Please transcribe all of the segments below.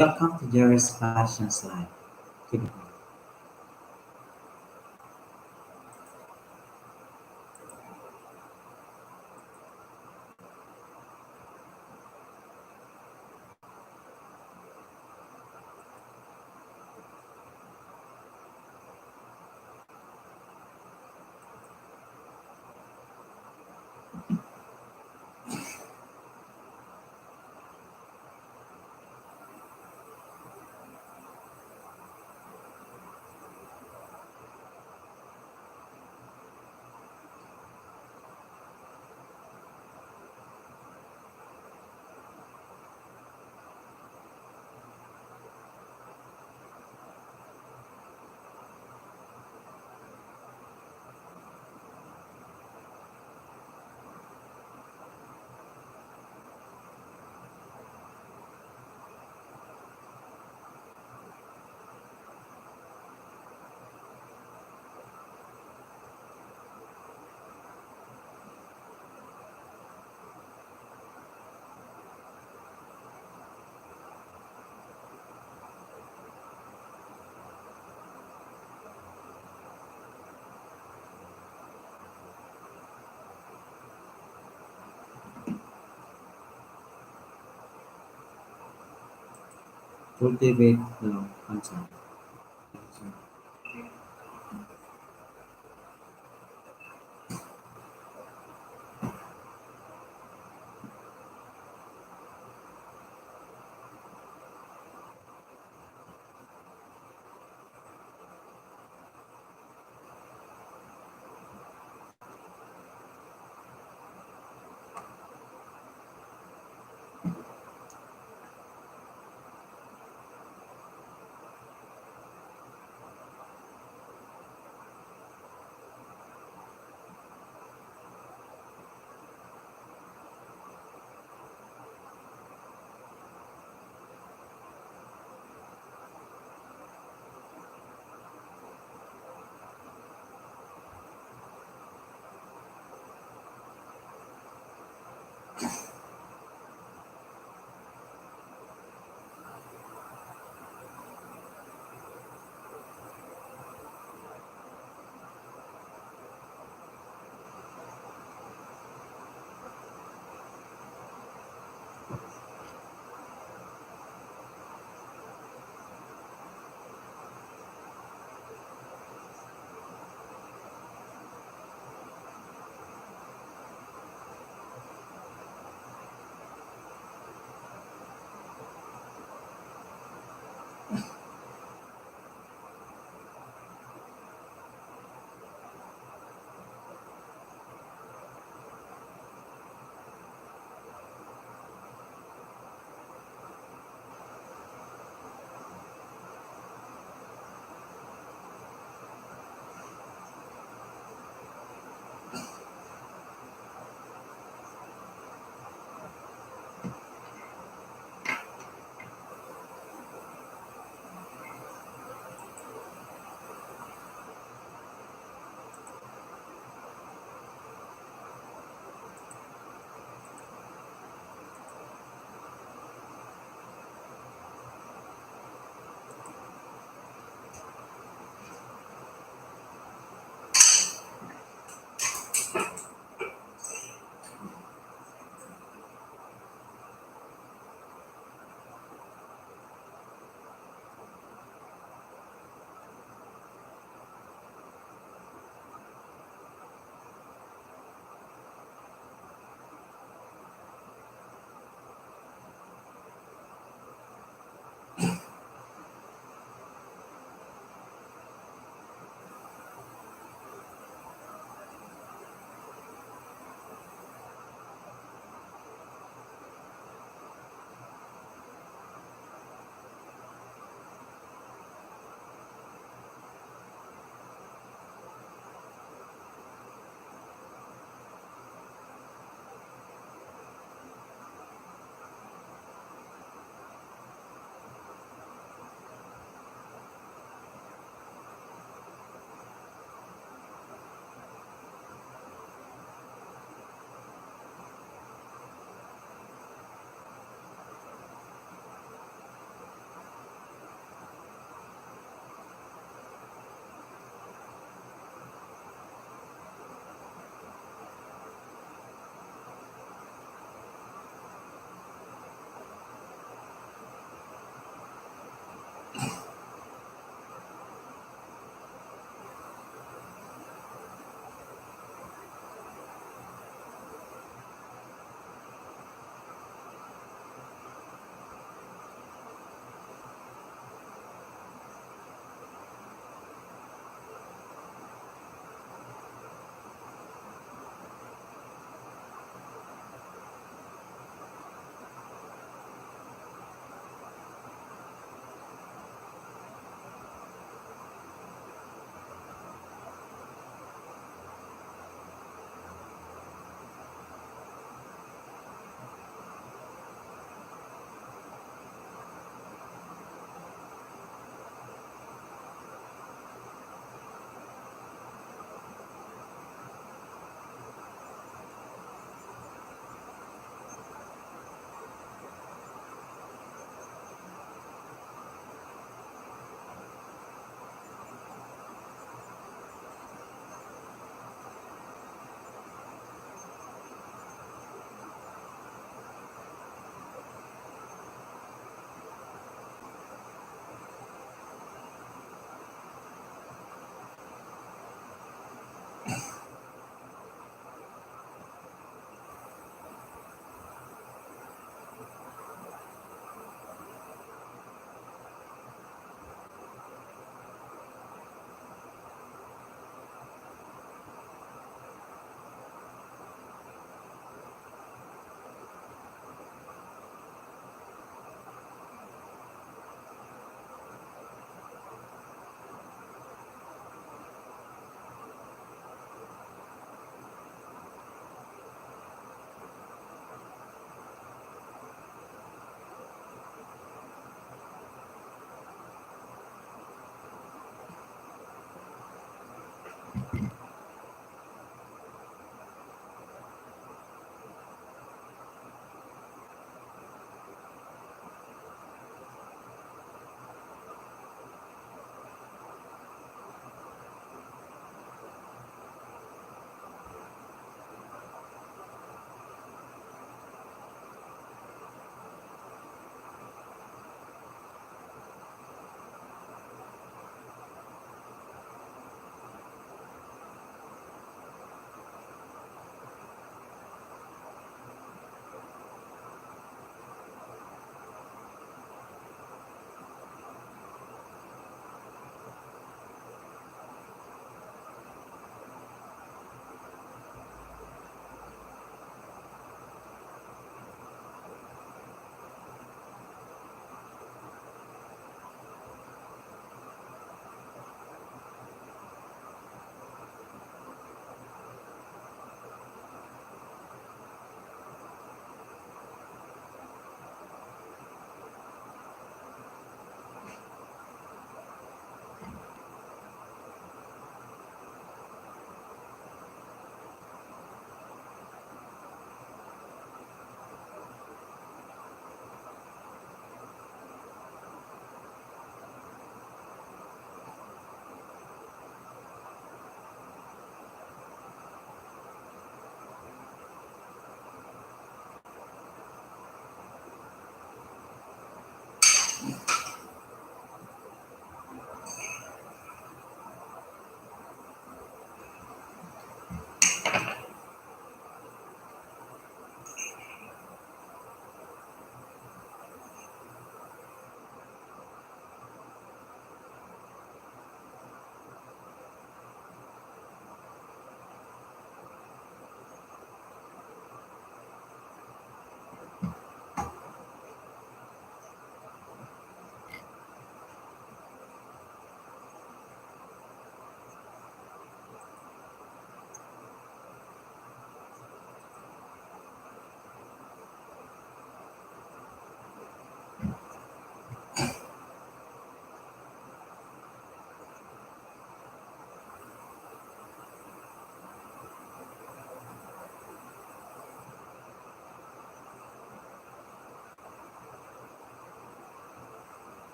Welcome to Jerry's Fashion Slide. Keep it going. Cultivate the content.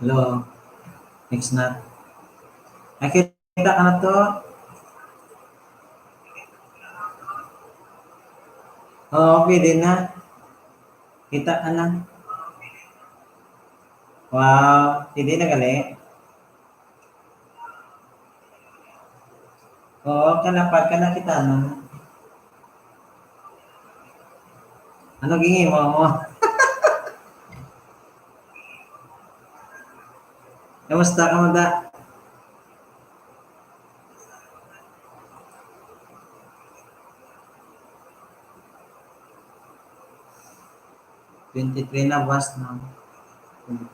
Hello, next na. Nakita ka na to? Oo, pwede na. Kita ka na. Wow, hindi na gali. Oo, kanapag ka na kita na. Ano gingi mo? Kamusta ka mo da? Twenty-three na bus na. 24.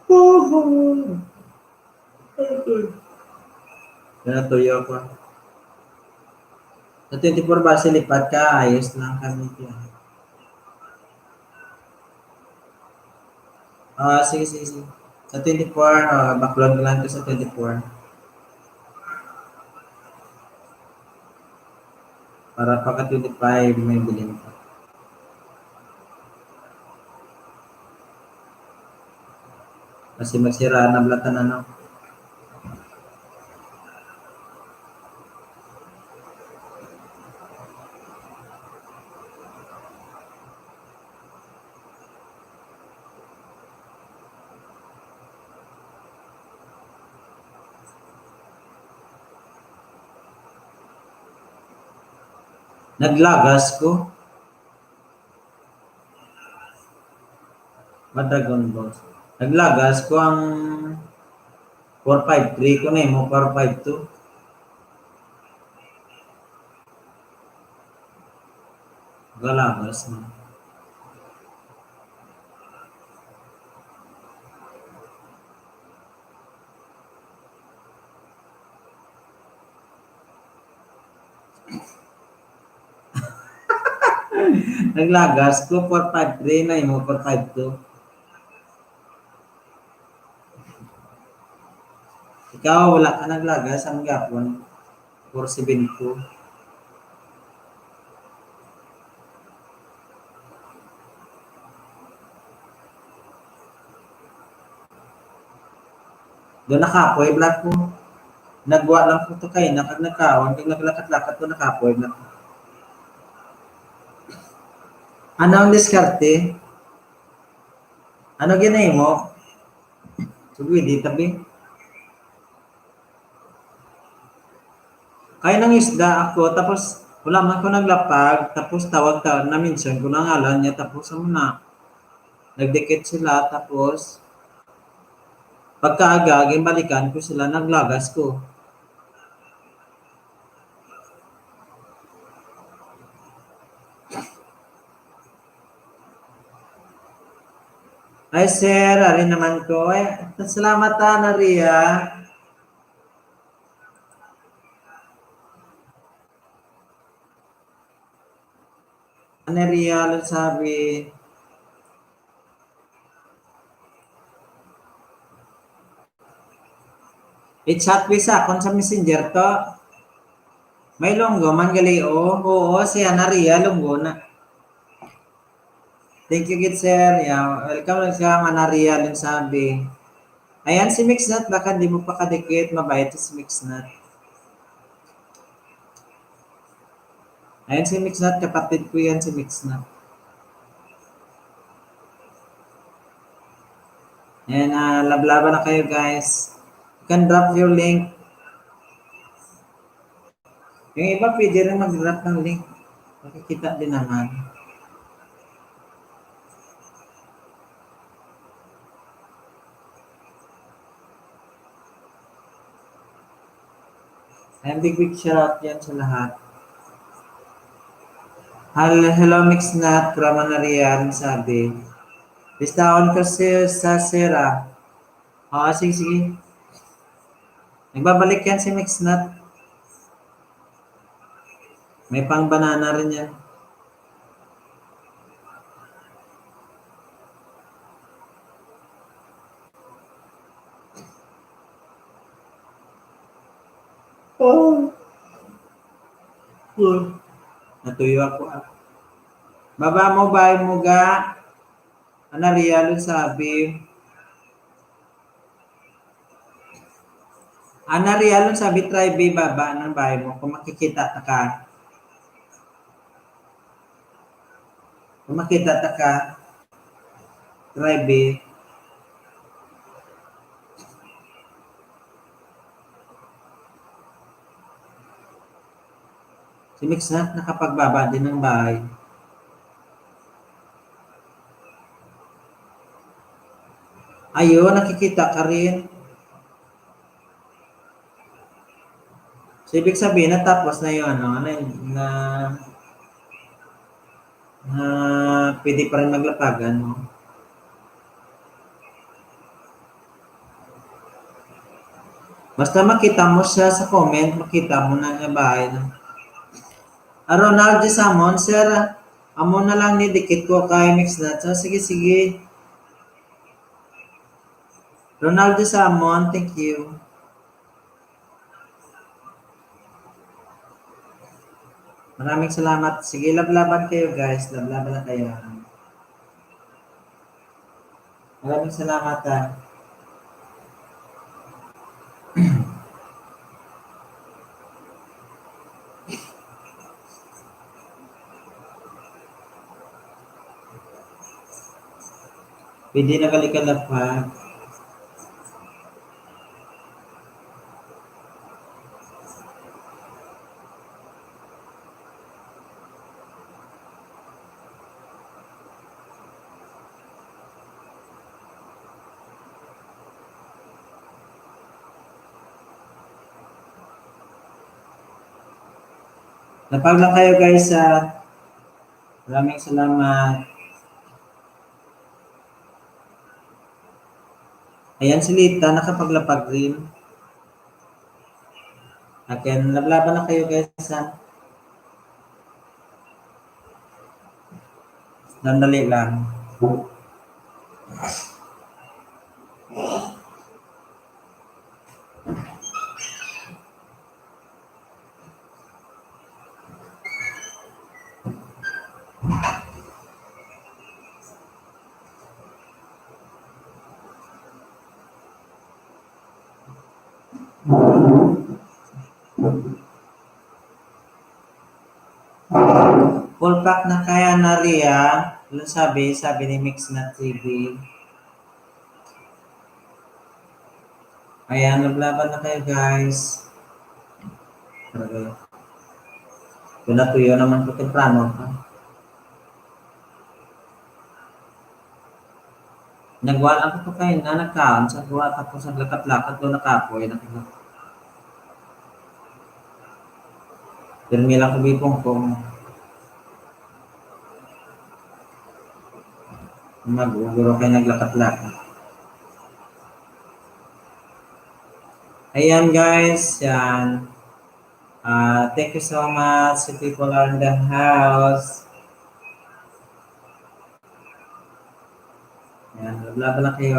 Woohoo! Kaya tuyo ko. Sa 24 ba lipat ka? Ayos lang kami diyan. Sige, sige, sige. Sa 24, backlog lang ko sa 24. Para pagka 25, may bilhin ka. Kasi magsira na blatan ano. Naglagas ko. Dragon Balls. Naglagas ko ang 453 ko na mo 452. Galagas na. Naglagas ko 453 na mo 452. Ikaw wala ka naglagas ang gapon 472. Doon nakapoy black ko. Nagwa lang ko to kay nakag nagkaon kag naglakat-lakat ko nakapoy black. Ano ang diskarte? Ano ginay mo? Sugi di tabi. Kaya nang isda ako tapos wala man ko naglapag tapos tawag ta na minsan ko na ngalan niya tapos ano na nagdikit sila tapos pagkaaga balikan ko sila naglagas ko. Ay sir, ari naman ko. Ay, salamat na Ria. Ano Ria, sabi. I-chat mo sa akon sa messenger to. May lunggo man gali o. Oo, si Ana Ria lunggo na. Thank you good sir. Yeah, welcome lang sa Ana Ria sabi. Ayan si Mixnut, baka di mo pa kadikit, mabait si Mixnut. Ayan si Mixnut, kapatid ko yan si Mixnut. Ayan, lablaban na kayo guys. You can drop your link. Yung iba pwede rin mag-drop ng link. Makikita din naman. Ayan, big shout yan sa lahat. Hello Mixnut, Kramanarian, sabi. Listaon kasi sa Sera. Sige, sige. Nagbabalik yan si Mixnut. May pang banana rin yan. Oh. Natuyo ako. Baba mo ba mo ga? Anariyalon sabi. Anariyalon sabi try B baba ng bahay mo kung makikita ta ka. Kung makita ta ka, try B. Si Mix na nakapagbaba din ng bahay. Ayun, nakikita ka rin. So, ibig sabihin, natapos na yun, ano, na pwede pa rin maglapagan, no? Basta makita mo siya sa comment, makita mo na niya bahay, no? Ronald Samon, sir, amo na lang ni dikit ko kay Mix na. So, sige, sige. Ronald Samon, thank you. Maraming salamat. Sige, lablaban kayo guys. Lablaban na kayo. Maraming salamat ha. Pwede na balikan na pa. Napag lang kayo guys ha. Maraming salamat. Ayan si Lita, nakapaglapag rin. Akin, lablaban na kayo guys ha. Dandali lang. Full pack na kaya na Ria. Ano sabi ni Mix na TV. Ayan, lablaban na kayo guys. Kung natuyo naman po temprano pa. Nagwala ko kayo na nagkaon sa gawa tapos naglakat-lakat doon nakapoy. Pirmi lang ko bipong kung maguguro kayo naglakat-lakat. Ayan guys, yan. Thank you so much to people are in the house. Yan, lablaban na kayo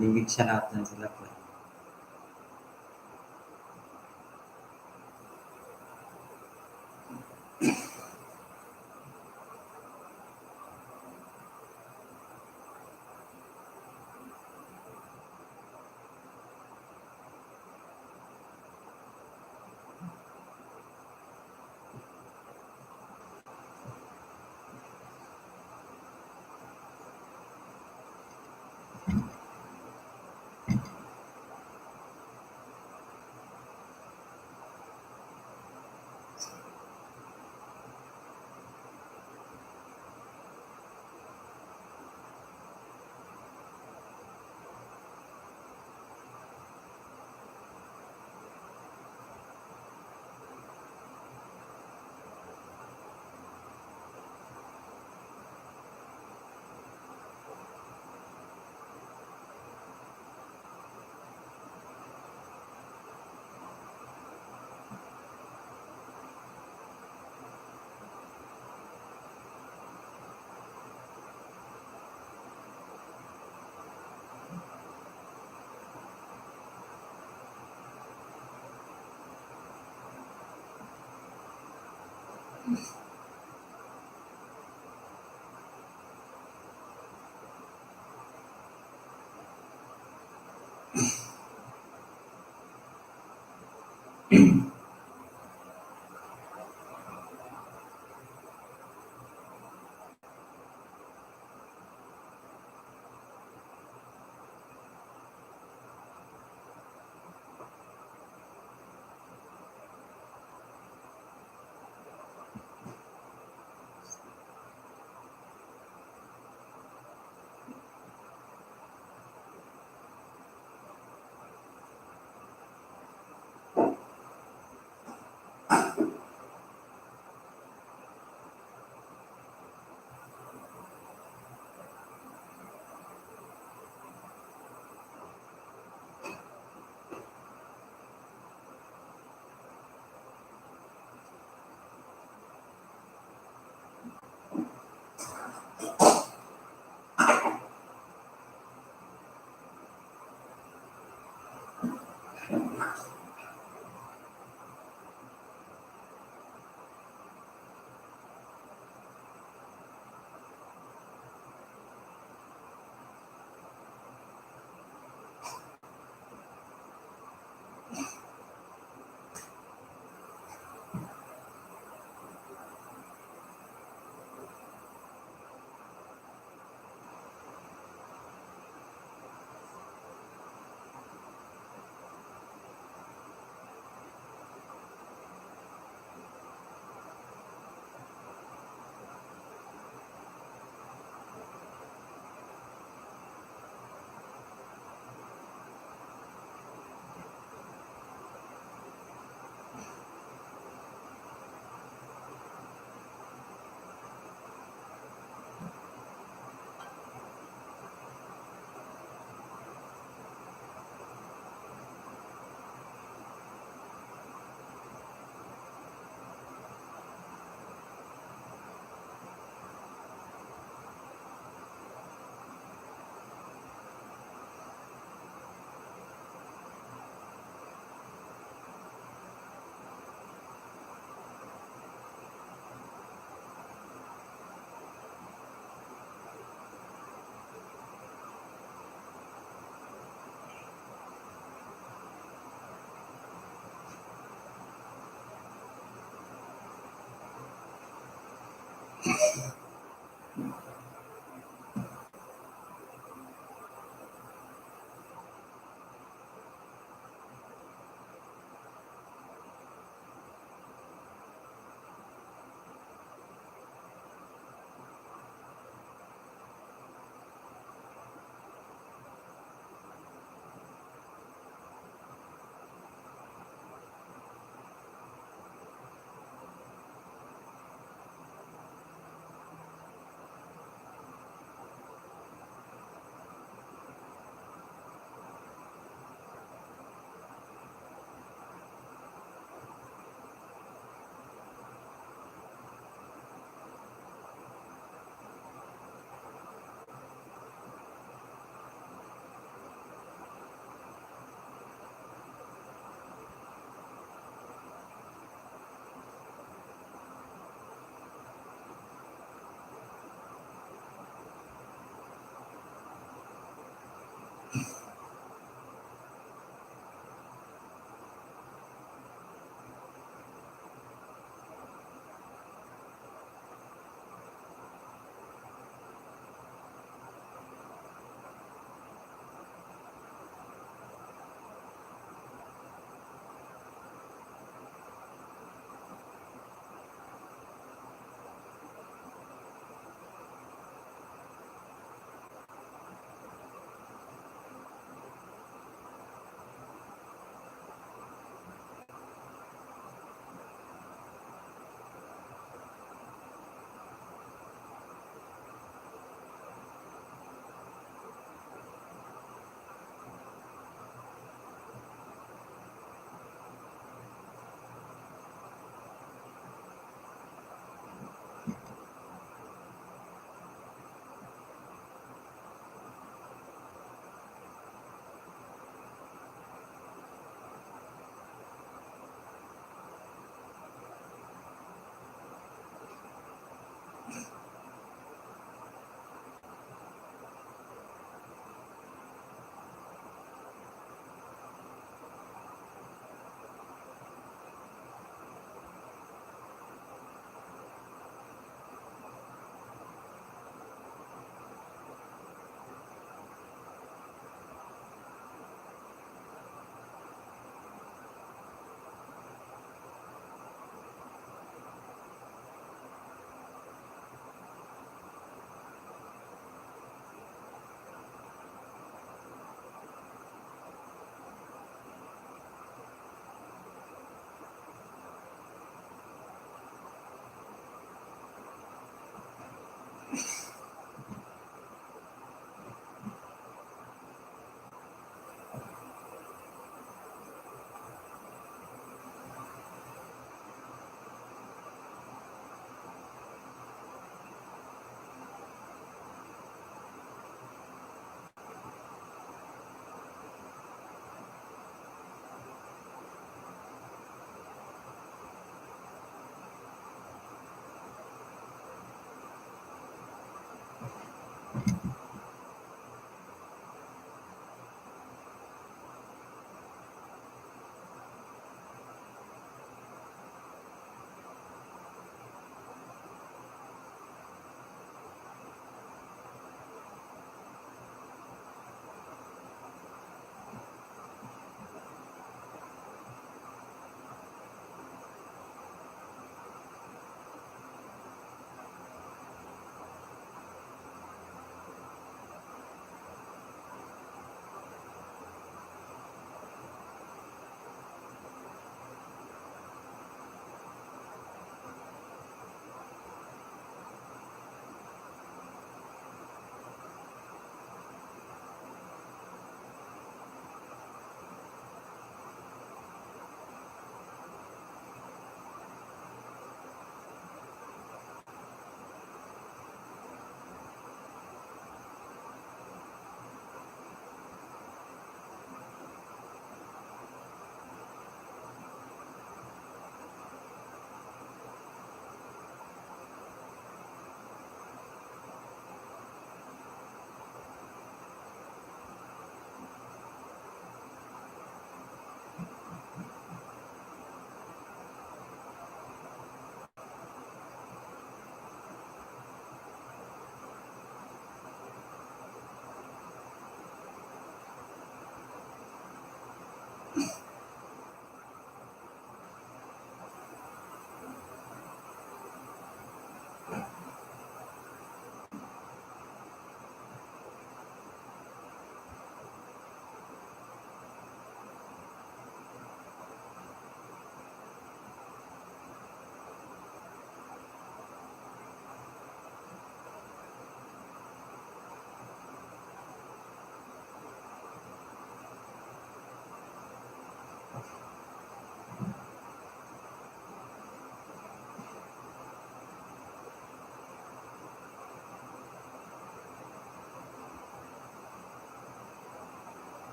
Limit siya natin sila po.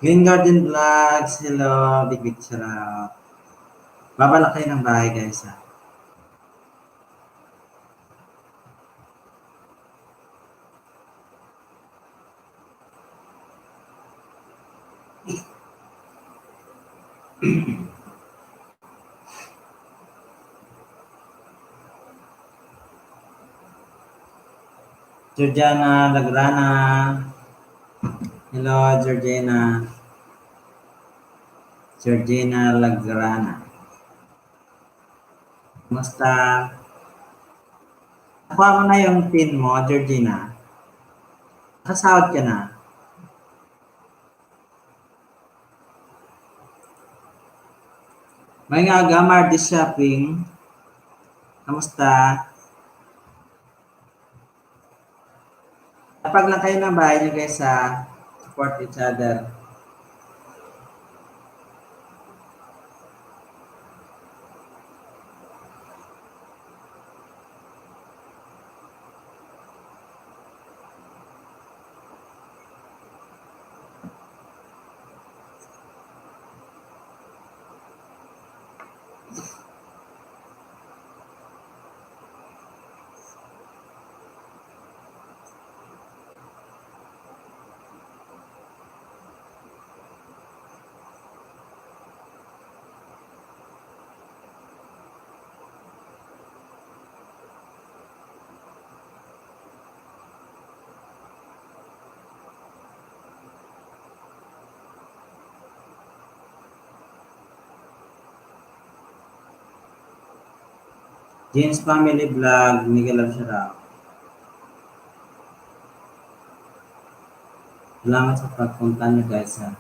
Green Garden Vlogs, hello, Big Big Sarap. Babala kayo ng bahay guys ha. Georgiana Lagrana, hello Georgiana. Georgina Lagrana. Kumusta? Nakuha mo na yung pin mo, Georgina. Nakasahod ka na. May nga gamar di shopping. Kamusta? Kapag lang kayo ng bahay niyo guys sa support each other. James Family Vlog, Miguel Absharap. Salamat sa pagpunta niyo guys ha.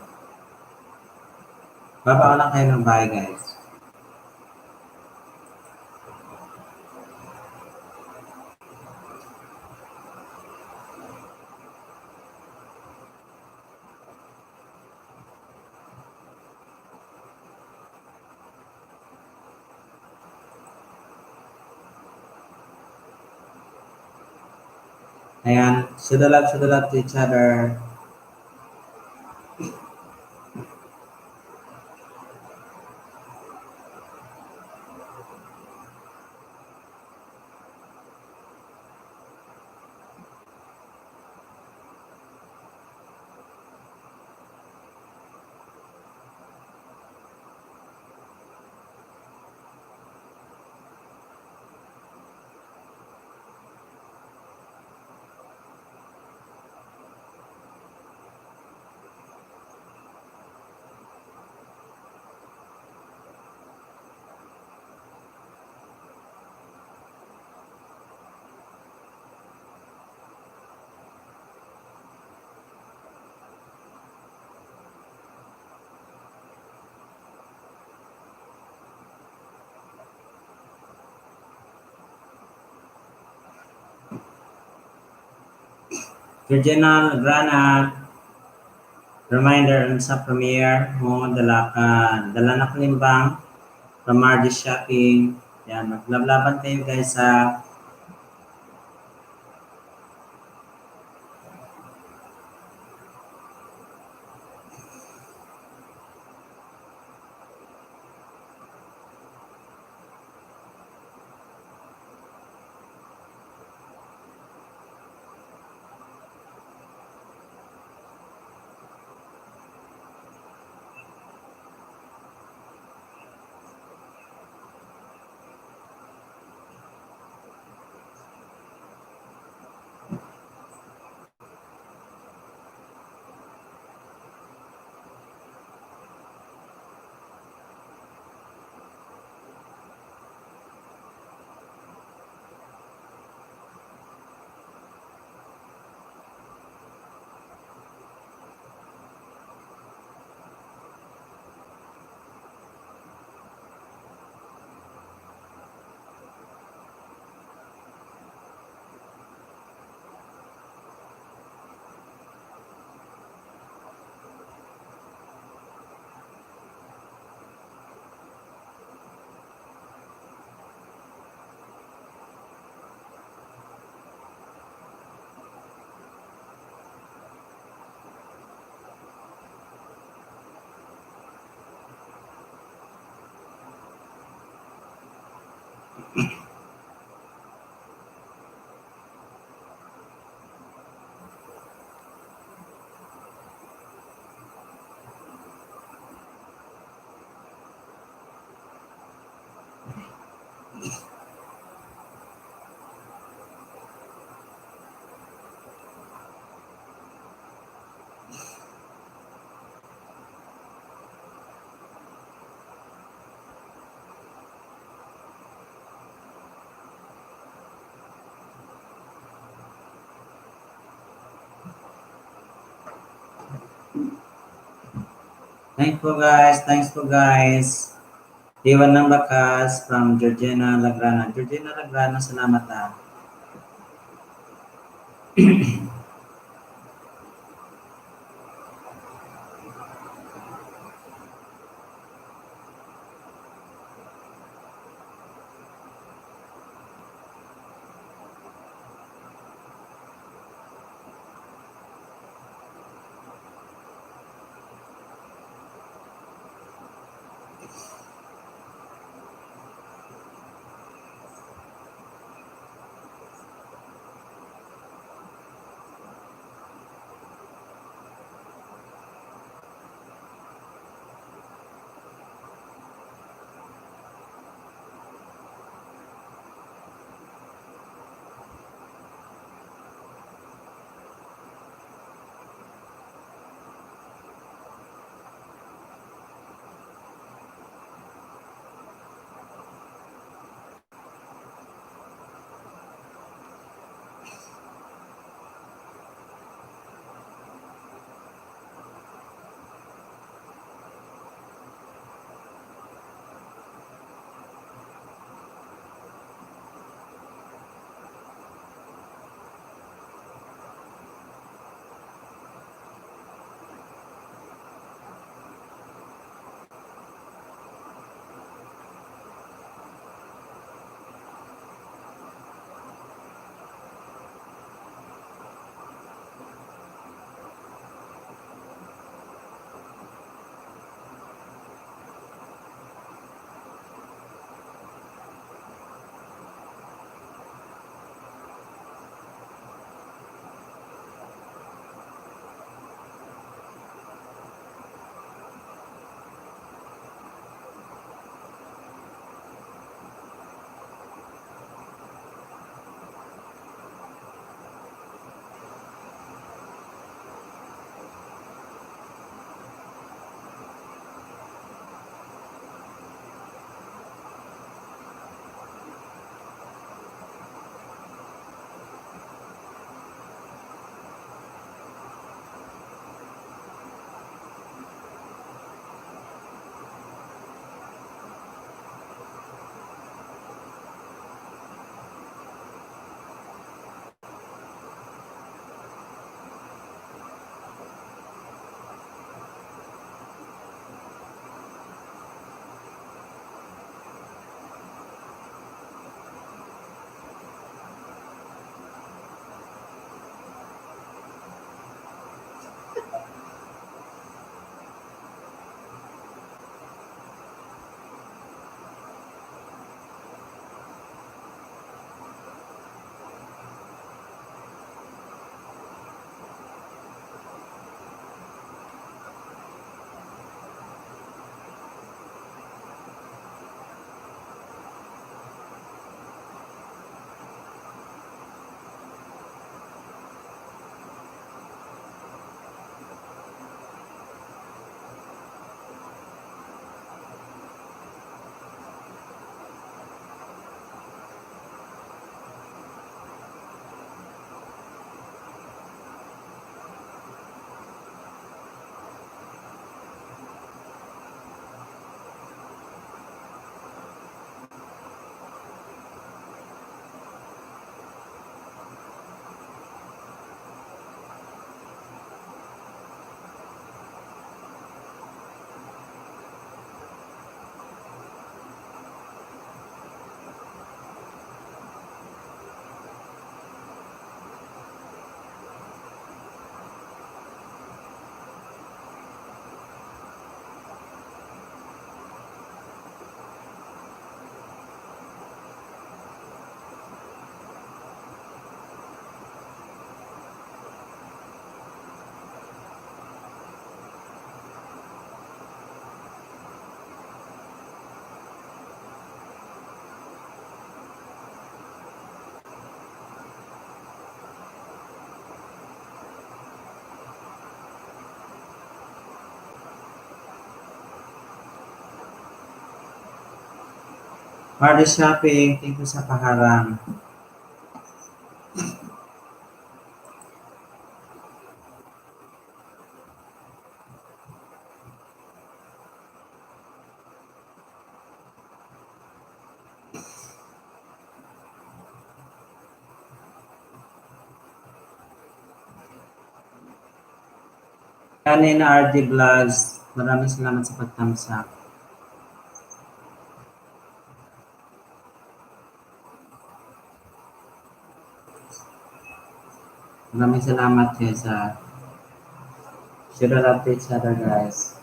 Baba ko lang kayo ng bahay guys. Ayan, sudalat to each other. Georgina Lagrana, reminder sa premiere mo, dala na kalimbang from RD Shopping. Yan, maglablaban kayo guys sa Thanks po guys. Iwan ng bakas from Georgina Lagrana. Georgina Lagrana, salamat ah. Party shopping, thank you sa paharang. Kanina RD Vlogs, maraming salamat sa pag-thumbs up. Maraming salamat kayo sa share love to each other, guys.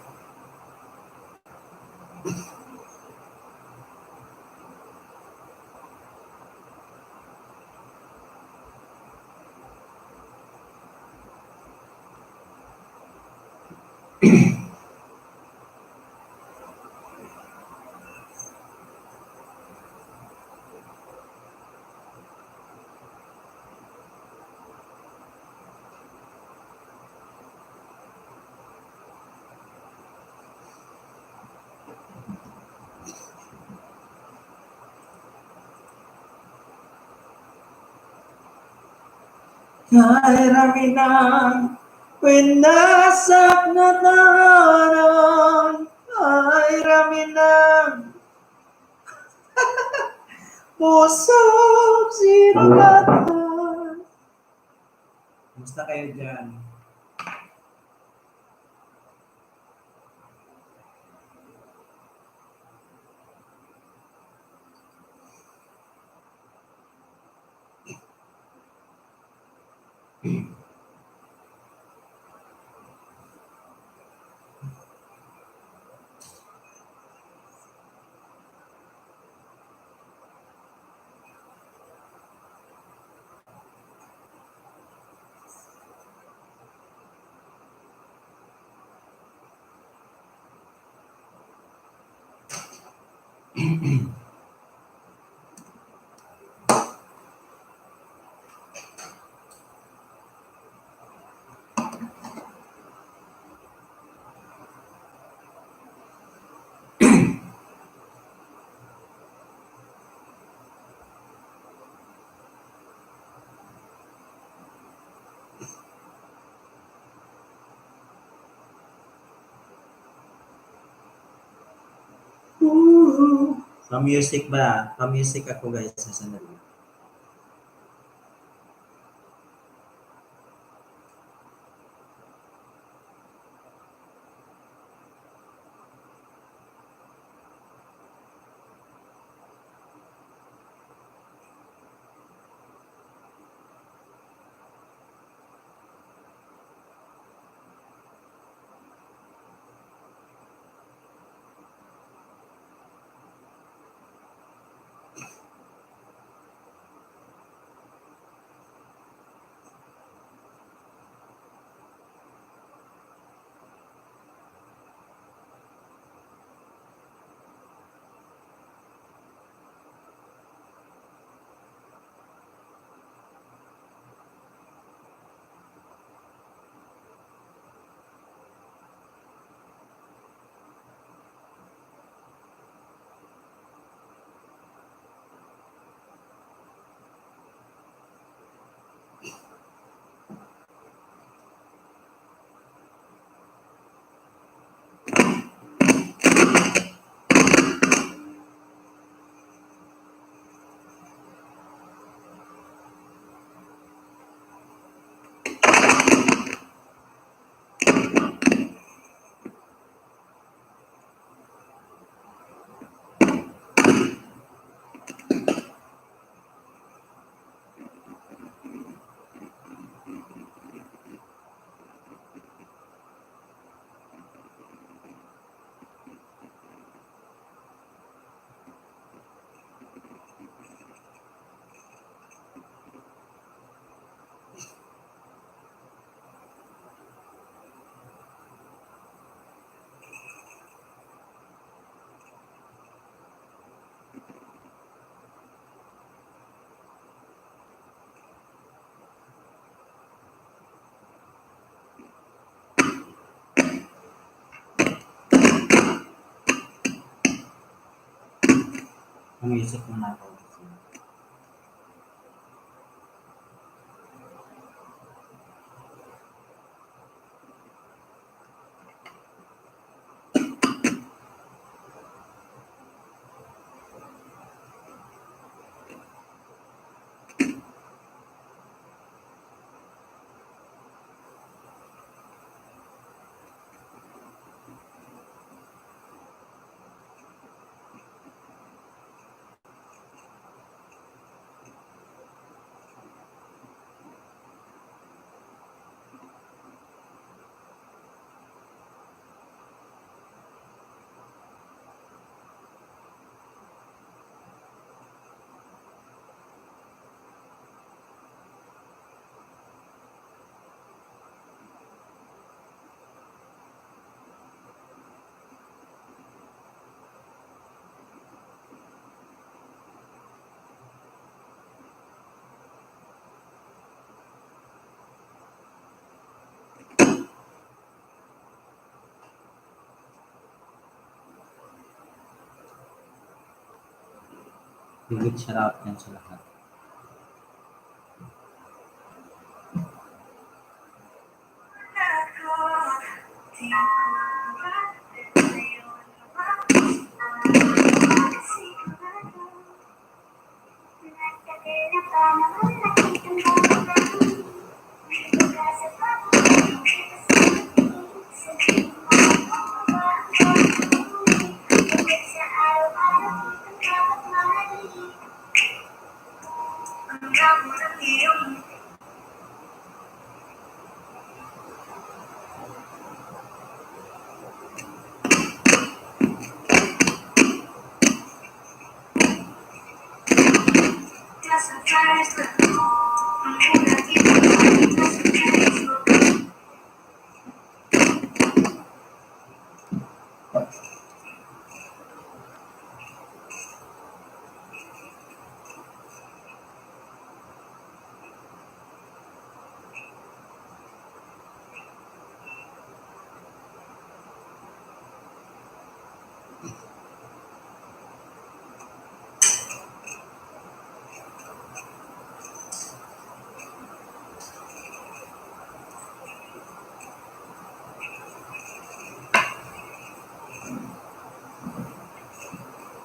Kay rami ng pinasak na tahanan, ay rami ng pusong sinugatan. Kumusta kayo dyan? Pa-music ba? Pa-music ako, guys, sa sandali. Pa-music muna ako. Big shout out yan sa lahat.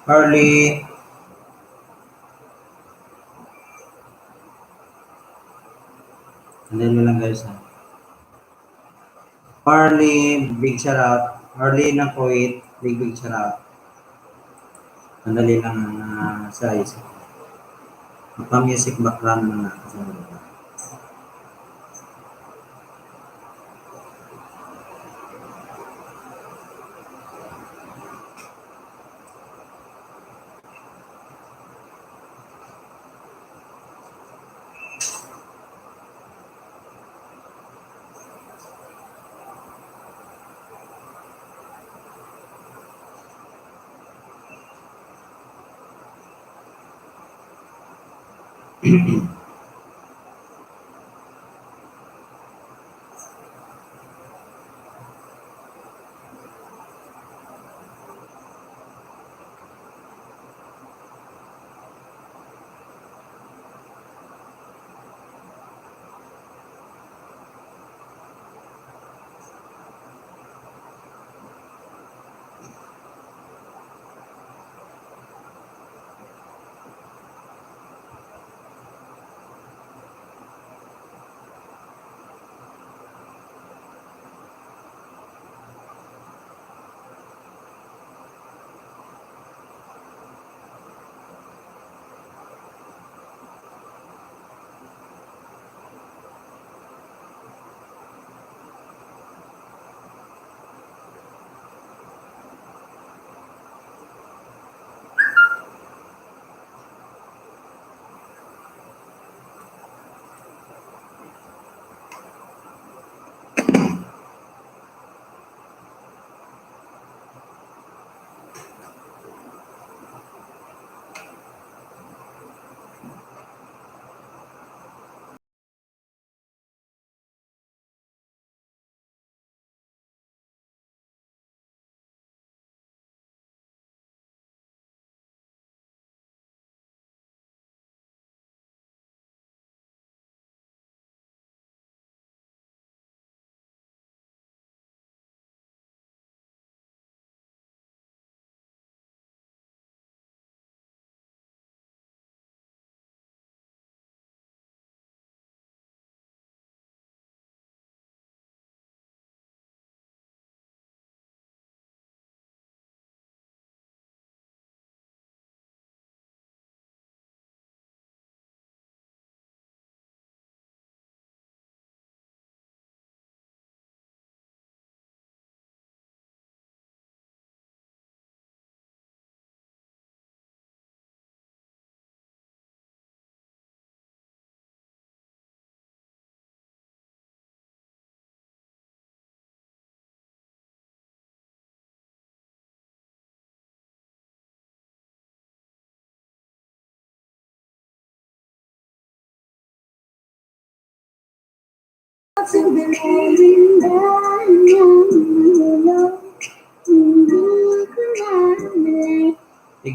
Early. Andun lang guys ha. Early, big shout out. Early ng Kuwait, big shout out. Sandali lang sa isip. Mapa-music background muna.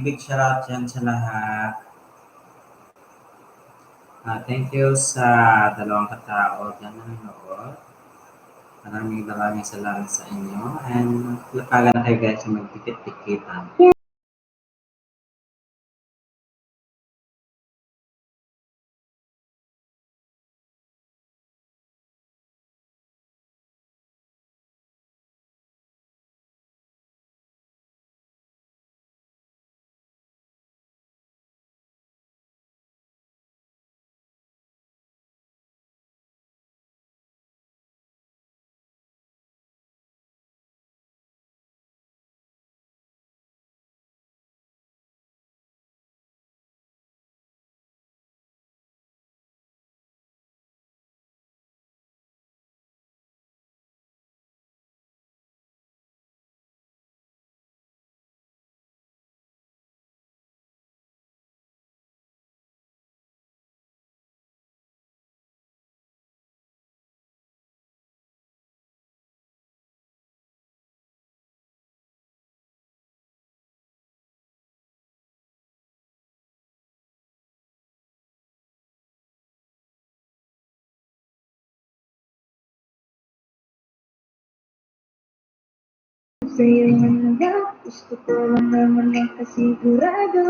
Big shout out yan sa lahat. Thank you sa dalawang katao na nanonood. Maraming maraming salamat sa inyo. And lapagan na kayo guys sa magtikit-tikitan. Sa'yo handa, gusto ko lang naman makasigurado.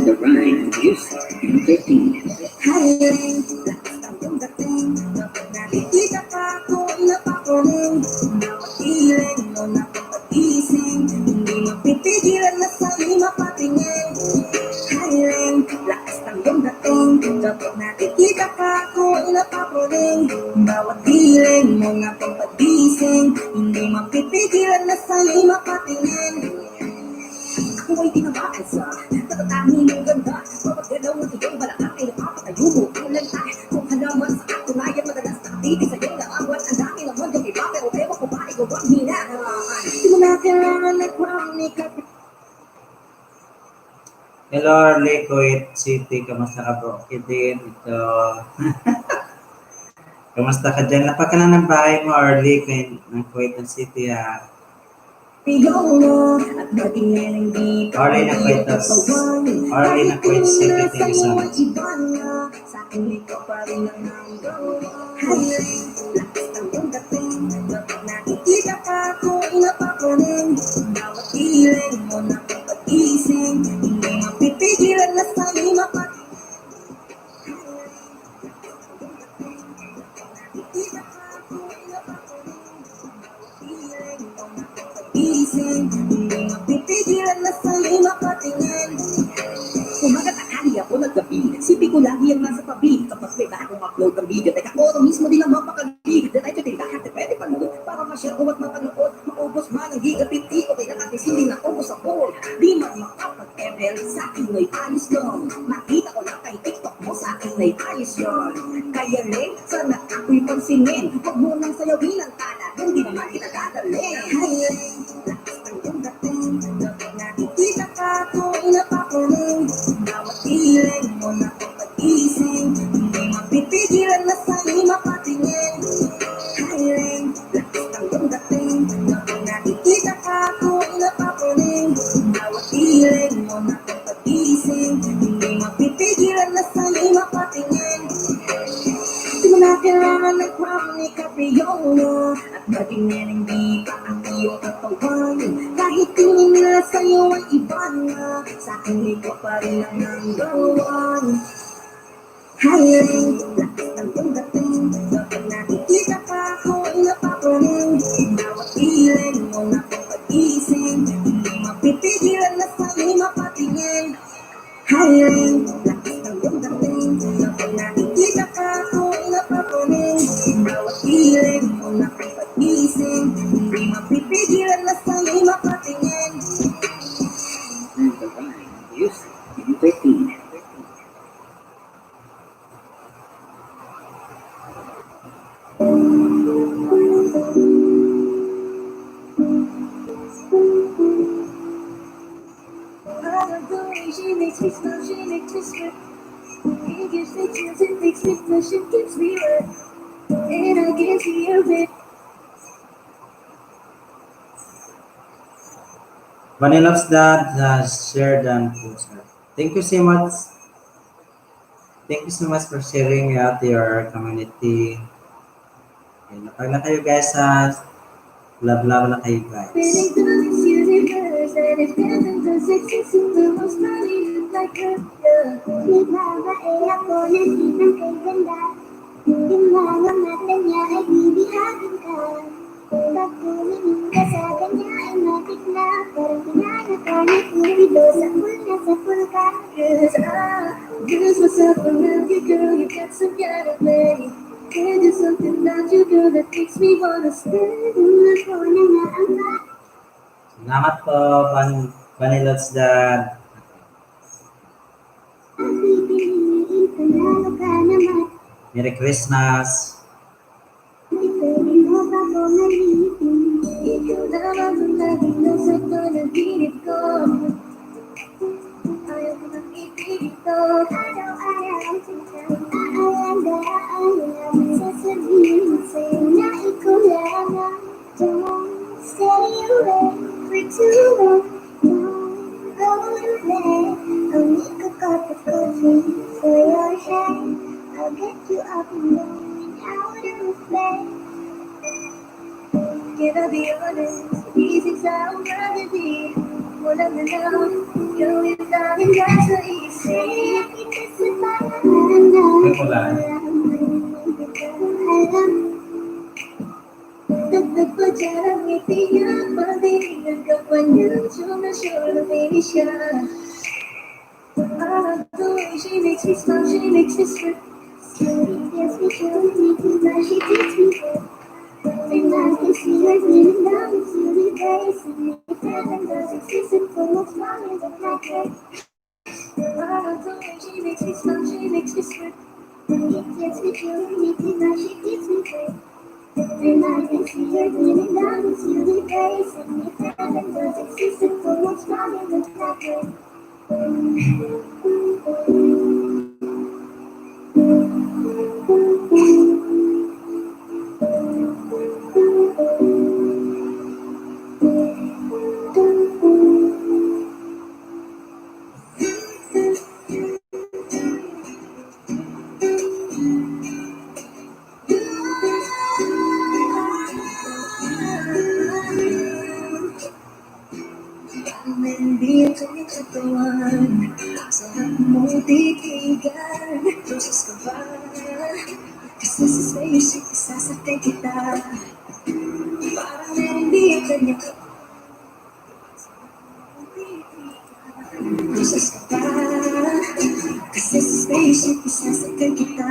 The rhyme music in 13. Haling, lakas ng iyong dating, kapag nakikita ka ko napakuling. Bawat hiling mo na pag-ising, hindi mapipigilan na sa'yo mapatingin. Haling, lakas ng iyong dating, kapag nakikita ka ko napakuling. Bawat hiling mo na pag-ising, hindi mapipigilan na sa'yo mapatingin. Ako ay tinamaan sa tatatangin ng ganda. Bawat galaw ng iyong balakang ay napapatayo mo ang lantay. Kung halaman sa katunayan, madalas nakatitig sa iyong naawat. Ang dami naman yung iba, pero ewan ko ba ikaw ang hinahangaan. Di mo na kailangan ng crown ni Kapit. Hello, Arlie, Kuwait City. Kamusta ka bro? Okay din. Ito. Kamusta ka dyan? Lapag ka na ng bahay mo, Arlie, ng Kuwait City ha. Iyong mo at maging hindi ka Arlie na Kuwait Arlie na Kuwait City. Thank you so much. Sa akin ikaw pa rin ang nanggawa. Haling, lakas ng iyong dating, kapag nakikita ka kung napakuling. Bawat hiling mo na pag-ising, hindi mapipigilan na sa'yo mapatingin. Nakikita ka kung napakuling. Bawat hiling mo na pag-ising, hindi mapipigilan na sa'yo mapatingin. Umaga tanghali ako naggabi, sipin ko lagi ang nasa tabi. Kapag may bagong upload ng video, teka ko mismo din ang mapakali. Diretso din lahat na pwede panood, para ma-share ko at mapanood. Maubos man ang gigapit, di ko kailangan hindi na ubos ako. Di man makapag-ML, sa akin ay ayos yun. Makita ko lang kay TikTok mo, sa akin ay ayos yun. Kaya rin, sana ako'y pansinin. Huwag mo nang sayawin ang tala, hindi naman kita dadalhin. Haling, lakas ng iyong dating, kapag nakikita ka kung napakuling. Bawat hiling mo na pag-ising, hindi mapipigilan na sa'yo mapatingin. Haling, lakas ng iyong dating, kapag nakikita ka kung napakuling. Bawat hiling mo na pag-ising, hindi mapipigilan na sa'yo mapatingin. Di mo na kailangan ng crown ni Kapiyong mo, at maging hindi pa ang iyong katawan. Kahit tingin nila sa'yo ay iba na, sa akin ikaw pa rin ang nanggawan. Haling, lakas ng iyong dating, kapag nakikita ka kung napakuling. Bawat hiling mo na pag-ising, hindi mapipigilan na sa'yo mapatingin. Haling, lakas ng iyong dating, kapag nakikita ka kung napakuling. Bawat hiling mo na pag-ising, hindi mapipigilan na sa'yo mapatingin. The rhyme music in 13. me smile, she makes me sweat. It gives me chills, it makes me blush, it keeps me wet. And I can't see a bit. Vanilla's dad has shared and poster. Thank you so much. Thank you so much for sharing out your community. Okay, lapag lang kayo guys sa love lang kayo guys. Feeling through this universe, and if heaven does exist, the most money like her. Nagbabae ako ng kitang kay ganda. Yung mga mata niya ay bibihagin ka. Pag tumingin ka sa kanya ay matik na. Parang pinanakanit mo ito sa full ka. Cause I lose myself around you, girl. You got some kind of way. And there's something about you, girl, that makes me wanna stay. Ako na nga ang Salamat po, Vanilla's dad. pipiliin ko lalo ka naman. Merry Christmas. Pwede mo ba ko malitin? Ikaw naman ang laging nasa panaginip ko. Ayaw ko nang ibigin to. Araw-araw aalandaan namin sasabihin mo sa'yo na ikaw lang ang don't stay away for too long. Don't go away. I'll make a cup of coffee for your head. I'll get you up and going out of bed. Can I be honest? Isip sa umaga di walang nalaw. Gawin namin nasa isip. Kita sa pangalan. Dagdag pa dyan ang ngiti niya. Pagdiringan ka pa niya. Sure na sure na finish siya. I love the way she makes me smile, she makes me sweat. Slowly gets me through, make me blush, she takes me there. And I can see her leaning down into the face. And if heaven does exist, it will look smaller than I can. I love the way she makes me smile, she makes me sweat. It gets me through, make me blush, she takes me there. And I can see her leaning down into the face. And if heaven does exist, it will look smaller than I can. Hindi ang kanyang katawan. Sarap mo titigan. Proses ka ba? Kasi sa spaceship isasakay kita. Parang hindi ang kanyang katawan. Proses ka ba? Kasi sa spaceship isasakay kita.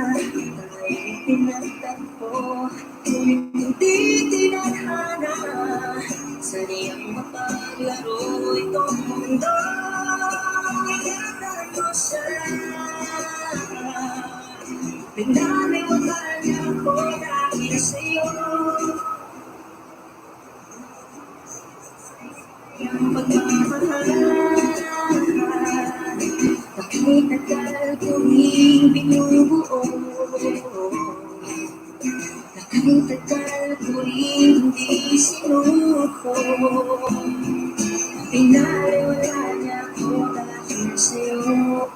Tayo'y pinagtagpo. Ngunit hindi tinadhana. Saniyang mapaglaro itong mundo. Kailangan mo siya. Pinaniwalaan niya ako dahil sa'yo. Ang pagmamahal bakit tagal tuwing binubuo. Kahit tagal tuwing hindi sinuko. Pinaliwala niya ako dahil sa'yo.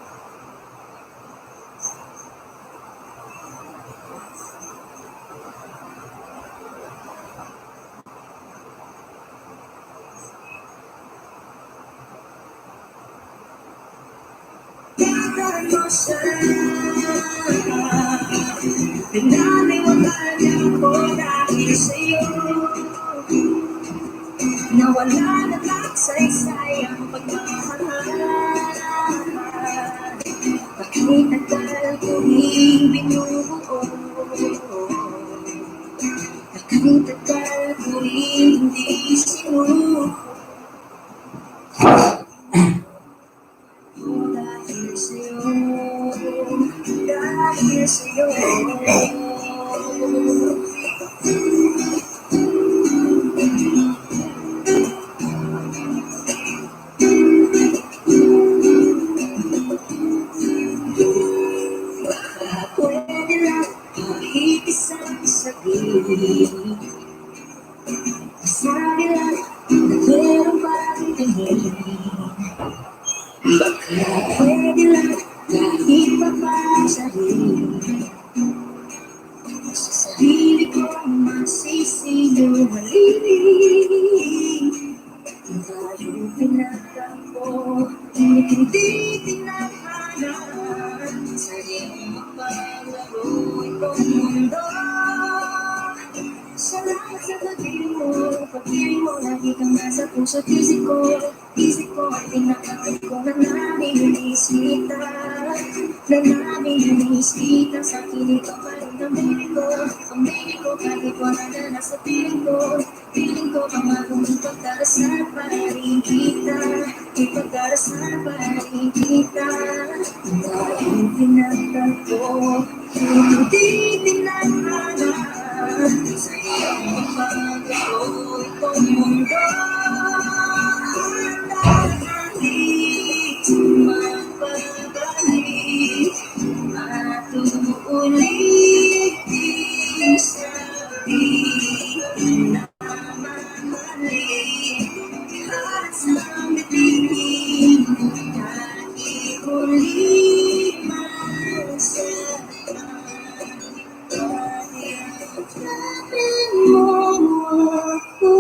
Kailangan mo siya. Pinaniwala niya ako dahil sa'yo. Nawala na lang saysay ang pagmamahal. Bakit tagal tuwing binubuo. Bakit tagal tuwing hindi sinuko. Dahil sa'yo. Dahil sa'yo. pwede lang kahit isang sabihin. Sabi lang na meron parang tingin. Baka pwede lang kahit papasahin. Sa sarili ko magsisinungaling. Tayong pinagtampo, hindi tinatanan. Sa'yo mapaglaro itong mundo. Salamat sa pag-ibig mo, pag-ibig mo lagi kang nasa puso't isip ko. Isip ko ay tinakawin ko na namimiss kita. Na namimiss kita, sa kilig ka pa rin ang baby ko. Ang baby ko kahit wala na nasa piling ko. Piling ko pangakong ipagdarasal pa rin kita. Ipagdarasal pa rin kita. Dahil pinagtanto, hindi tinatanan. Sa iyong mapaglaro itong mundo. Dahil mapabalik at uulitin sabihin na mamalik at sa bitin kahit ulit masaktan. Hanapin mo ako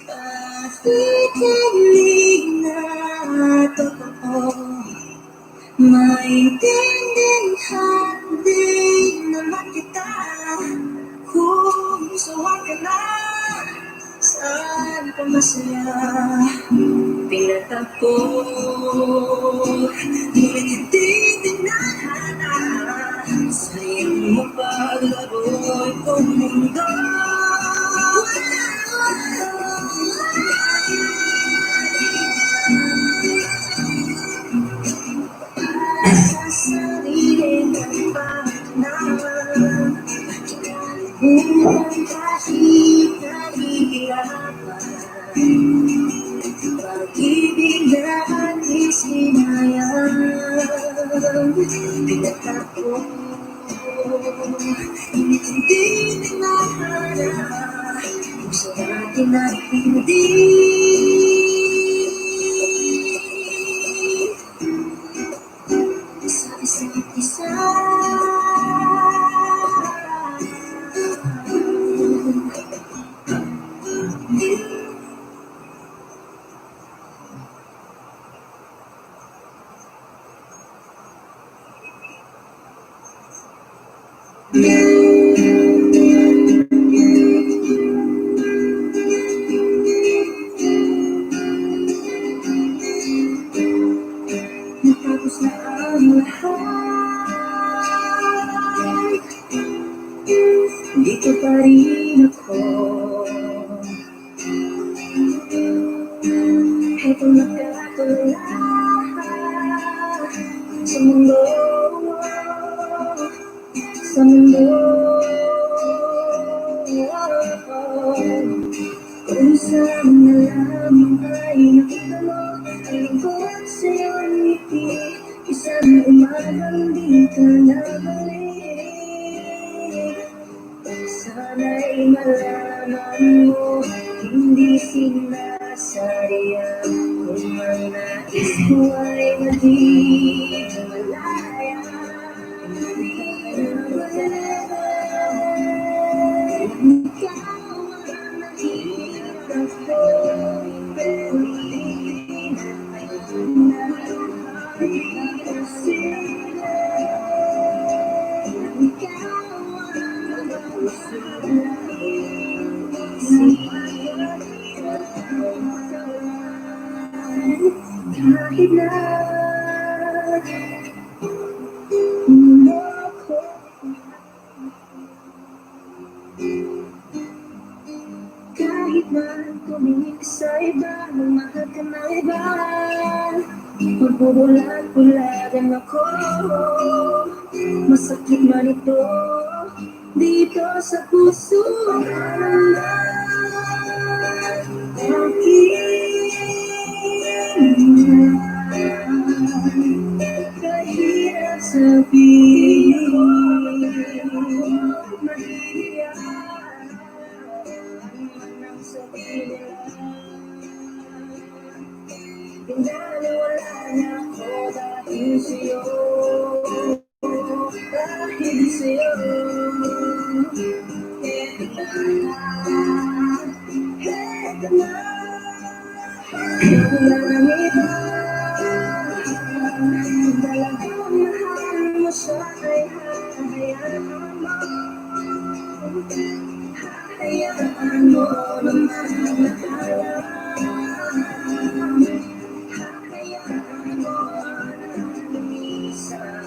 kahit hindi na totoo. Maintindihan din naman kita kung sawag ka na. Saan ka masaya? Pinatagpo, ngunit hindi tinahana. Sa'yo mapaglaro itong mundo. Sa sarili ng pagkanan, kalimutan kahit nahihirapan. Pag-ibig na ating sinayang, pinatapos. Hindi tinahana, gusto natin ay hindi. Sa isa't isa. Natapos na ang lahat, dito pa rin ako. Eto nakatula sa mundo, sa mundo. Kung saan na lamang ay nakita mo ang lingkod sa'yo ang ngiti. Isang umagang di ka nabalik. Sana'y malaman mo, hindi sinasadya. Kung ang nais mo ay maging malaya, ikaw ang nakikita ko. Pero hindi na kahit na ako kahit na tumingin ka sa iba, mahal ka na iba, magbubulag-bulagan ako. Masakit man ito dito sa puso. Kahirap sa piling mahihiyaan man ang sabi nila. Pinaniwala niya ako dahil sa'yo, dahil sa'yo. Heto na, heto na, wala nang iba. Talagang mahal mo siya ay hahayaan mo. Hahayaan mo naman na mahala. Hahayaan mo ang lumisan.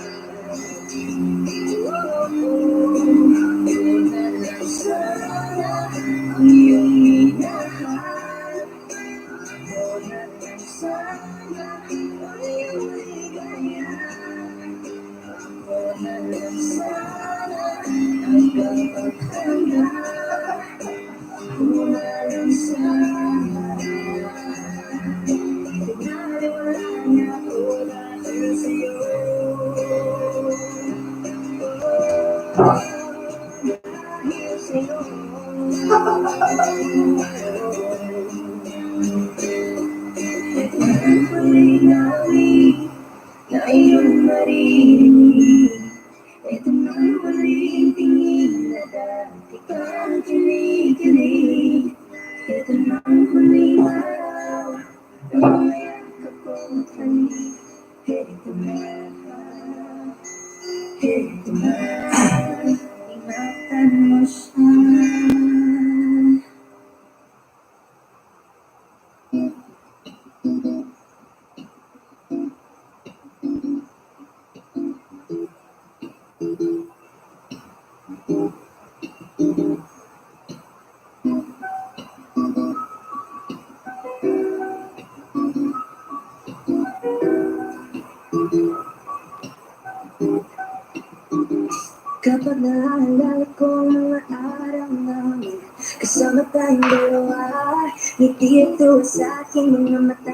Yun na lang sana ang iyong minahal. Yun na lang sana ang iyong ligaya. Yun na lang sana hanggang paghanga. Yun na lang sana. Pinaniwala niya ako dahil sa'yo. Dahil sa'yo. Ito ang huling awit na iyong maririnig. Ito ang huling tingin na dati kang kinikilig. Ito ang huling araw na mayakap kong tanig. Ito na, ito na, ingatan mo siya. Kapag naalala ko ang mga araw namin kasama tayong dalawa, ngiti ito sa aking mga mata.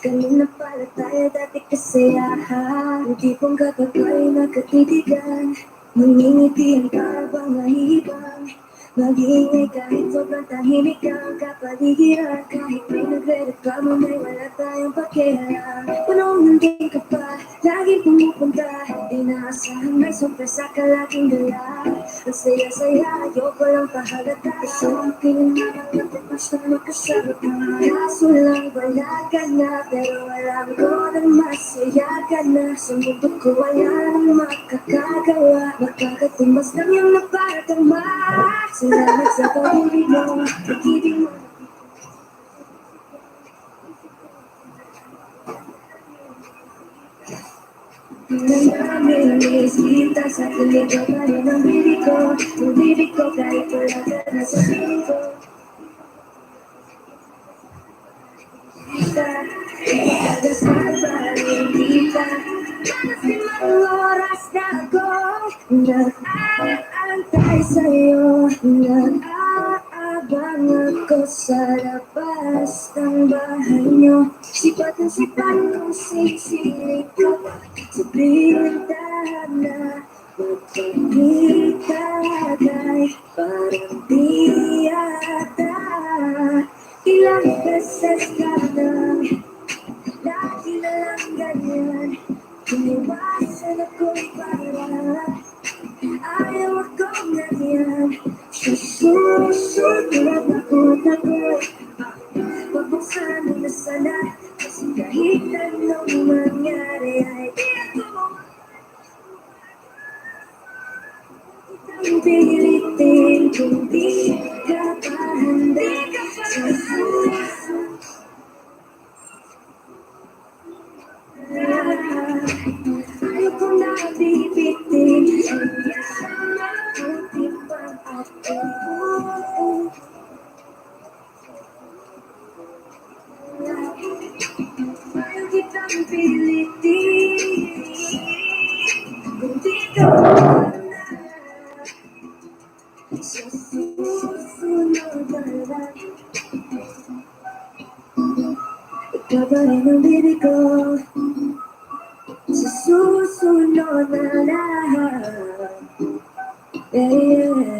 Kanina pala tayo dati kasayahan, hindi pong kakagay na katitigan. Mangingiti ang parang nahihibang, mag-iingay kahit sobrang tahimik ang kapaligiran. Kahit may nagre-reklamo may wala tayong pakialam. Panong nandun ka pa, laging pumupunta, inaasahan may sorpresa ka laging dala. Ang saya-saya, ayoko lang pahalata. Kasi ang pinanaman na tapos na magkasama ka. Kaso lang wala ka na, pero alam ko na masaya ka na. Sa mundo ko wala nang makakagawa, makakatumbas lang yung naparatama. Salamat sa pag-ibig mo, pag-ibig mo. Namilis kita sa kilig ko pa rin ang bibig ko. Ang bibig ko kahit wala ka na sa piling ko. Ikakasal pa rin kita. Mas limang oras na ako nag-aantay sa'yo. Nag-aabang ako sa labas ng bahay niyo. Sipat na sipat kong sisilig ko sa pinuntahan na magpagkita agay parang di yata. Ilang beses ka nang lagi na lang ganyan. Iniwasan ako'y parang ayaw akong ganyan. Susunod ako na ako'y pabuksan mo na sana. Kasi kahit anong mangyari ay di ako kitang pilitin kung di ka pa handa sa susunod. Ayaw kong nabibitin ang yaman ang tipang ako. Ayaw kitang pilitin kung di ka pa handa sa susunod na lang. Ikaw pa rin ang bibig ko sa susunod na lahat. Yeah.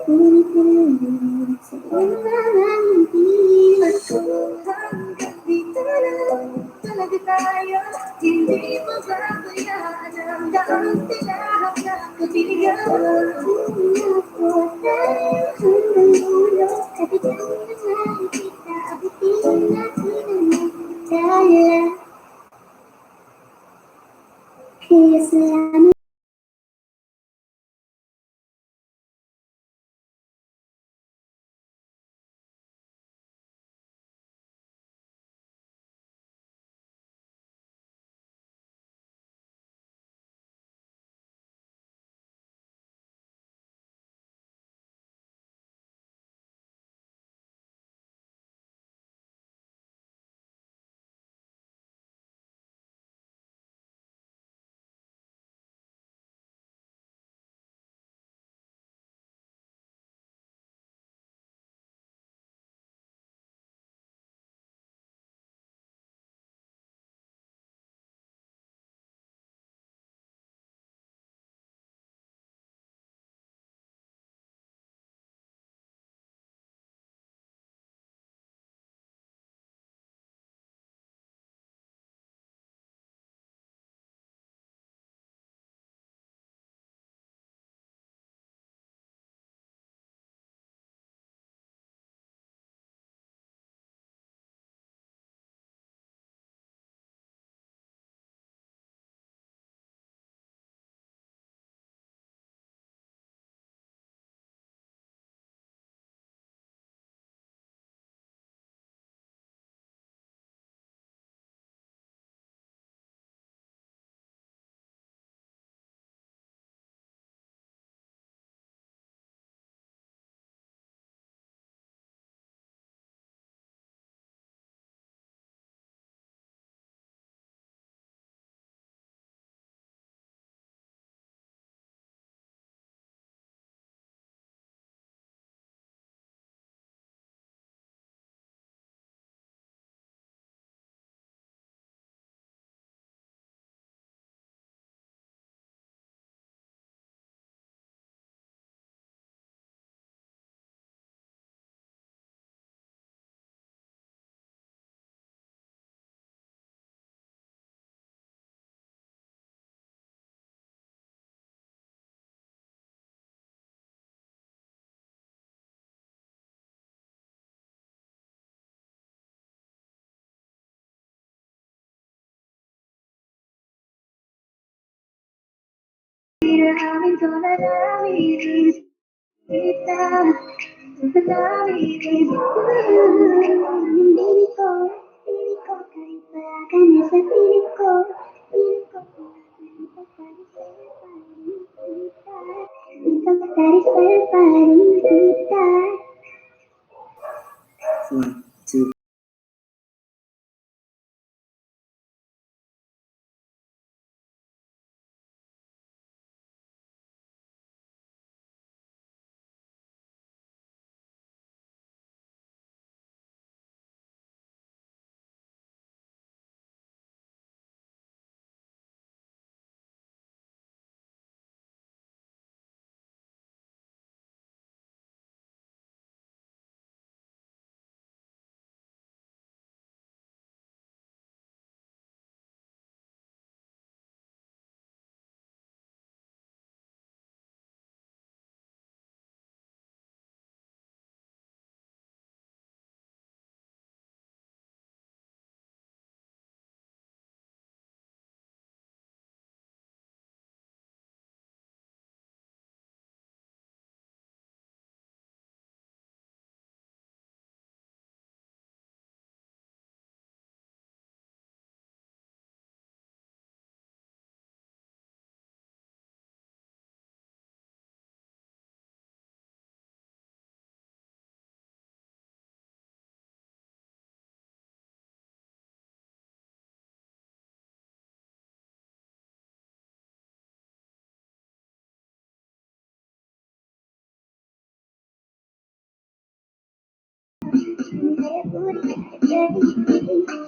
Ngunit sa mga ngiti at kung hanggang dito lang talaga tayo, hindi mababayaan ang daang tinahak na kaibigan. Ako tayo hanggang dulo, kapitan na nakikita, abutin natin ang magdala. Kaya salamat. damdamin ko na namin kita. Madami din. Hindi ko kahit wala ka na sa piling ko. Piling ko ikaw satisfied pa rin kita. One, two.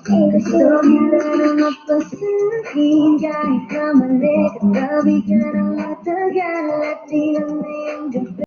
Gusto kita na mapasakin kahit kamali katabi ka ng matagal at ilan na yung gabi.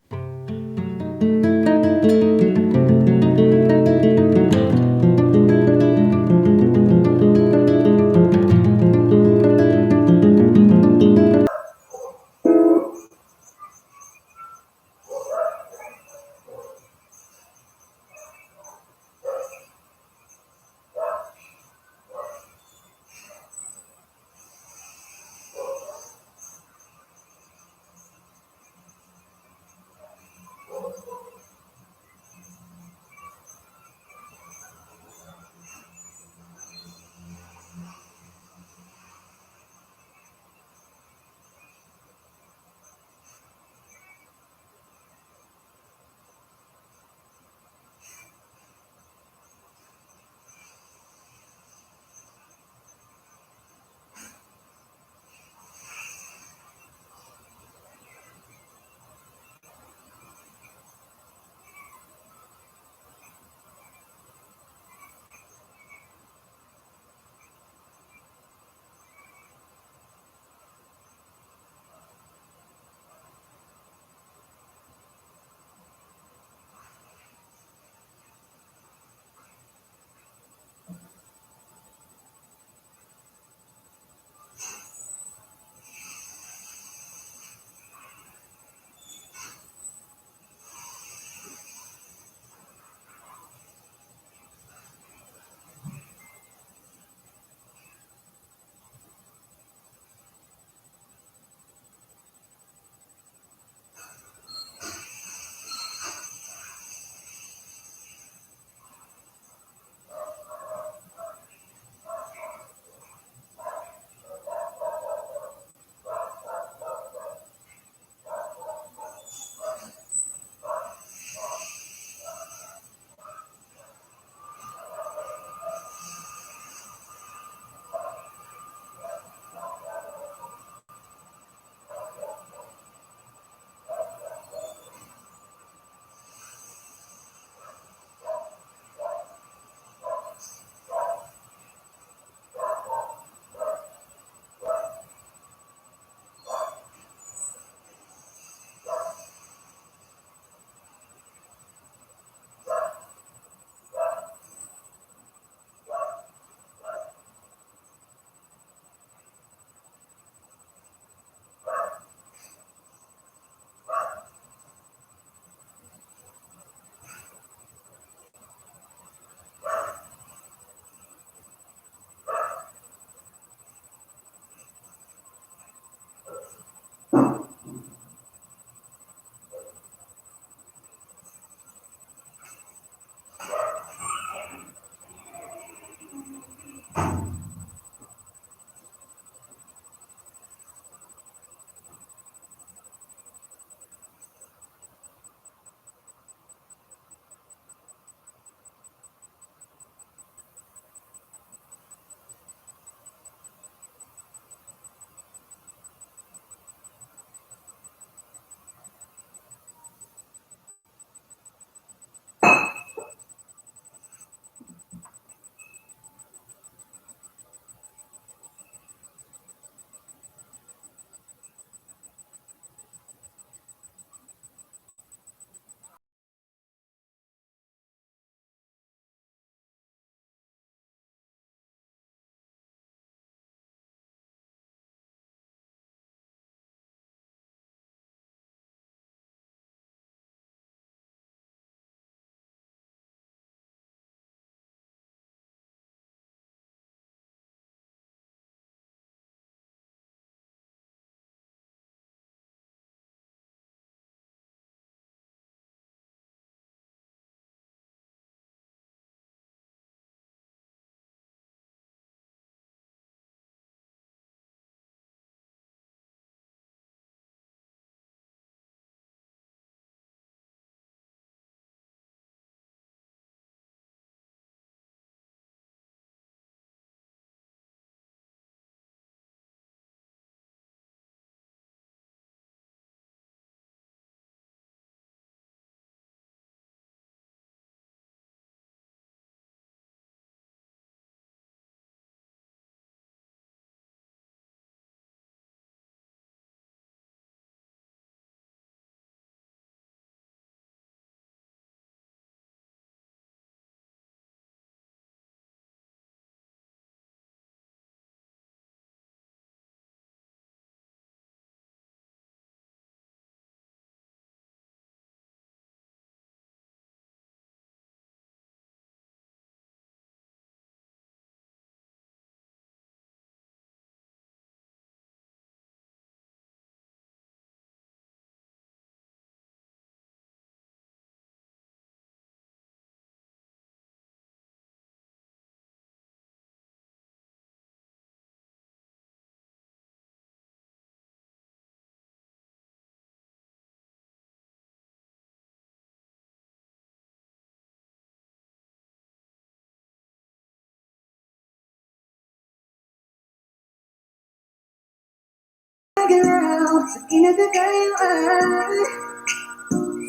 sa kinagagayaan.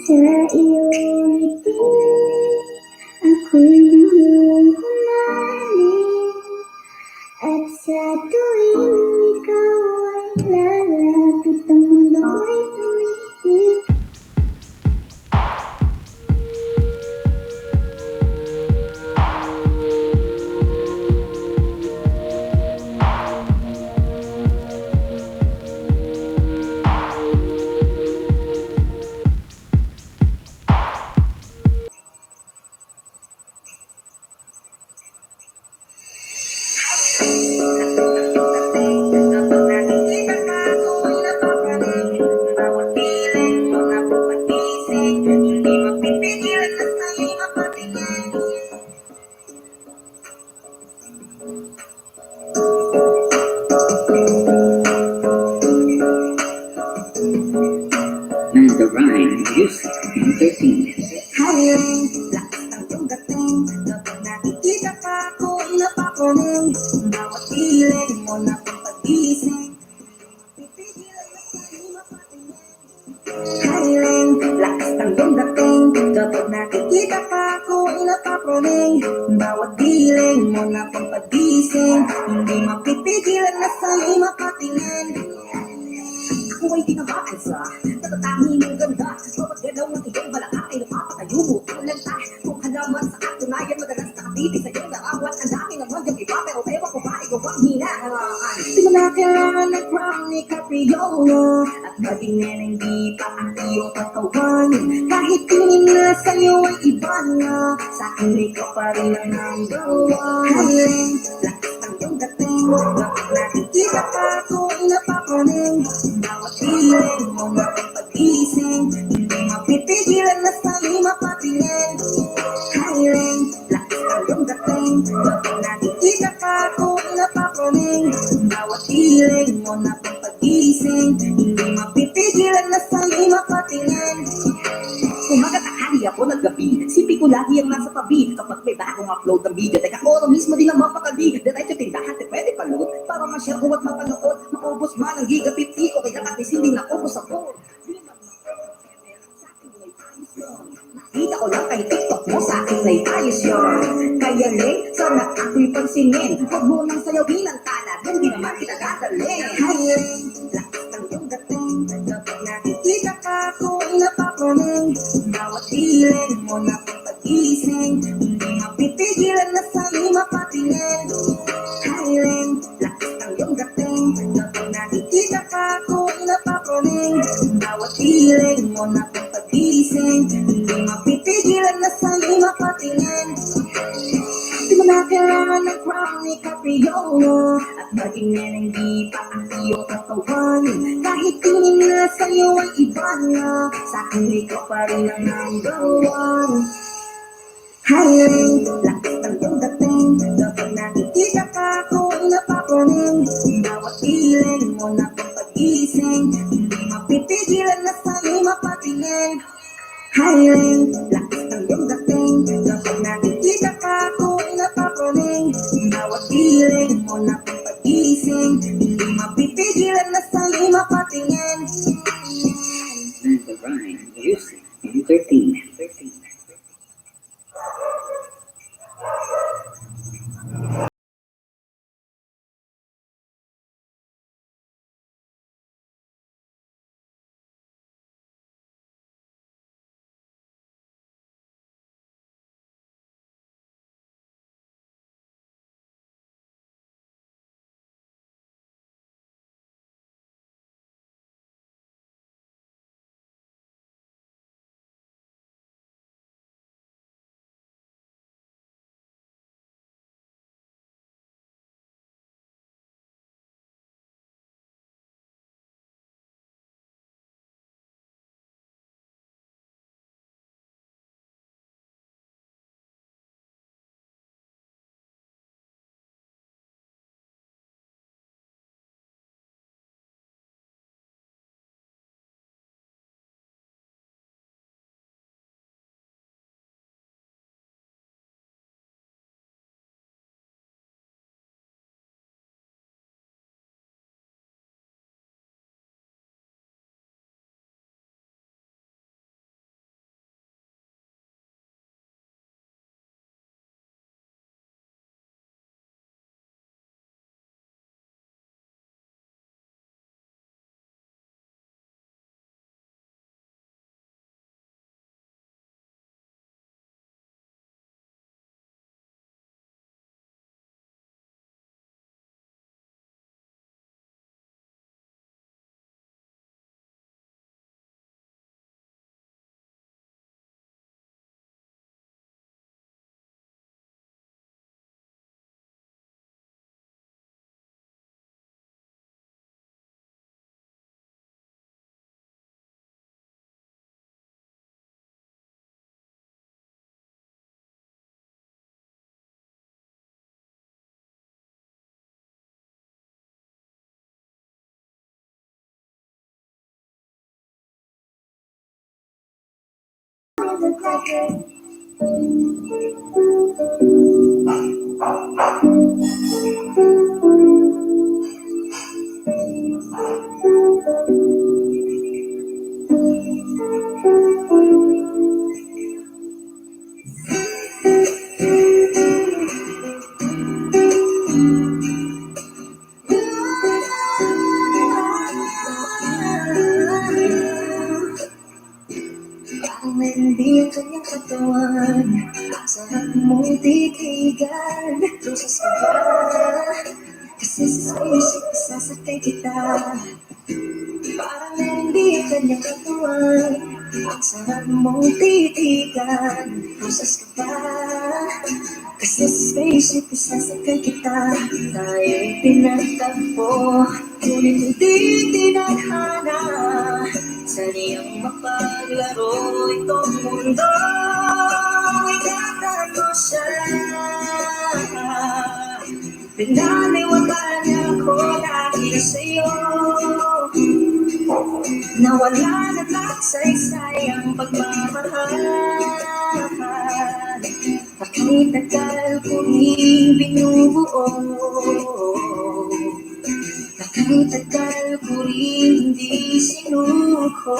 Sa iyong ngiti, ako'y biglang humaling. At sa tuwing ikaw ay lalapit, ang mundo ko'y tumitig. Kapag nakikita ka, ako'y napapanig. Bawat piling mo na pumagising, hindi mapipigilan na sa'yo'y mapatingin. And the rhyme, music, entertainment. Hiring, lakas ng iyong dating. Kapag nakikita ka, ako'y napapanig. Bawat piling mo na pumagising, mapipigilan na sa'yo'y mapatingin. Hiring, lakas ng iyong dating. Kapag nakikita ka, ako'y napapanig. Bawat piling mo na pumagising, hindi mapipigilan na sa'yo'y mapatingin. Ako ay tinamaan sa natatangi ng ganda. Bawat galaw ng iyong balakang ay napapatayo mo ang lanta. Kung halaman sa katunayan, madalas nakatitig sa iyong larawan. Ang dami naman yung iba, pero ewan ko ba ikaw ang hinahangaan. Di mo na kailangan ng crown ni Capriola, at maging hindi pa ang iyong katawan. Kahit tingin na sa'yo ay iba na, sa'kin ikaw pa rin ang number one. Hiling, lakas ng iyong dating. Kapag nakikita ka, ako'y napapanig. Bawat piling mo na pag-ising, hindi mapipigilan na sa'yo'y mapatingin. Hiling, lakas ng iyong dating. Kapag nakikita ka, ako'y napapanig. Bawat piling mo na pag-ising, hindi mapipigilan na sa'yo'y mapatingin. Umaga tanghali ako ng gabi, sipin ko lagi ang nasa tabi. Kapag may bagong upload ng video, teka oro mismo din ang mapakali. Diretso tindahan, di pwede panood, para ma-share ko at mapanood. Maubos man ang giga 50 ko, kaya at least hindi naubos ako. Nakita ko lang kay TikTok mo, sa akin ay ayos yun. Kaya link, sana ako'y pansinin. Huwag mo nang sayawin ang tanad, hindi naman kita dadalhin. Hiling, lakas ng iyong dating. Kapag nakikita ka, ako'y napapanig. Bawat piling mo na pag-ising, hindi mapipigilan na sa'yo'y mapatingin. Hiling, lakas ng iyong dating. Kapag nakikita ka, ako'y napapanig. Bawat piling mo na pag-ising, hindi mapipigilan na sa'yo'y mapatingin. Di mo na kailangan ng crown ni Capriola, at maging hindi pa ang iyong katawan. Kahit tingin na sa'yo ay iba na, sa'kin ikaw pa rin ang number one. Hiling, lakas ng iyong dating. Kapag nakikita ka, ako'y napapanig. Bawat piling mo na pag-ising, hindi mapipigilan na sa'yo'y mapatingin. Hiling, lakas ng iyong dating. Kapag nakikita ka, ako'y napapanig. Bawat piling mo na pag-ising, hindi mapipigilan na sa'yo'y mapatingin. And the rhyme, music, entertainment. nagkakit. Parang hindi ang kanyang katawan. Ang sarap mong titigan. Roses ka ba? Kasi sa spaceship isasakay kita. Parang hindi ang kanyang katawan. Ang sarap mong titigan. Roses ka ba? Kasi sa spaceship isasakay kita. Tayo'y pinagtagpo, ngunit hindi tinadhana. Saniyang mapaglaro itong mundo. Ikatan mo siya. Pinaniwala niya ako dahil sa'yo. Nawala na nagsaysay ang pagmamahal. Bakit tagal ko rin binubuo? Bakit tagal ko rin hindi sinuko?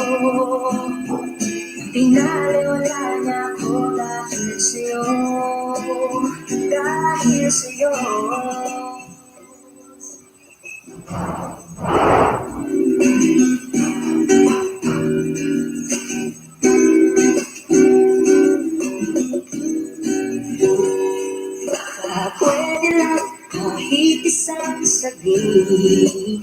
Pinaliwala niya ako dahil sa'yo. Dahil sa'yo. Pwede lang kahit isang saglit.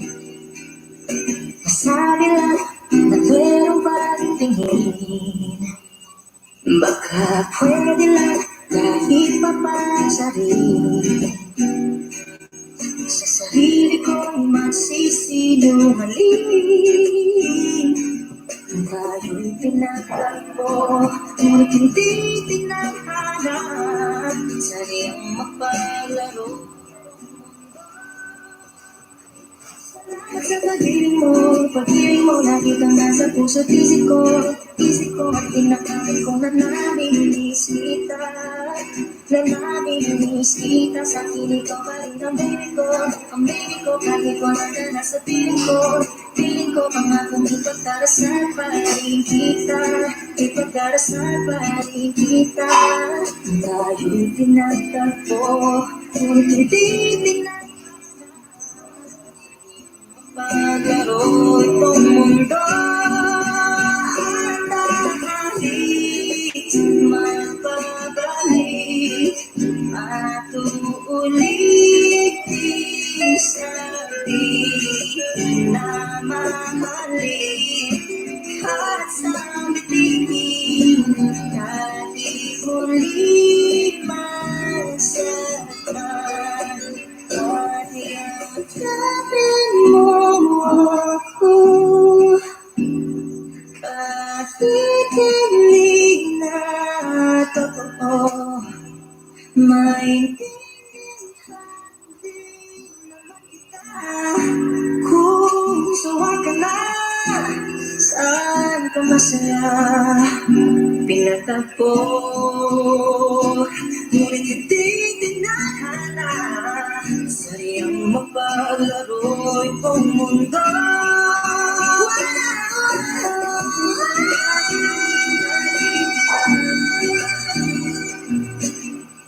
Masabi lang na meron pa rin tingin. Baka pwede lang kahit papasarin. Sa sarili ko'y magsisinungaling. Tayo'y pinagtagpo, ngunit hindi tinadhana. Saniyang mapaglaro. Salamat sa pag-ibig mo, lagi kang nasa puso't isip ko at pinakain ko na namimiss kita. Na namimiss kita, sa akin ikaw pa rin ang baby ko, kahit wala ka na sa piling ko pangakong ipagdarasal pa rin kita, tayo'y pinagtagpo, ngunit hindi paglaro itong mundo. Handa kahit magpabalik at uulit sarili na mahalin at sambitin kahit muli man saktan. Yakapin mo ako kahit hindi na totoo. Maintindihan din naman kita. Kung suway ka na, saan ka masaya? Pinatagpo, ngunit hindi tinadhana. Saniyang mapaglaro itong mundo.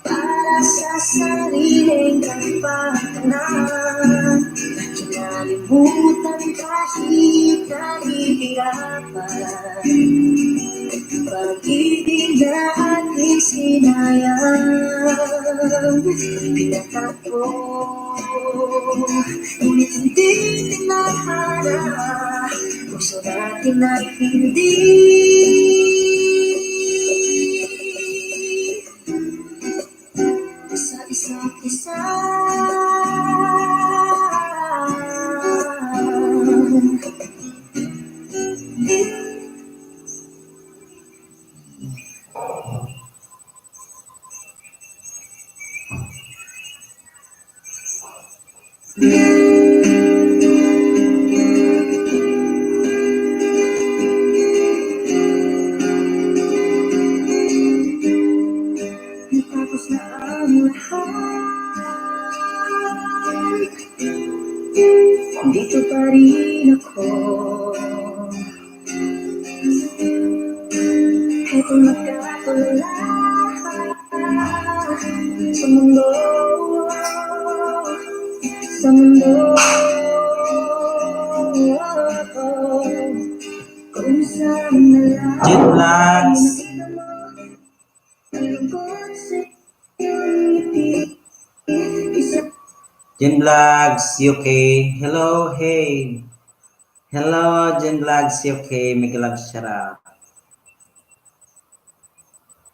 Para sa sariling kapakanan, kinalimutan kahit nahihirapan. Pag-ibig na aking sinayang, pinatagpo, ngunit hindi tinadhana. Puso natin ay hindi sa isa't isa. Kung saan na lang Jet Vlogs. nakita mo ang lungkot sa iyong ngiti. Isa Jen Vlogs UK. Hello, hey. Hello, Jen Vlogs UK. Make love shout out.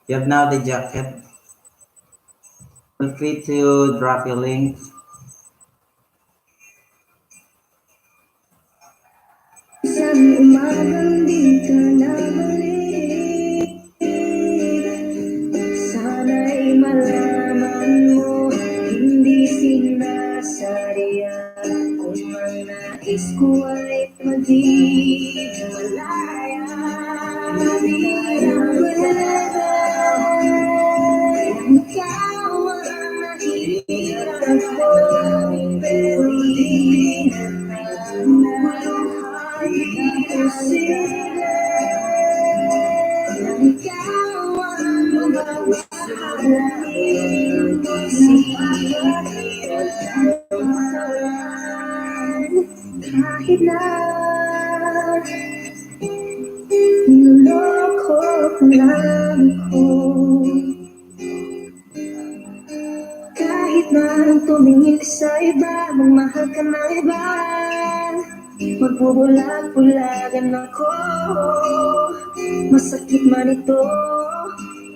You have now the jacket. Feel free to drop your link. isang umagang di ka nabalik. Sana'y malaman mo, hindi sinasadya. Kung ang nais ko ay maging malaya, mahirap ikaw ang mahirap ko, pero di kahit na niloloko ka lang ako, kahit na tumingin ka sa iba, magmahal ka ng iba, magbubulag-bulagan ako. Masakit man ito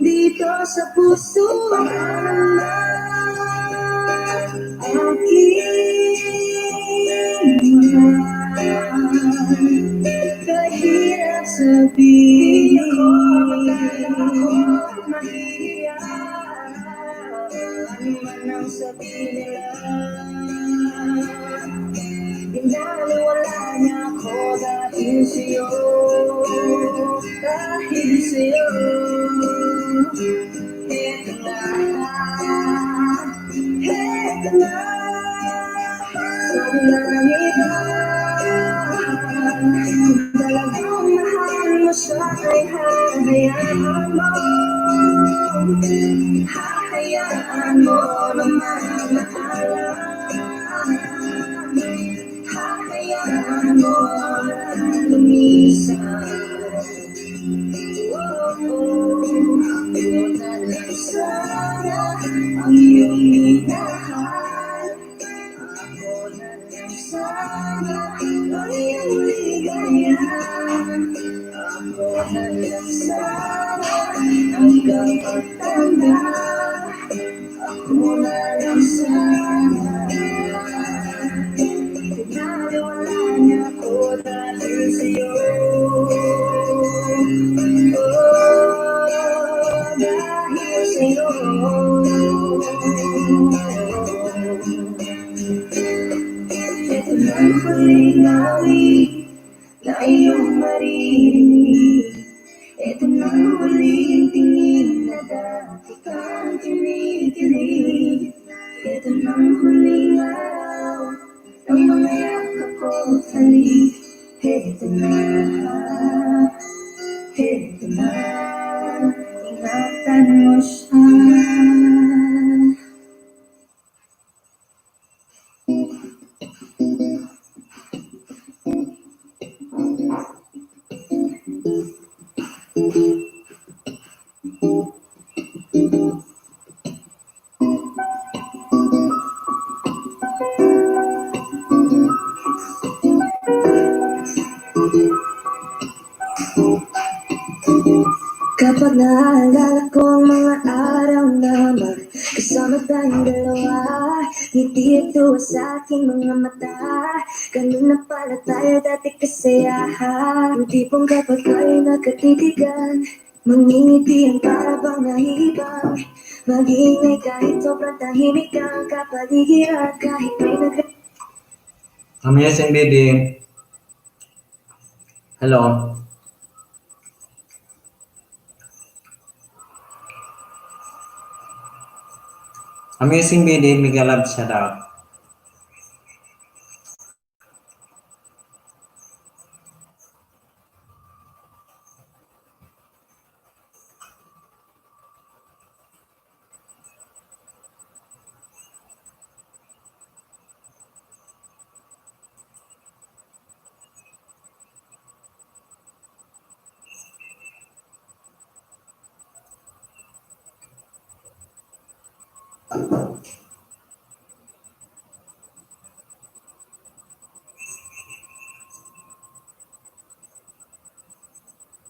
dito sa puso, aking mahal. Kahirap sabihin mahirap, ano man ang sabihin nila, pinaliwala niya ako dahil sa'yo, dahil sa'yo. Eto na, eto na, sabi ng iba, kung talagang mahal mo siya ay hahayaan mo, hahayaan mo na mamahalan, hahayaan mo na lumisan. Ako na lang sana ang iyong minahal, ako na lang sana ang iyong ligaya, ako na lang sana ang kapagtanda, ako na lang sana. Pinaliwala niya ako dahil sa'yo, dahil sa'yo. Ito na ang huling awit na iyong maririnig. Ito na ang huling tingin na dati kang kinikilig. Ito na ang huling araw ng mga yakap ko't halik. Ito na, ingatan mo siya. Kapag naalala ko ang mga araw na magkasama tayong dalawa, ngiti ito sa aking mga mata, ganun na pala tayo dati kasayahan. Yung tipong kapag tayo nagkatitigan, mangingiti ang para bang nahihibang, mag-iingay kahit sobrang tahimik ang kapaligiran, kahit may Amazing baby. Hello. Amazing baby, make love shout out.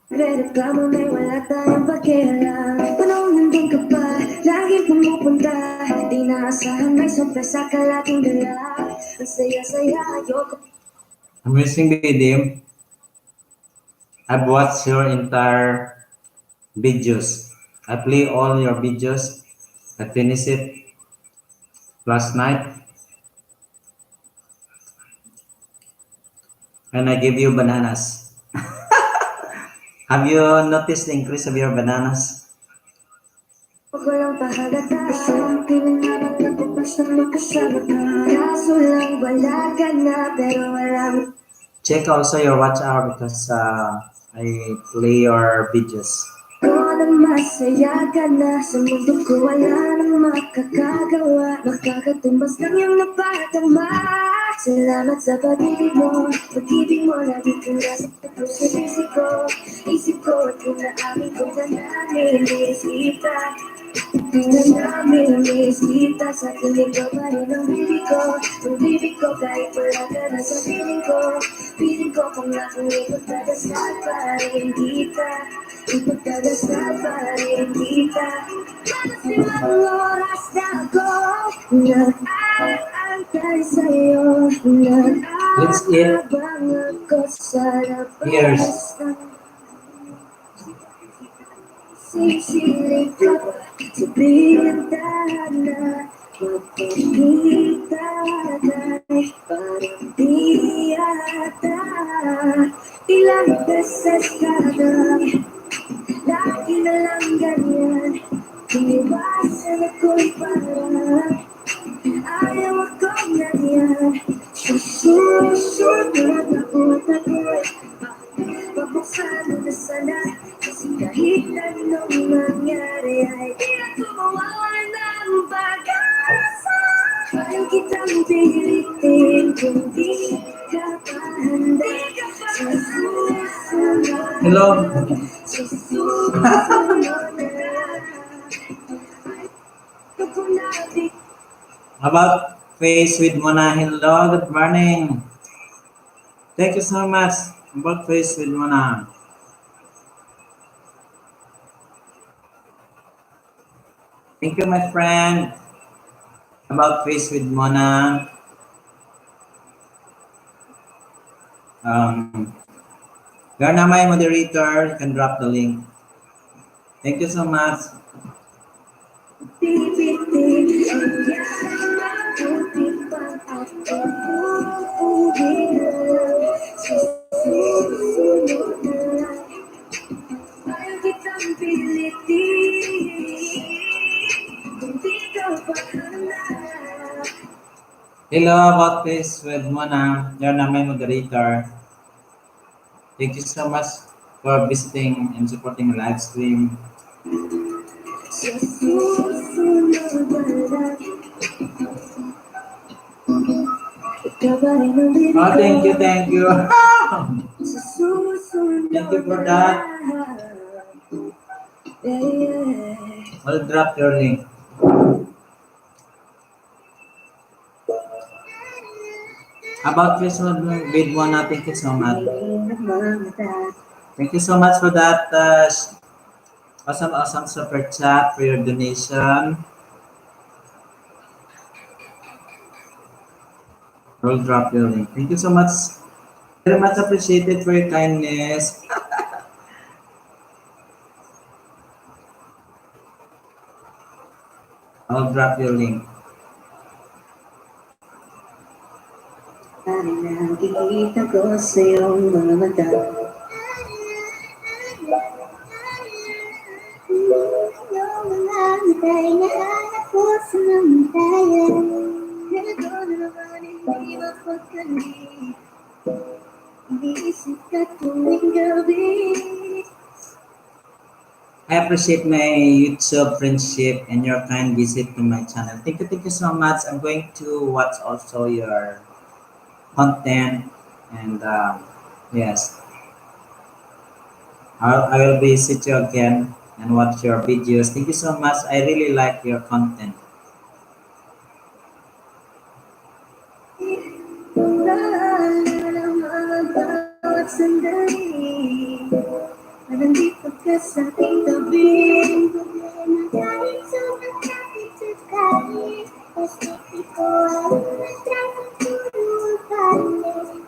Rereklamo may wala tayong pakialam. Panahon nandun ka pa, laging pumupunta. Di naasahan may sorpresa ka laging dala. Ang saya-saya, ayoko. Amazing video. I've watched your entire videos. I play all your videos. I finished it last night. And I give you bananas. Have you noticed the increase of your bananas? Walang pahalata, ang piling naman nagpupas ng makasama ka. Kaso lang wala ka na, pero walang. Check also your watch hour because I play your videos. Ko nang masaya ka na, sa mundo ko wala nang makakagawa. Makakatumbas ng iyong napatama. Salamat sa pag-ibig mo lagi kang nasa puso sa isip ko at inaamin ko na namin iisita. Iisita sa kilig ko pa rin ang bibig ko kahit wala ka na sa piling ko kung akong ipagdadasal pa rin kita. Ipagdadasal pa rin kita. Madalas oras na ako nag-aantay sa'yo. Let's eat. Nag-aabang ako sa Here's labas ng sisilip ko sa bintana. Magpapita ka'y parang di ata. Ilang beses ka na, lagi na lang ganyan. Iniwasan ako'y parang ayaw akong ganyan. Susunod ako ako'y pabuksan mo na sana. Kasi kahit anong mangyari ay di ako mawawala ng pag-asa. Ayaw kitang pilitin kung di ka pa handa. Sa susunod, hello. sa susunod na ayaw ko na di. About face with Mona. Hello, good morning. Thank you so much. About face with Mona. Thank you, my friend. About face with Mona. You're now my moderator. You can drop the link. Thank you so much. Hello, about this with Mona. You're now my moderator. Thank you so much for visiting and supporting the live stream. Oh, thank you, thank you. Thank you for that. I'll drop your link. About this one, with Mona, thank you so much. Thank you so much for that awesome super chat for your donation. I'll drop your link. Thank you so much. Very much appreciated for your kindness. I'll drop your link. Nakikita ko sa iyong mga mata. Yung mga matay na anak ko sa namatayan. Ganito na naman hindi mapagkali. Iniisip ka tuwing gabi. I appreciate my YouTube friendship and your kind visit to my channel. Thank you so much. I'm going to watch also your content and yes, I will visit you again and watch your videos. Thank you so much. I really like your content. Nandito ka sa aking tabi. Problema kahit sobrang kapit sa kahit basta ikaw ay matry kang tulungan.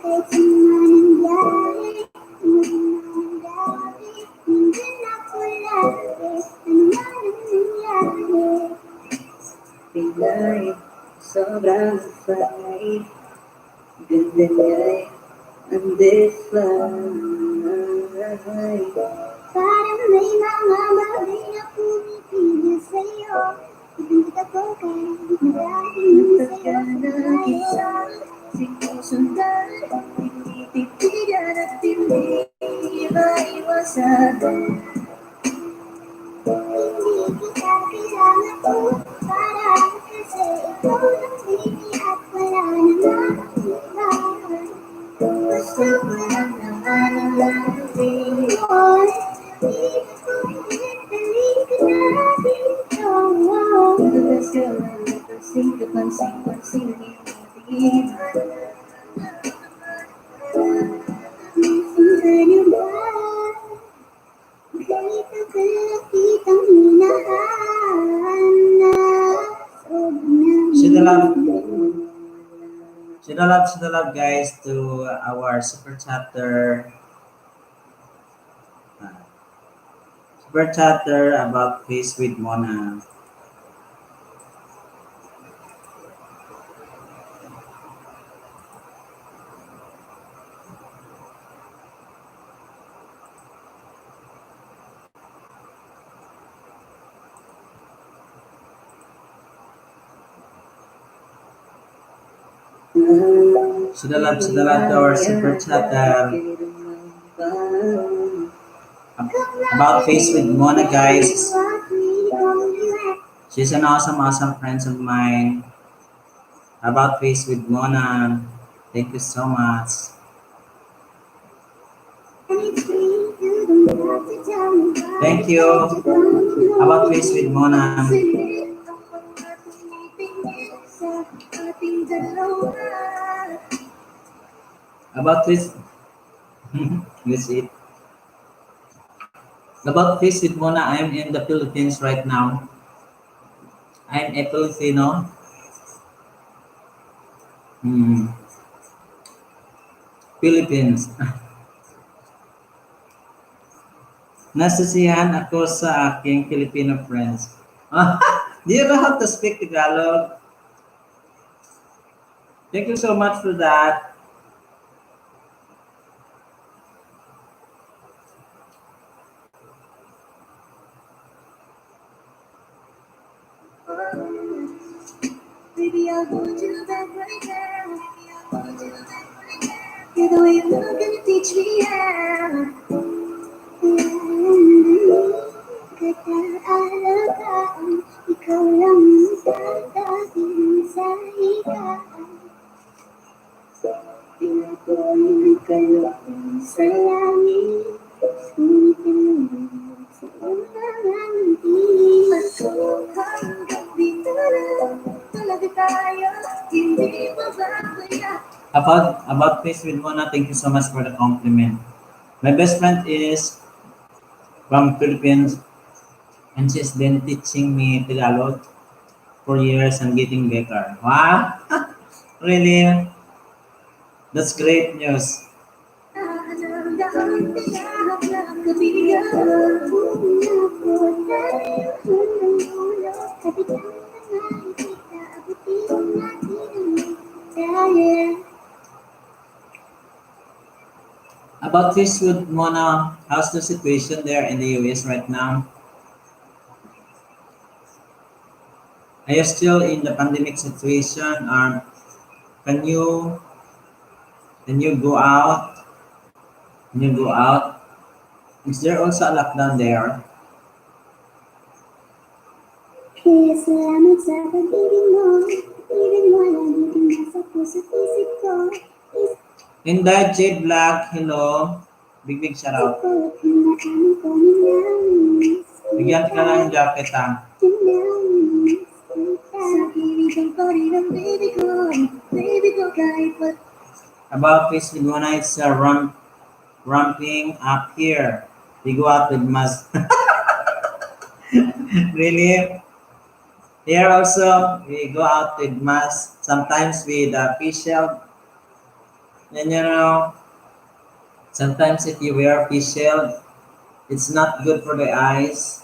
Kahit sumanangyari, manangyari, nandun ako lagi. Ano man ang nangyari. Pilay, sobrang fly. Ganda niya'y undefy. Parang may mga bagay na pumipigil sa'yo. Ibig ako kahit maraming sa'yo Nagkakanagisya, sinusundan, tinititigan at hindi maiwasan. Hindi kita kailangan ko para kasi ikaw lang baby at wala namang iba. Basta walang naman ang lalawin. Di ko pilit, halika na dito. Madalas ka lang napansin, kapansin-pansin ang iyong ating. Nasaan ka na ba? Ganito ka kitang hinahanap. Sobrang Should love guys to our super chatter about Face with Mona. Should love to our super chatter about Face with Mona, guys. She's an awesome friend of mine. About Face with Mona. Thank you so much. Thank you. About Face with Mona. About this, let's see. About Face with Mona, I am in the Philippines right now. I'm a Filipino. Philippines. Nasisiyahan ako sa aking Filipino friends. Do you know how to speak Tagalog? Thank you so much for that. Baby, I'll hold you back right now. You're the way you're gonna teach me how. Kataalagaan, ikaw lang ang tatating sa higaan. Pinakoy kayo Sa langit, ngunit tinulog sa mga ngiti. hanggang dito lang talaga tayo, hindi mababaya. About Face with Mona, thank you so much for the compliment. My best friend is from Philippines, and she's been teaching me Tagalog for years and getting better. Wow! Really? That's great news. About this with Mona, how's the situation there in the US right now? Are you still in the pandemic situation? Or can you go out? Can you go out? Is there also a lockdown there? Kaya salamat sa pag-ibig mo, pag-ibig mo lagi kang nasa puso't isip ko. Inday J Black, hello. Big shout out. Bigyan ka lang ng jacket ha. Sa piling pa rin ang baby ko kahit what. About Face with Mona, it's ramping up here. We go out with mask. Really? Here also, we go out with mask. Sometimes with face shield. And sometimes if you wear face shield, it's not good for the eyes.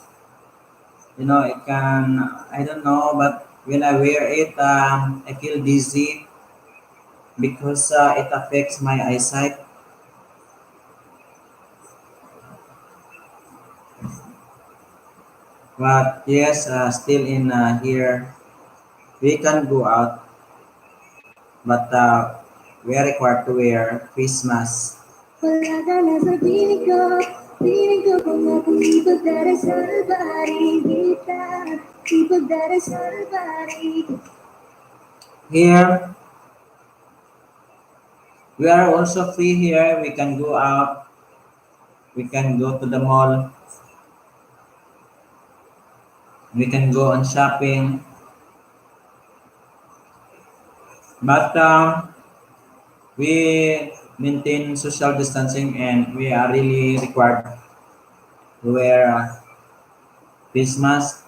It can, I don't know, but when I wear it, I feel dizzy because it affects my eyesight. But yes, still in here, we can go out, but we are required to wear face mask. Wala ka na sa piling ko kung akong di pagdarasal kita, di pagdarasal Here, we are also free here. We can go out. We can go to the mall. We can go on shopping. But we maintain social distancing and we are really required to wear face mask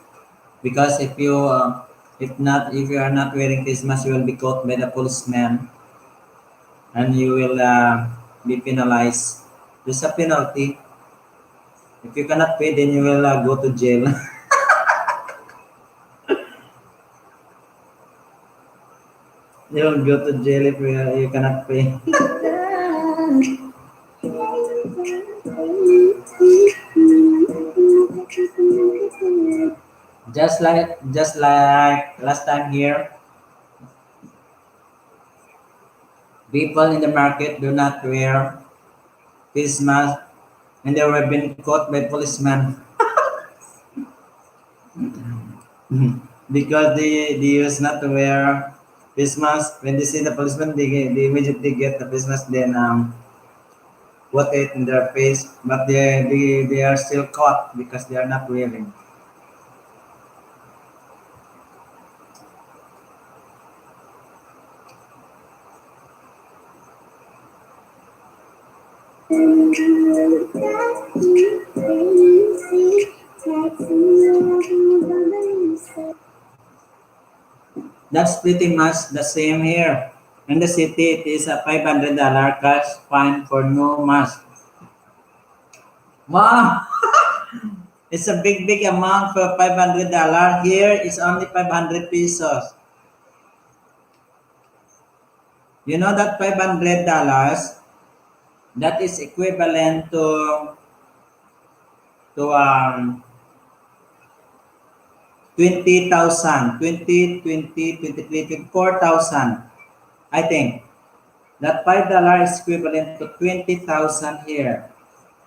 because if you are not wearing face mask, you will be caught by the policeman and you will be penalized. There's a penalty. If you cannot pay, then you will go to jail. You will go to jail if you cannot pay. Just like last time here, people in the market do not wear face mask and they were being caught by policemen because they used not to wear face mask. When they see the policeman, they immediately get the face mask, then put it in their face, but they are still caught because they are not wearing. That's pretty much the same here. In the city, it is a $500 cash fine for no mask. Wow, it's a big amount for $500. Here it's only 500 pesos. You know that $500, that is equivalent to 20,000, 24,000. I think that $5 is equivalent to 20,000 here.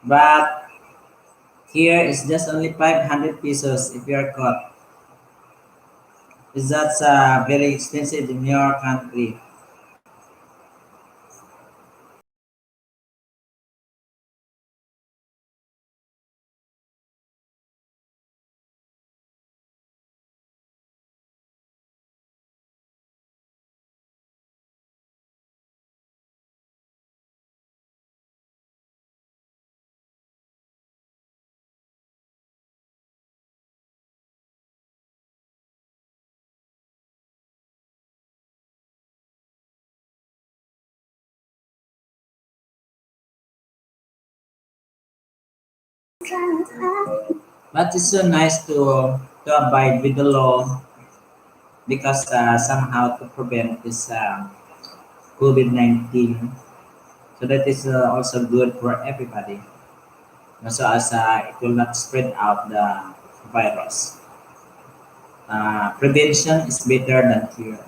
But here is just only 500 pesos if you are caught. Is that very expensive in your country? But it's so nice to abide with the law because somehow to prevent this COVID-19. So that is also good for everybody. So as it will not spread out the virus. Prevention is better than cure.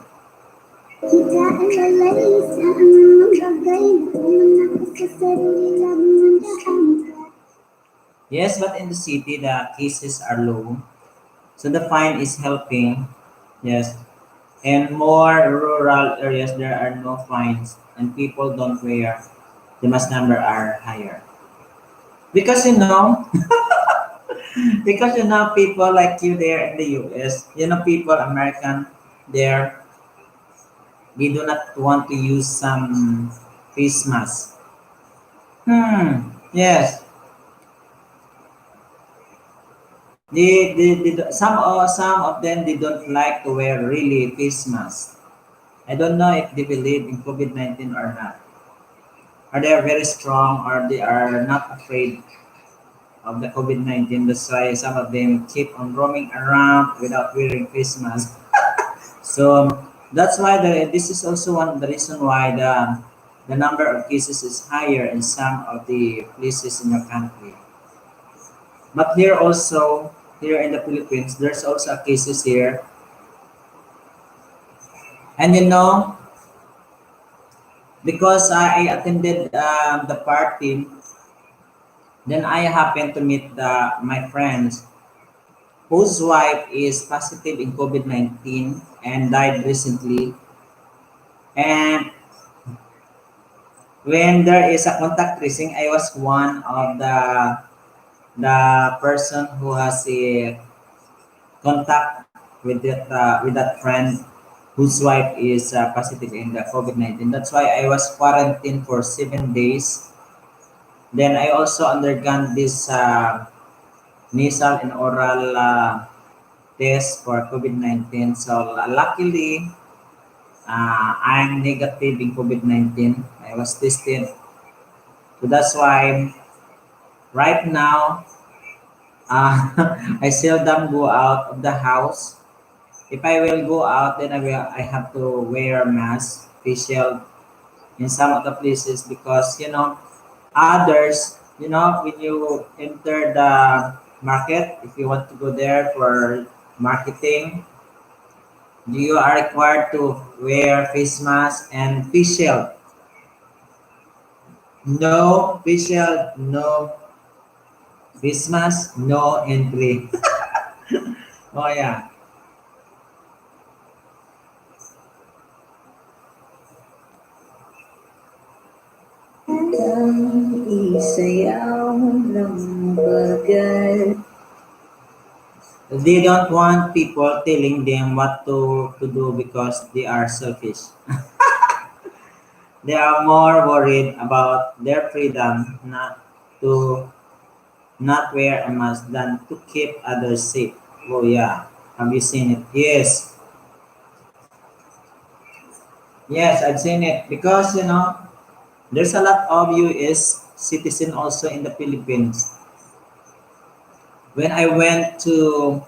Kita ay lalay sa anumang bagay na pumanak sa sarili lang mandaan. Yes, but in the city the cases are low. So the fine is helping. Yes. And more rural areas there are no fines and people don't wear the mass number are higher. Because because people like you there in the US, people American there, they do not want to use some face mask. Yes. Some of them they don't like to wear really face masks. I don't know if they believe in COVID-19 or not. Or they are very strong or they are not afraid of the COVID-19. That's why some of them keep on roaming around without wearing face masks. So that's why this is also one of the reason why the number of cases is higher in some of the places in your country. But here also, here in the Philippines, there's also cases here. And because I attended the party, then I happened to meet my friends whose wife is positive in COVID-19 and died recently. And when there is a contact tracing, I was one of the person who has a contact with that friend whose wife is positive in the COVID-19. That's why I was quarantined for 7 days. Then I also undergone this nasal and oral test for COVID-19. So luckily, I'm negative in COVID-19. I was tested. So that's why right now, I seldom go out of the house. If I will go out, then I have to wear a mask, facial in some of the places because others, when you enter the market, if you want to go there for marketing, you are required to wear face mask and facial. No facial, no face mask, no entry. Oh yeah. Isayaw ng bagat. They don't want people telling them what to do because they are selfish. They are more worried about their freedom to not wear a mask than to keep others safe. Oh yeah. Have you seen it? Yes. Yes, I've seen it because there's a lot of US citizen also in the Philippines. When I went to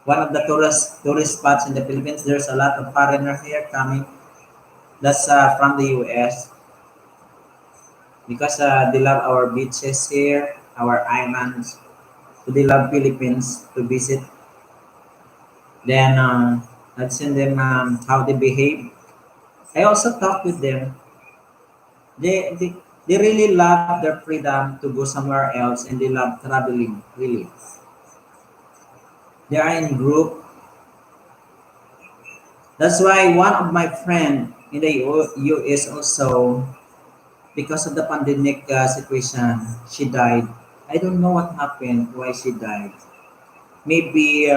one of the tourist spots in the Philippines, there's a lot of foreigner here coming. That's from the US because they love our beaches here, our islands. So they love Philippines to visit. Then I've seen them how they behave. I also talk with them. They really love their freedom to go somewhere else and they love traveling. Really, they are in group. That's why one of my friend in the US also, because of the pandemic situation, she died. I don't know what happened, why she died. Maybe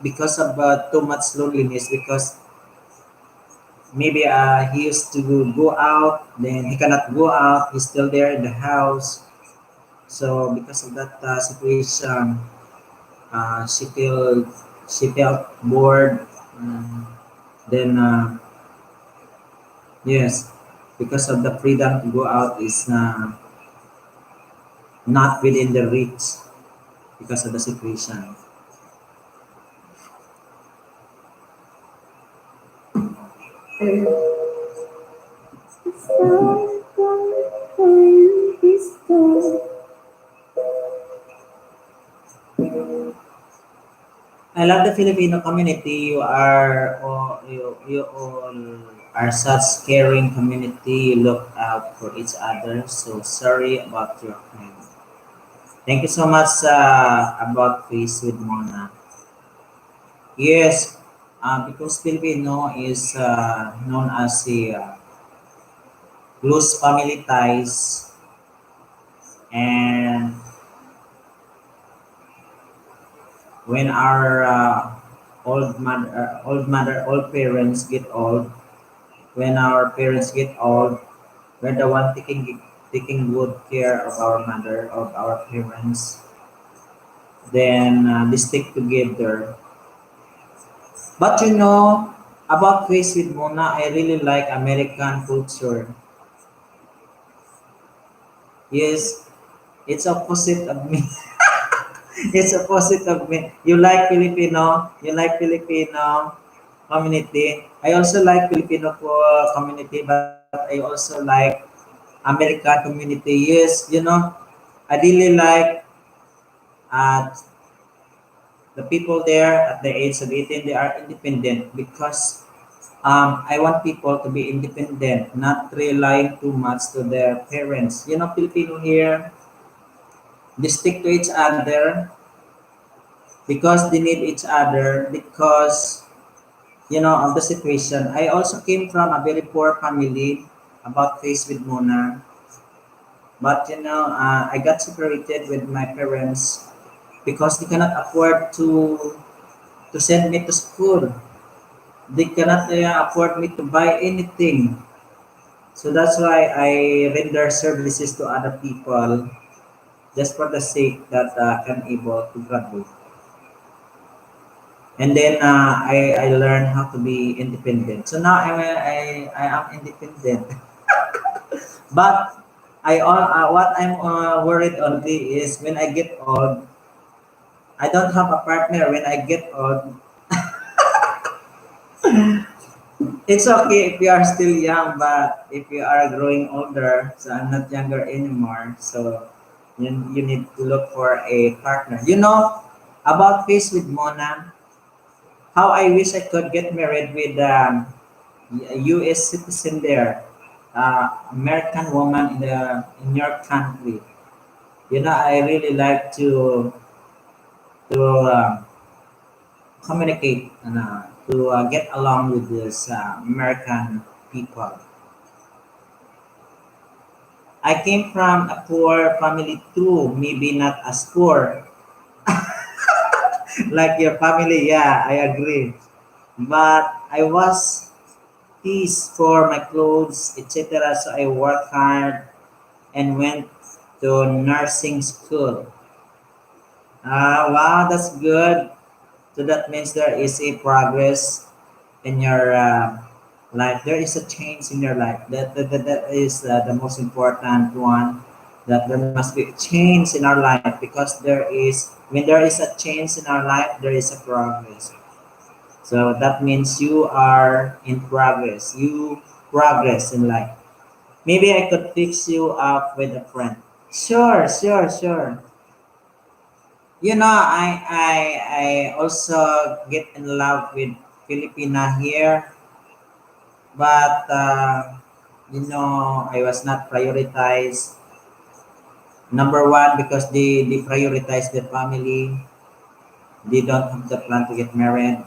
because of too much loneliness. Because maybe he used to go out, then he cannot go out. He's still there in the house. So because of that situation, she felt bored. Um, then yes, because of the freedom to go out is not within the reach because of the situation. I love the Filipino community. You all are such caring community. You look out for each other. So sorry about your friend. Thank you so much about Face with Mona. Yes, because Filipino is known as a close family ties, and when our old parents get old, when our parents get old, we're the one taking good care of our mother, of our parents. Then they stick together. But about Face with Mona, I really like American culture. Yes, it's opposite of me. It's opposite of me. You like Filipino community. I also like Filipino community, but I also like American community. Yes, I really like uh, the people there at the age of 18, they are independent because I want people to be independent, not relying too much to their parents. Filipino here, they stick to each other because they need each other because of the situation. I also came from a very poor family about face with Mona, but I got separated with my parents because they cannot afford to send me to school. They cannot afford me to buy anything. So that's why I render services to other people just for the sake that I'm able to graduate. And then I learned how to be independent. So now I am independent. But what I'm worried only is when I get old, I don't have a partner when I get old. It's okay if you are still young, but if you are growing older, so I'm not younger anymore. So you need to look for a partner. About Face with Mona, how I wish I could get married with a U.S. citizen there, American woman in your country. I really like to communicate and to get along with this American people. I came from a poor family too, maybe not as poor like your family. Yeah, I agree. But I was teased for my clothes, etc. So I worked hard and went to nursing school. Wow, that's good. So that means there is a progress in your life. There is a change in your life. That is the most important one. That there must be a change in our life because when there is a change in our life, there is a progress. So that means you are in progress. You progress in life. Maybe I could fix you up with a friend. Sure, sure, sure. I also get in love with Filipina here, but I was not prioritized. Number one, because they prioritize their family. They don't have the plan to get married.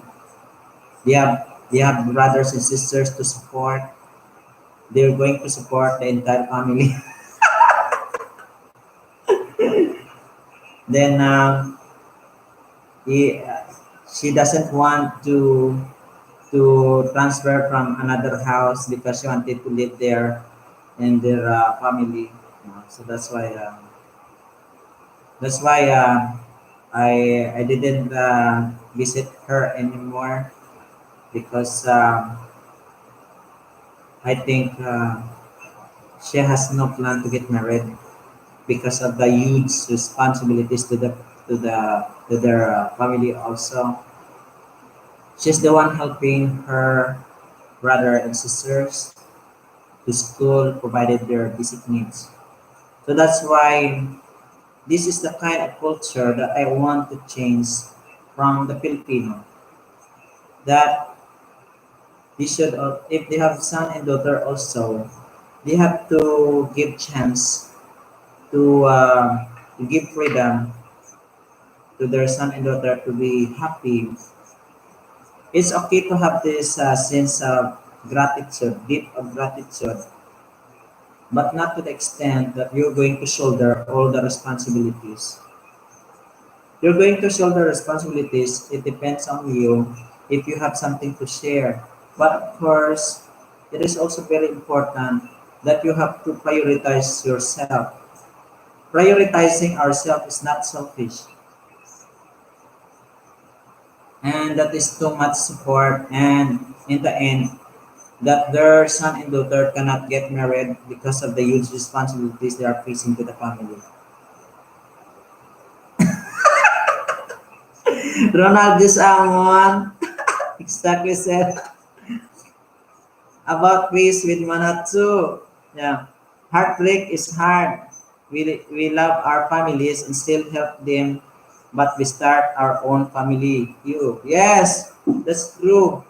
They have brothers and sisters to support. They're going to support the entire family. Then he, she doesn't want to transfer from another house because she wanted to live there and their family. So that's why I didn't visit her anymore because I think she has no plan to get married because of the huge responsibilities to their family also. She's the one helping her brother and sisters to school, provided their basic needs. So that's why this is the kind of culture that I want to change from the Filipino. That they should, if they have son and daughter also, they have to give chance to give freedom to their son and daughter to be happy. It's okay to have this sense of gratitude, deep of gratitude, but not to the extent that you're going to shoulder all the responsibilities. You're going to shoulder responsibilities. It depends on you if you have something to share. But of course, it is also very important. that you have to prioritize yourself. Prioritizing ourselves is not selfish, and that is too much support. And in the end, that their son and daughter cannot get married because of the huge responsibilities they are facing to the family. Ronald Disamon exactly said about peace with Manatsu. Yeah. Heartbreak is hard. We love our families and still help them, but we start our own family. You. Yes, that's true.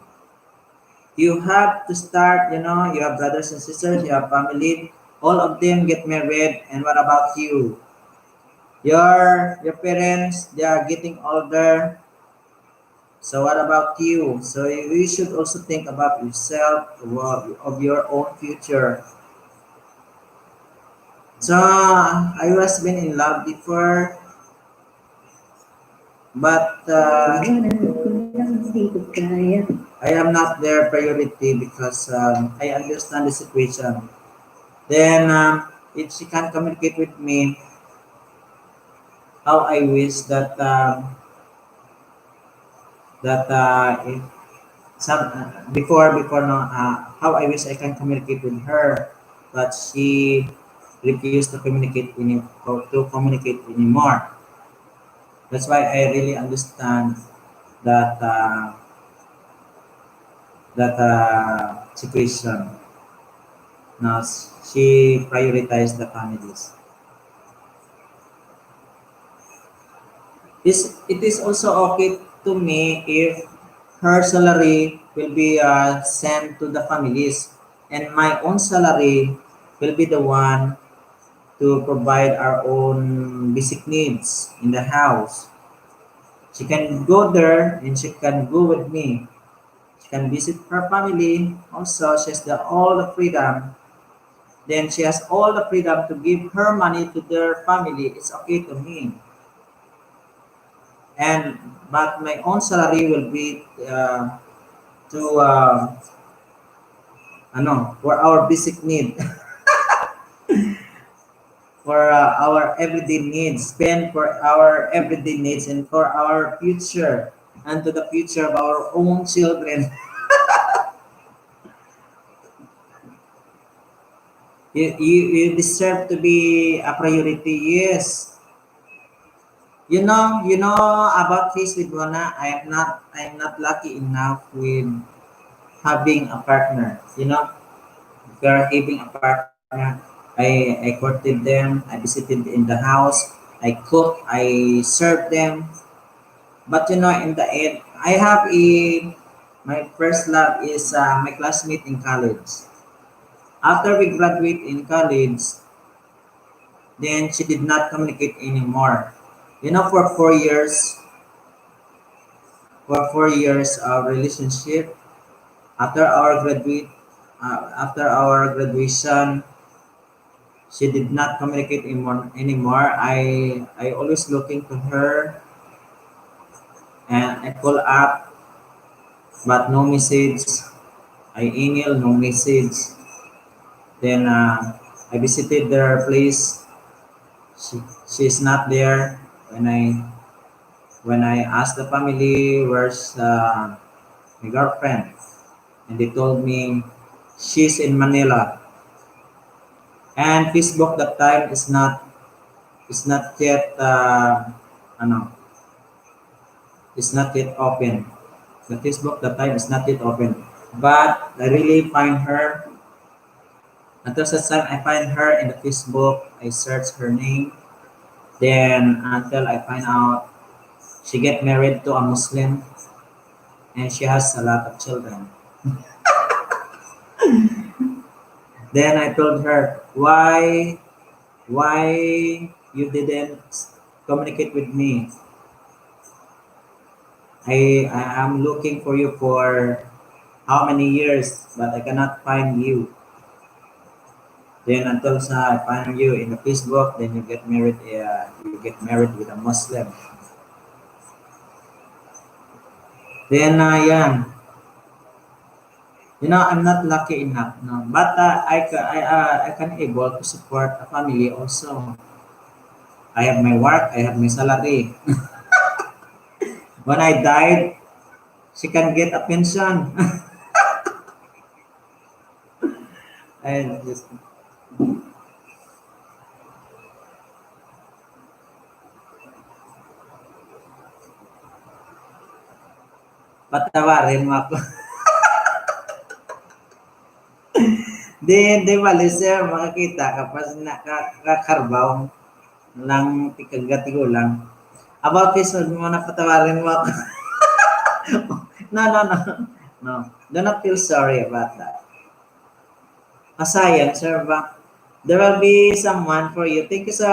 You have to start, you have brothers and sisters, you have family, all of them get married, and what about you? Your parents, they are getting older. So what about you? So you should also think about yourself, of your own future. So I was been in love before, but I am not their priority because I understand the situation. Then if she can communicate with me, how I wish that if before no, how I wish I can communicate with her, but she refused to communicate anymore. That's why I really understand that situation. Now she prioritized the families. It is also okay to me if her salary will be sent to the families, and my own salary will be the one to provide our own basic needs in the house. She can go there and she can go with me. She can visit her family. Also, she has all the freedom. Then she has all the freedom to give her money to their family. It's okay to me. And but my own salary will be to for our basic need, for our everyday needs, spend for our everyday needs and for our future and to the future of our own children. You deserve to be a priority. Yes. You know about this with Bona, I'm not lucky enough with having a partner. If you're having a partner, I courted them, I visited in the house, I cook, I serve them. But in the end, I have my first love is my classmate in college. After we graduate in college, then she did not communicate anymore. For 4 years, of relationship, after our graduation, she did not communicate anymore. I always looking to her and I call up, but no message. I email, no message. Then I visited their place. She's not there. When I asked the family where's my girlfriend, and they told me she's in Manila. And Facebook that time is not yet ano is not yet open. The Facebook that time is not yet open. But I really find her. Until such time I find her in the Facebook, I search her name. Then until I find out she get married to a Muslim and she has a lot of children. Then I told her, why you didn't communicate with me? I am looking for you for how many years, but I cannot find you. Then until I find you in the Facebook, then you get married. You get married with a Muslim. Then yan. I'm not lucky enough, no. But I can able to support a family also. I have my work, I have my salary. When I died, she can get a pension. I just, patawarin mo ako. Di bali sir, makakita ka pa nakakarbaw lang tikagatigo lang. About this, wag mo na patawarin mo ako. No, no, no. No. Do not feel sorry about that. Sayang, sir, ba? There will be someone for you. Thank you so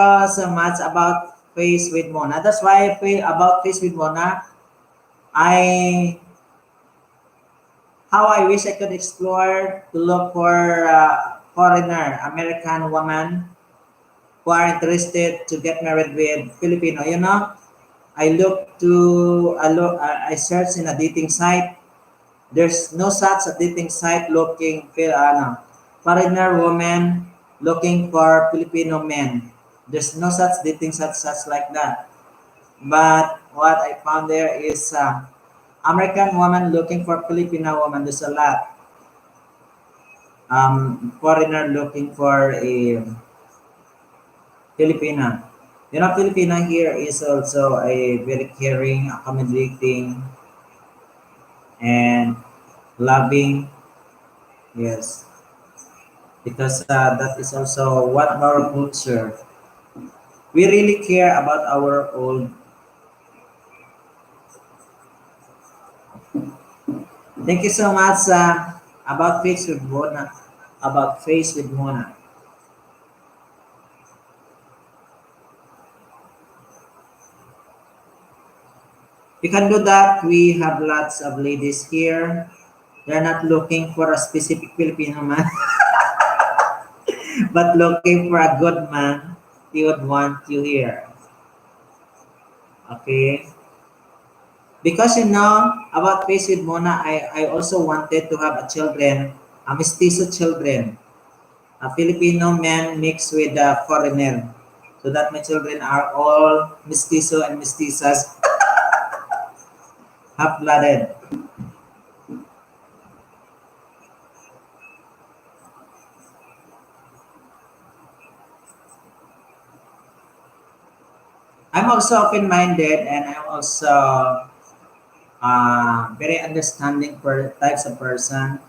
much about Face with Mona. That's why about Face with Mona, I how I wish I could explore to look for foreigner, American woman who are interested to get married with Filipino. I search in a dating site. There's no such a dating site looking foreigner woman looking for Filipino men. There's no such dating such like that. But what I found there is American woman looking for Filipino woman. There's a lot. Foreigner looking for a Filipina. Filipina here is also a very caring, accommodating, and loving. Yes, because that is also one of our culture. We really care about our old. Thank you so much about face with Mona. About face with Mona. You can do that. We have lots of ladies here. They're not looking for a specific Filipino man, but looking for a good man. They would want you here. Okay. Because about face with Mona, I also wanted to have a children, a mestizo children, a Filipino man mixed with a foreigner, so that my children are all mestizo and mestizas, half-blooded. I'm also open-minded, and I'm also very understanding for types of person.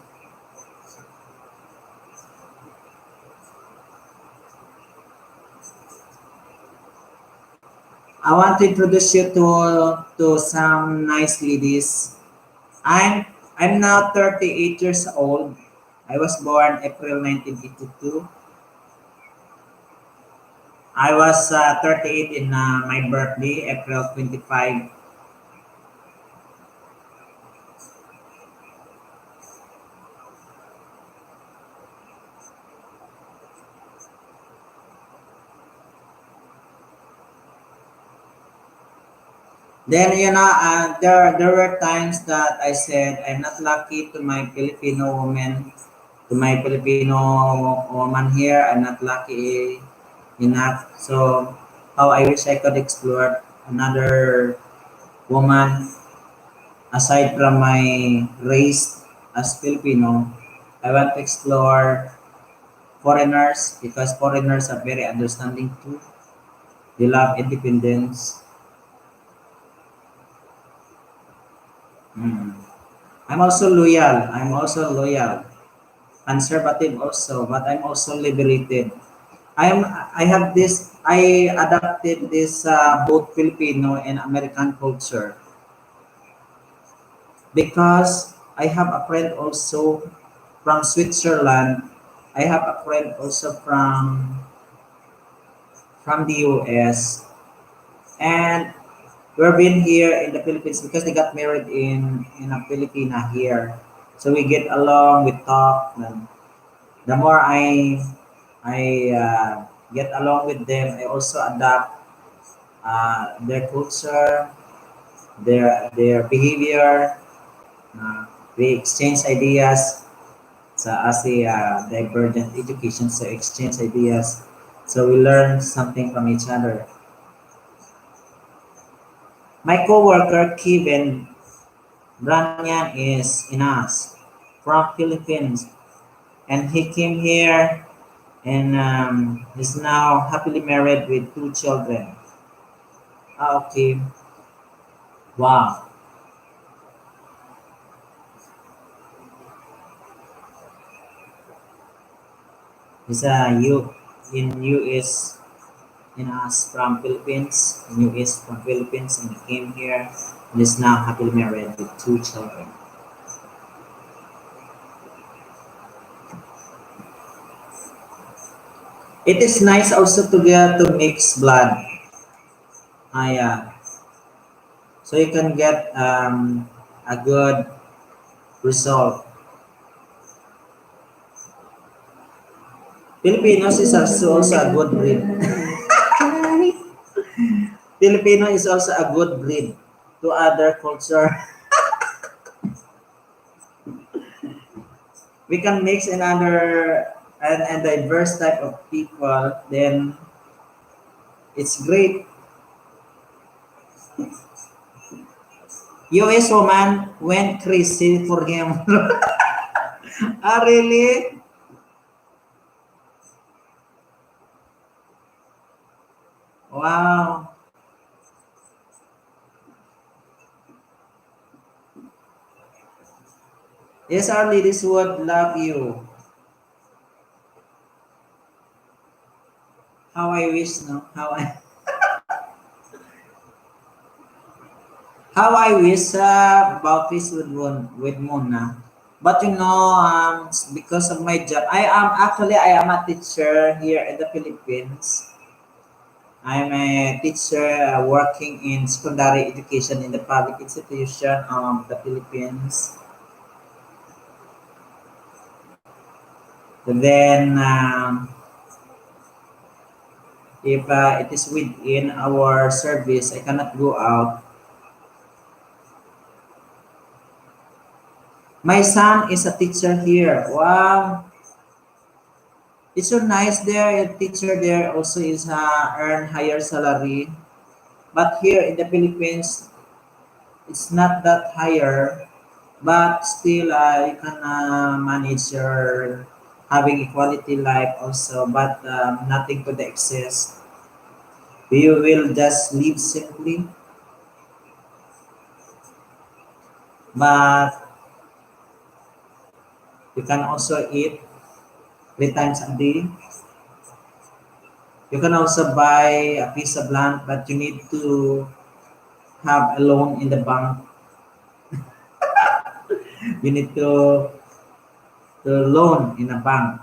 I want to introduce you to some nice ladies. I'm I'm now 38 years old. I was born April 1982. I was 38 in my birthday, April 25. Then there were times that I said I'm not lucky to my Filipino woman, to my Filipino woman here. I'm not lucky enough. So how I wish I could explore another woman aside from my race as Filipino. I want to explore foreigners because foreigners are very understanding too. They love independence. Mm. I'm also loyal. I'm also loyal. Conservative also, but I'm also liberated. I have this I adapted this both Filipino and American culture because I have a friend also from Switzerland. I have a friend also from the US, and we've been here in the Philippines because they got married in a Filipina here. So we get along, we talk, and the more I get along with them, I also adapt their culture, their behavior. We exchange ideas. as a divergent education, so exchange ideas, so we learn something from each other. My coworker Kevin Branyan is in us from Philippines, and he came here and is now happily married with two children. Ah, okay. Wow. He's in US in us from Philippines, in US from Philippines, and he came here and is now happily married with two children. It is nice also to get to mix blood. Yeah. So you can get a good result. Filipinos is also a good breed. Filipino is also a good breed to other culture. We can mix another and diverse type of people, then it's great. US woman went crazy for him. Ah, really? Wow. Yes, our ladies would love you. How I wish, no? How I wish about this with Mona. But you know, because of my job, I am a teacher here in the Philippines. I'm a teacher working in secondary education in the public institution of the Philippines. Then, if it is within our service, I cannot go out. My son is a teacher here. Wow, it's so nice there. A teacher there also is earn higher salary. But here in the Philippines, it's not that higher. But still, you can manage your having a quality life also, but nothing to the excess. You will just live simply, but you can also eat 3 times a day. You can also buy a piece of land, but you need to have a loan in the bank. You need to loan in a bank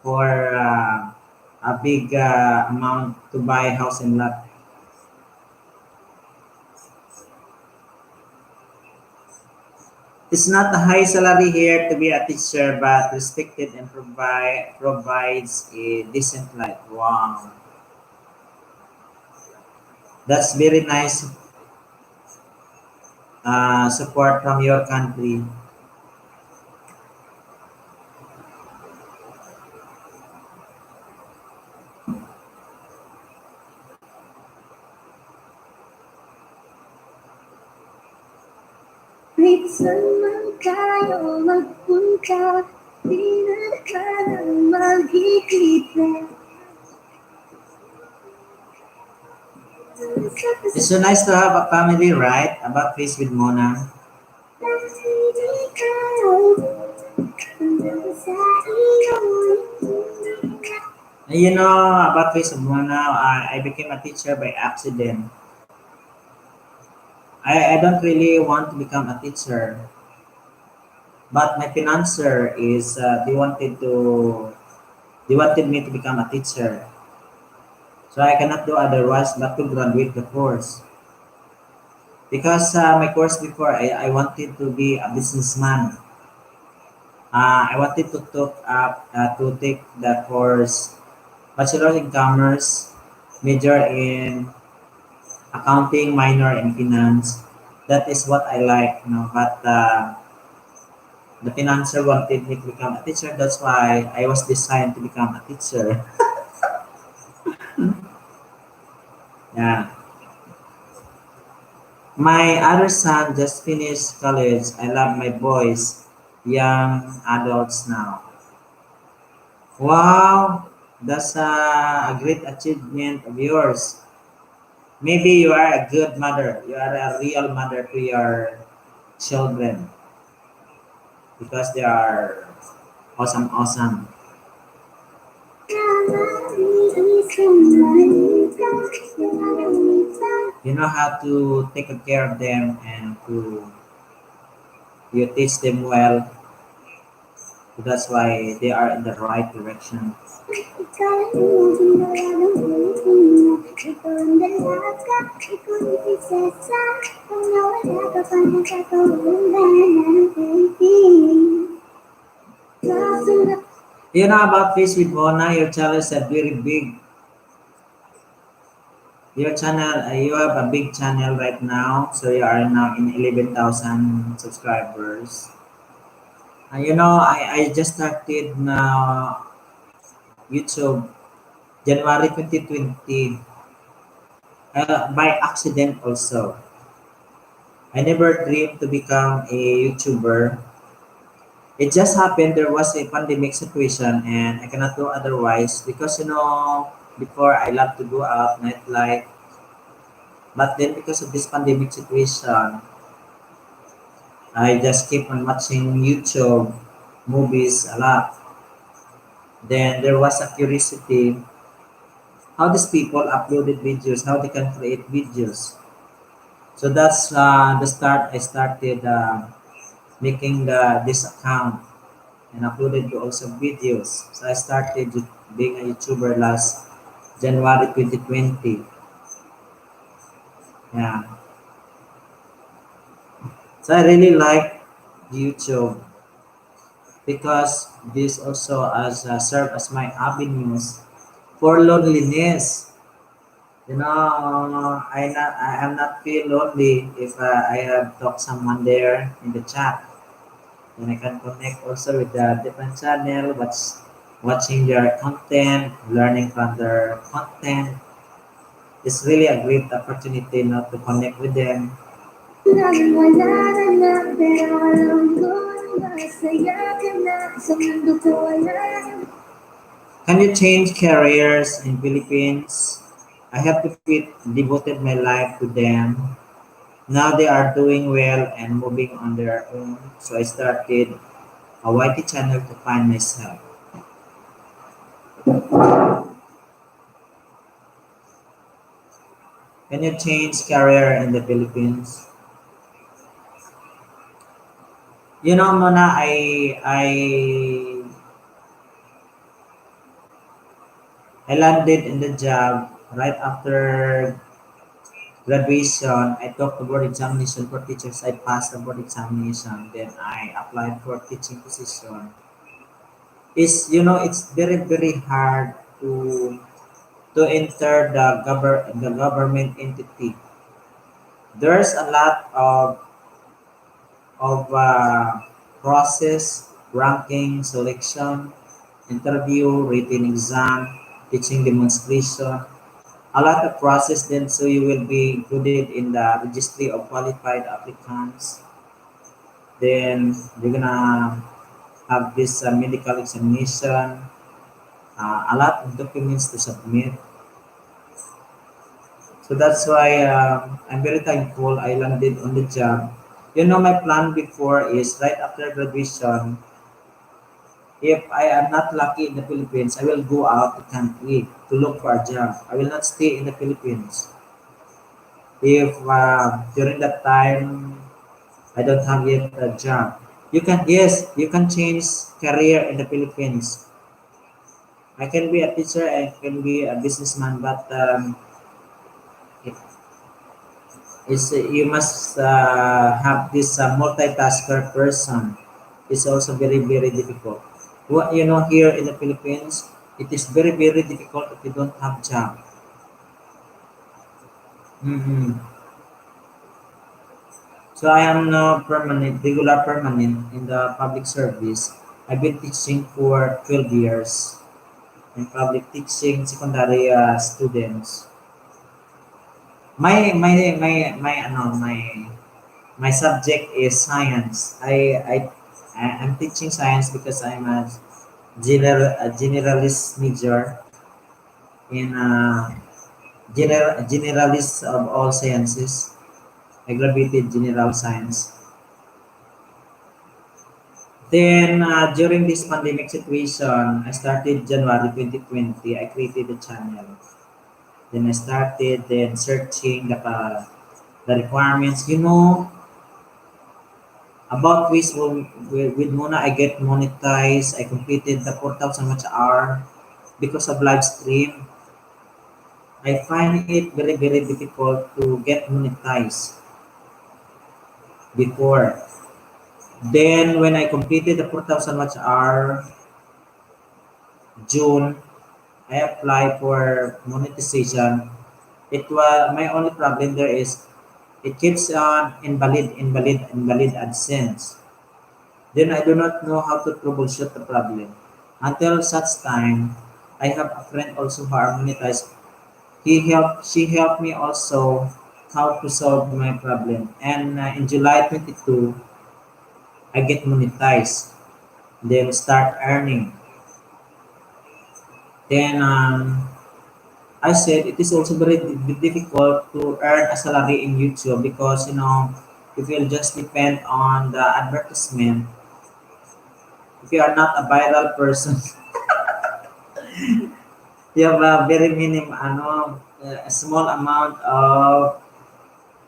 for a big amount to buy house and lot. It's not a high salary here to be a teacher, but respected and provides a decent life. Wow, that's very nice support from your country. Kahit saan man tayo magpunta, di na kailangang magkikita. It's so nice to have a family, right? About face with Mona. Dahil ikaw, hanggang sa iyong And you know about face of Mona, I became a teacher by accident. I don't really want to become a teacher, but my financer is they wanted me to become a teacher. So I cannot do otherwise but to graduate the course. Because my course before, I wanted to be a businessman. I wanted to take the course Bachelor in Commerce, major in accounting, minor in finance. That is what I like, you know. But The financer wanted me to become a teacher. That's why I was designed to become a teacher. Yeah. My other son just finished college. I love my boys, young adults now. Wow, that's a great achievement of yours. Maybe you are a good mother. You are a real mother to your children because they are awesome, awesome. You know how to take care of them and to you teach them well. That's why they are in the right direction. You know about Fish with Mona, your channel is a very big. Your channel, you have a big channel right now, so you are now in 11,000 subscribers. You know, I just started now YouTube January 2020 by accident also. I never dreamed to become a YouTuber. It just happened there was a pandemic situation and I cannot do otherwise because before I love to go out nightlife, but then because of this pandemic situation I just keep on watching YouTube movies a lot. Then there was a curiosity how these people uploaded videos, how they can create videos. So that's the start. I started making this account and uploaded also videos. So I started being a YouTuber last January 2020. Yeah. So I really like YouTube because this also as serve as my avenues for loneliness. I am not feel lonely if I have talked someone there in the chat. Then I can connect also with the different channel, watching their content, learning from their content. It's really a great opportunity not to connect with them. Can you change careers in Philippines? I have to fit devoted my life to them. Now they are doing well and moving on their own. So I started a YT channel to find myself. Can you change career in the Philippines? Mona, I landed in the job right after graduation. I took the board examination for teachers. I passed the board examination. Then I applied for teaching position. It's very very hard to enter the government entity. There's a lot of process, ranking, selection, interview, written exam, teaching demonstration. A lot of process then so you will be included in the registry of qualified applicants. Then you're gonna have this medical examination, a lot of documents to submit. So that's why I'm very thankful I landed on the job. My plan before is right after graduation, if I am not lucky in the Philippines, I will go out the country to look for a job. I will not stay in the Philippines. If during that time I don't have yet a job, you can change career in the Philippines. I can be a teacher, I can be a businessman, but it, you must have this multitasker person. It's also very very difficult. What here in the Philippines, it is very very difficult if you don't have job. Mm-hmm. So I am now permanent, regular permanent in the public service. I've been teaching for 12 years in public teaching secondary students. My subject is science. I'm teaching science because I'm a generalist major in generalist of all sciences. I graduated general science. Then during this pandemic situation, I started January 2020. I created a channel. Then I started then searching the requirements. You know about with Mona, I get monetized. I completed the 4,000 much hour because of live stream. I find it very difficult to get monetized before. Then when I completed the 4,000 much hour June, I applied for monetization. It was my only problem there is it keeps on invalid AdSense. Then I do not know how to troubleshoot the problem. Until such time, I have a friend also who are monetized. She helped me also how to solve my problem. And in July 22, I get monetized. Then start earning. Then I said it is also very difficult to earn a salary in YouTube because if you just depend on the advertisement, if you are not a viral person, you have a very a small amount of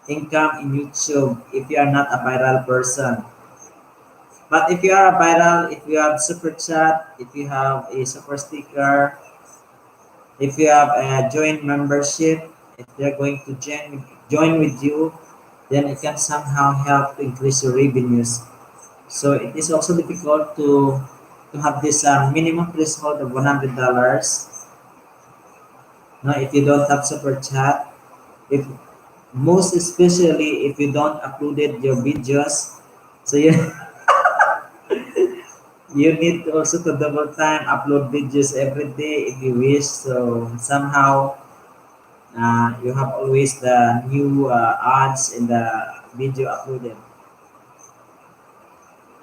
income in YouTube if you are not a viral person. But if you are a viral, if you have super chat, if you have a super sticker, if you have a joint membership, if they're going to join with you, then it can somehow help to increase your revenues. So it is also difficult to have this minimum threshold of $100. No, if you don't have super chat, if most especially if you don't uploaded your videos, so you you need also to double time upload videos every day if you wish. So somehow you have always the new ads in the video uploaded.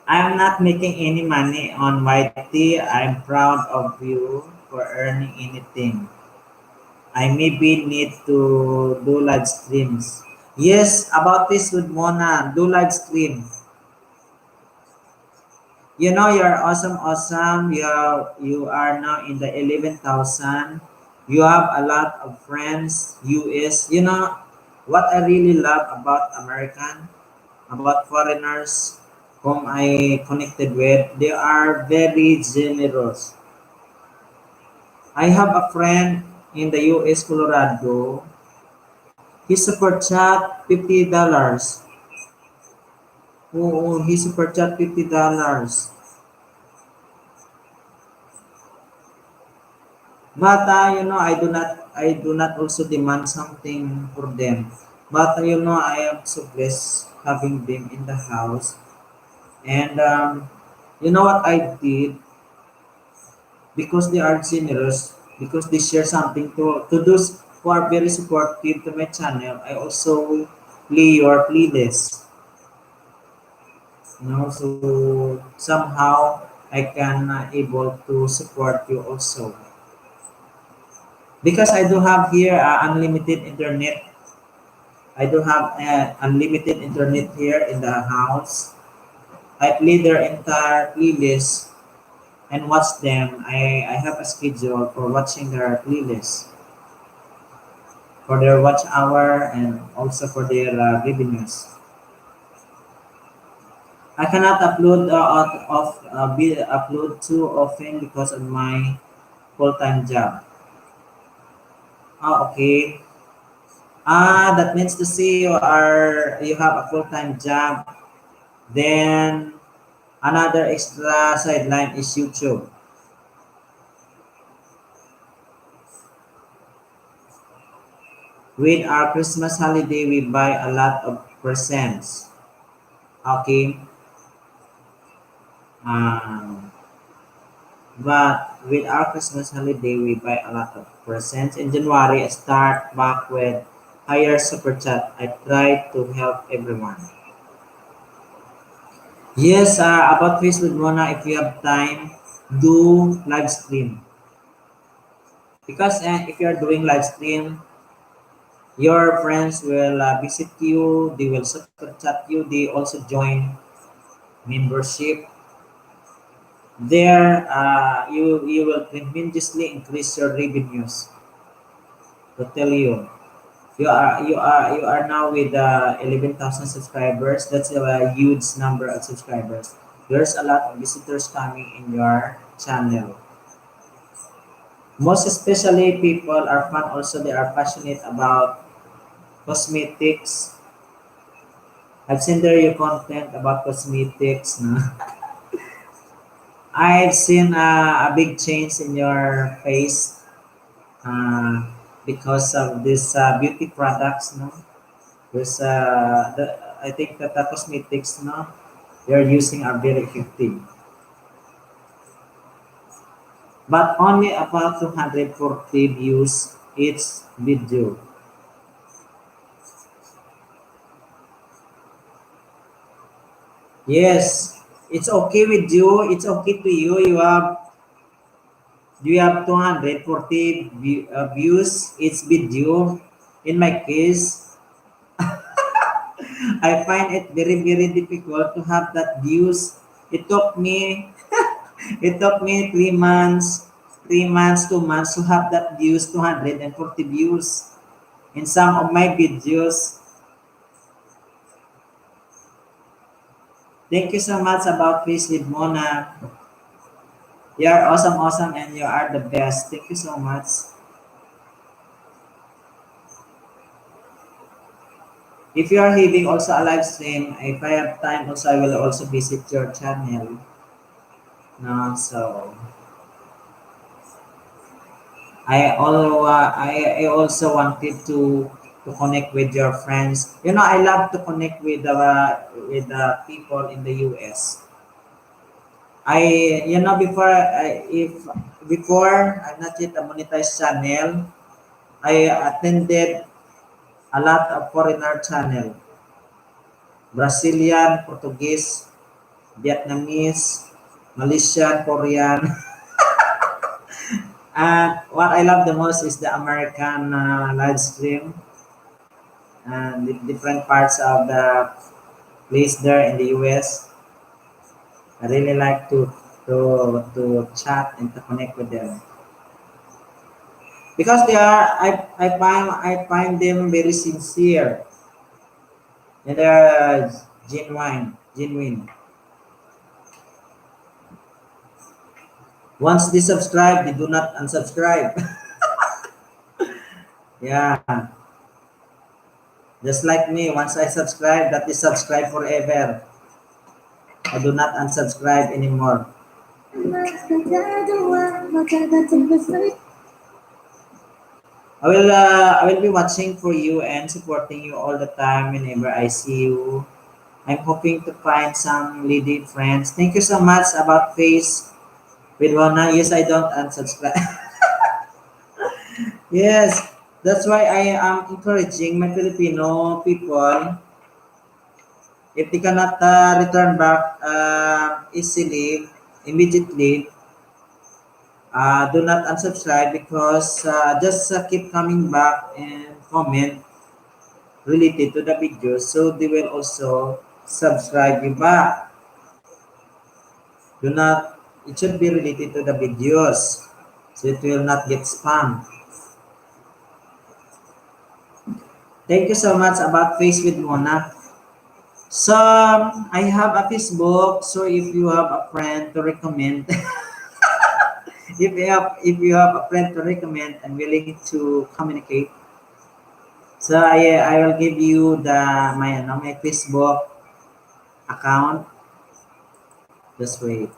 I'm not making any money on YT. I'm proud of you for earning anything. I maybe need to do live streams. Yes, about this with Mona, do live stream. You know you're awesome. You are now in the 11,000. You have a lot of friends, US. You know what I really love about American, about foreigners whom I connected with, they are very generous. I have a friend in the US, Colorado. He super chat $50. Oh, he super chat $50. But I do not also demand something for them. But I am so blessed having them in the house. And you know what I did? Because they are generous, because they share something to those who are very supportive to my channel, I also play your playlist. So somehow I can able to support you also. Because I do have here unlimited internet. I do have unlimited internet here in the house. I play their entire playlist and watch them. I have a schedule for watching their playlist, for their watch hour, and also for their revenues. I cannot upload too often because of my full-time job. Okay. That means to say you have a full-time job. Then another extra sideline is YouTube. With our Christmas holiday, we buy a lot of presents. Okay. Um, but with our Christmas holiday, we buy a lot of presents. In January, I start back with higher super chat. I try to help everyone. Yes, about Facebook Mona, if you have time, do live stream. Because if you are doing live stream, your friends will visit you, they will super chat you, they also join membership. There, you will tremendously increase your revenues. To tell you, you are now with 11,000 subscribers. That's a huge number of subscribers. There's a lot of visitors coming in your channel. Most especially, people are fun. Also, they are passionate about cosmetics. I've seen there your content about cosmetics. No? I've seen a big change in your face uh, because of this beauty products. No, there's I think that the cosmetics no you're using are very effective, but only about 240 views each video. Yes, it's okay with you. It's okay to you. You have 240 views each video. In my case, I find it very very difficult to have that views. It took me it took me 3 months, 3 months, 2 months to have that views 240 views in some of my videos. Thank you so much about this with Mona. You are awesome, awesome, and you are the best. Thank you so much. If you are having also a live stream, if I have time, also I will also visit your channel. No, so I also wanted to connect with your friends. You know, I love to connect with the people in the US. Before if before I'm not yet a monetized channel, I attended a lot of foreigner channel, Brazilian, Portuguese, Vietnamese, Malaysian, Korean. And what I love the most is the American live stream and the different parts of the place there in the US. I really like to chat and to connect with them because I find them very sincere and they're genuine. Once they subscribe, they do not unsubscribe. Yeah, just like me. Once I subscribe, that is subscribe forever. I do not unsubscribe anymore. I will be watching for you and supporting you all the time whenever I see you. I'm hoping to find some lady friends. Thank you so much about face with Rona. Yes, I don't unsubscribe. Yes, that's why I am encouraging my Filipino people if they cannot return back easily, immediately, do not unsubscribe because just keep coming back and comment related to the video so they will also subscribe you back. Do not, it should be related to the videos so it will not get spam. Thank you so much about Face with Mona. So I have a Facebook, so if you have a friend to recommend, if you have a friend to recommend and willing to communicate, so I will give you my Facebook account. Just wait.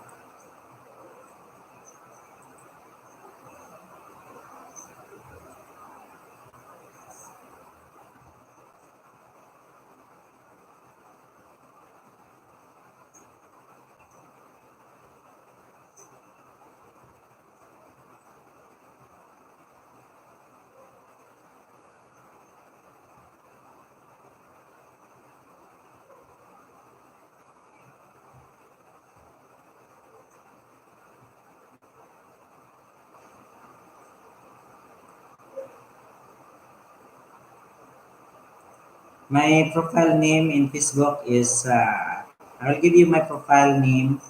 My profile name in Facebook is, I'll give you my profile name.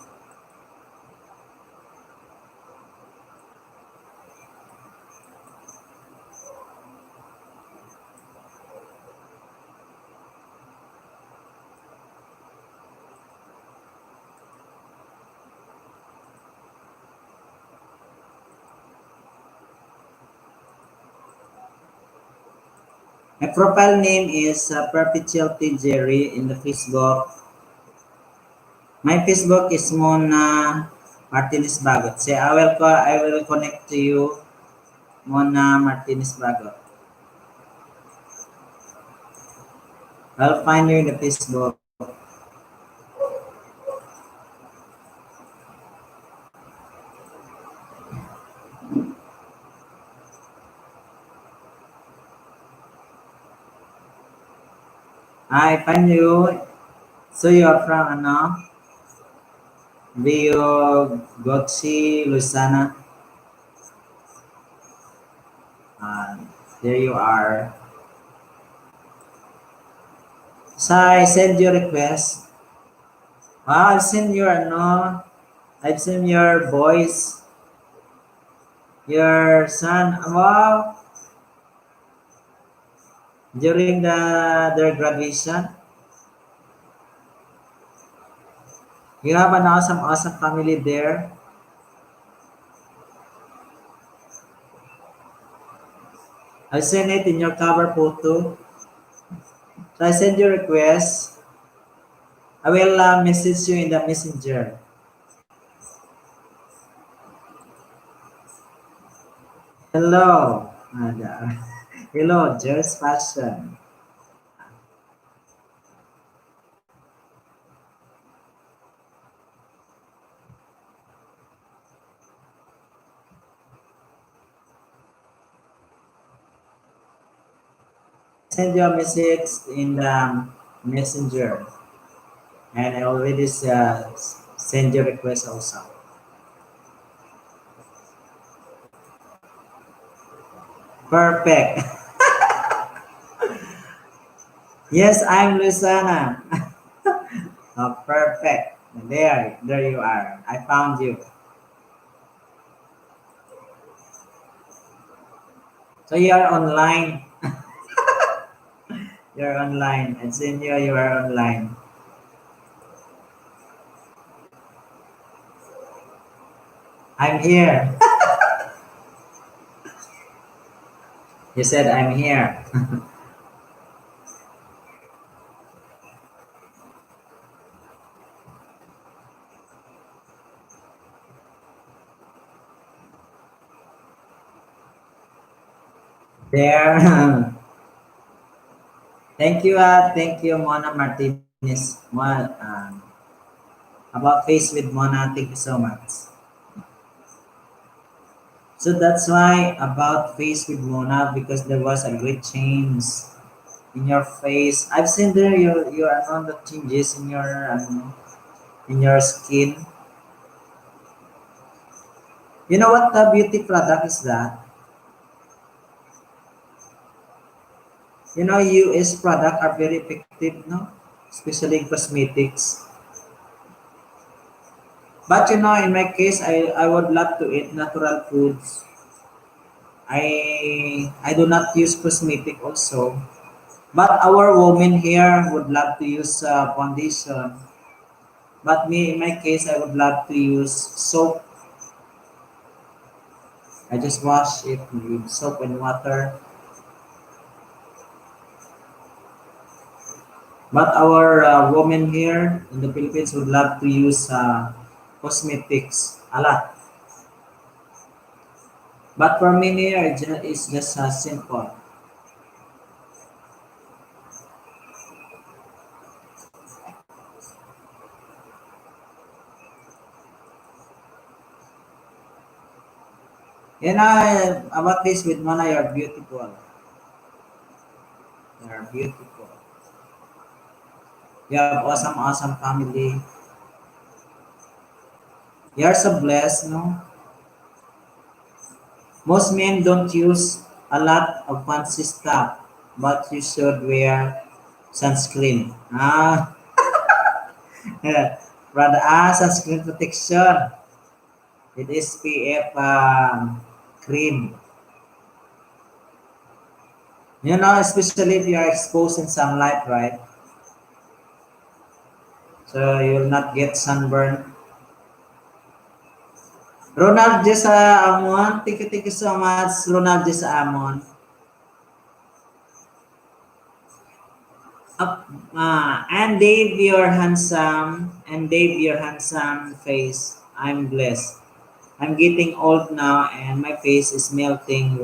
My profile name is Perpetual T. Jerry in the Facebook. My Facebook is Mona Martinez Bagot. Say, I will connect to you, Mona Martinez Bagot. I'll find you in the Facebook. I find you. So you are from ano? Vio Gotsi, Lusana. Uh, there you are. So I send you request. I've seen your ano. I've seen your voice. Your son. Wow. During their graduation, you have an awesome family there. I send it in your cover photo. So I send you request. I will message you in the messenger. Hello. Hello, Jer's Fashion. Send your message in the messenger. And I already send your request also. Perfect. Yes, I'm Luciana. Oh, perfect. There you are. I found you. So you are online. You're online. And senior, you are online. I'm here. You said I'm here. There. Thank you, Mona Martinez. About Face with Mona, thank you so much. So that's why about Face with Mona, because there was a great change in your face. I've seen there you are on the changes in your skin. You know what the beauty product is that? You know, US product are very effective, no? Especially in cosmetics. But you know, in my case, I would love to eat natural foods. I do not use cosmetic also. But our women here would love to use foundation. But me, in my case, I would love to use soap. I just wash it with soap and water. But our women here in the Philippines would love to use cosmetics a lot. But for me here, it's just simple. And about this with Mana, you're beautiful. You're beautiful. You have awesome family. You're so blessed, no? Most men don't use a lot of fancy stuff, but you should wear Sunscreen. Brother, sunscreen protection with SPF cream. You know, especially if you are exposed in sunlight, right? So you will not get sunburn. Ronald J. sa Amon, thank you so much, Ronald J. sa Amon. And Dave, you're handsome. And Dave, your handsome face. I'm blessed. I'm getting old now and my face is melting.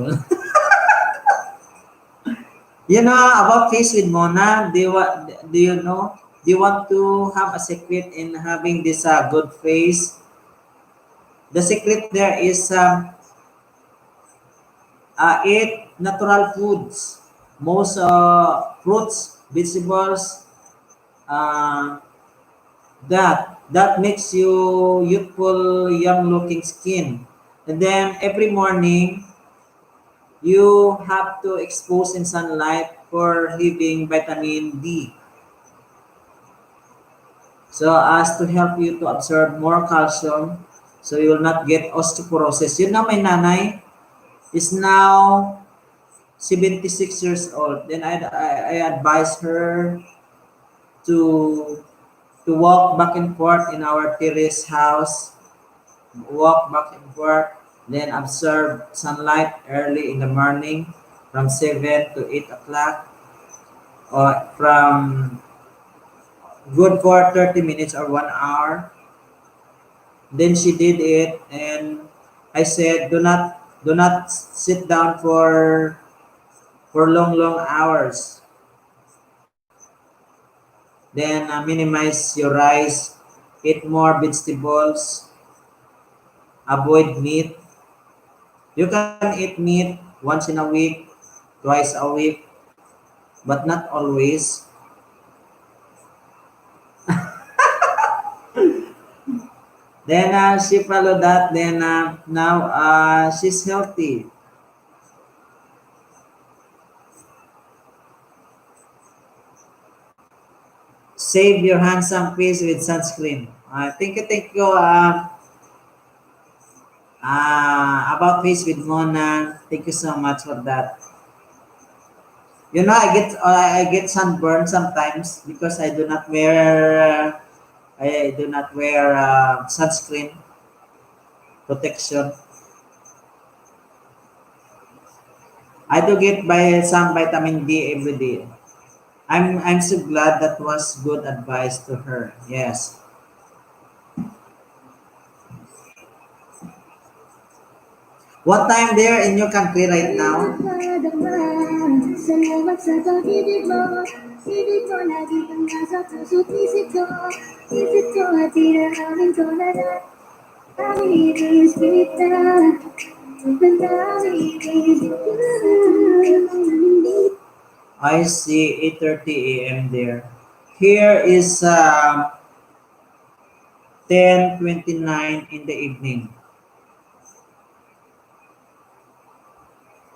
You know about face with Mona? Do you know? Do you want to have a secret in having this good face? The secret there is eat natural foods. Most fruits, vegetables, uh, that makes you youthful, young looking skin. And then every morning you have to expose in sunlight for having vitamin D. So as to help you to absorb more calcium, so you will not get osteoporosis. You know, my nanay is now 76 years old. Then I advise her to to walk back and forth in our terrace house, walk back and forth, then observe sunlight early in the morning from 7 to 8 o'clock, or from good for 30 minutes or 1 hour. Then she did it, and I said, do not sit down for long hours. Then minimize your rice, eat more vegetables, avoid meat. You can eat meat once in a week, twice a week, but not always. Then she followed that. Then now she's healthy. Save your handsome face with sunscreen. Thank you. About face with Mona. Thank you so much for that. You know, I get sunburn sometimes because I do not wear sunscreen protection. I do get by some vitamin D every day. I'm so glad that was good advice to her. Yes. What time there in your country right now? Salamat sa pag-ibig mo. Ibig ko lagi kang nasa puso't isip ko at tinahamin ko na lahat. Ang ibig kita, ang ibig I see 8:30 a.m. there. Here is 10:29 in the evening.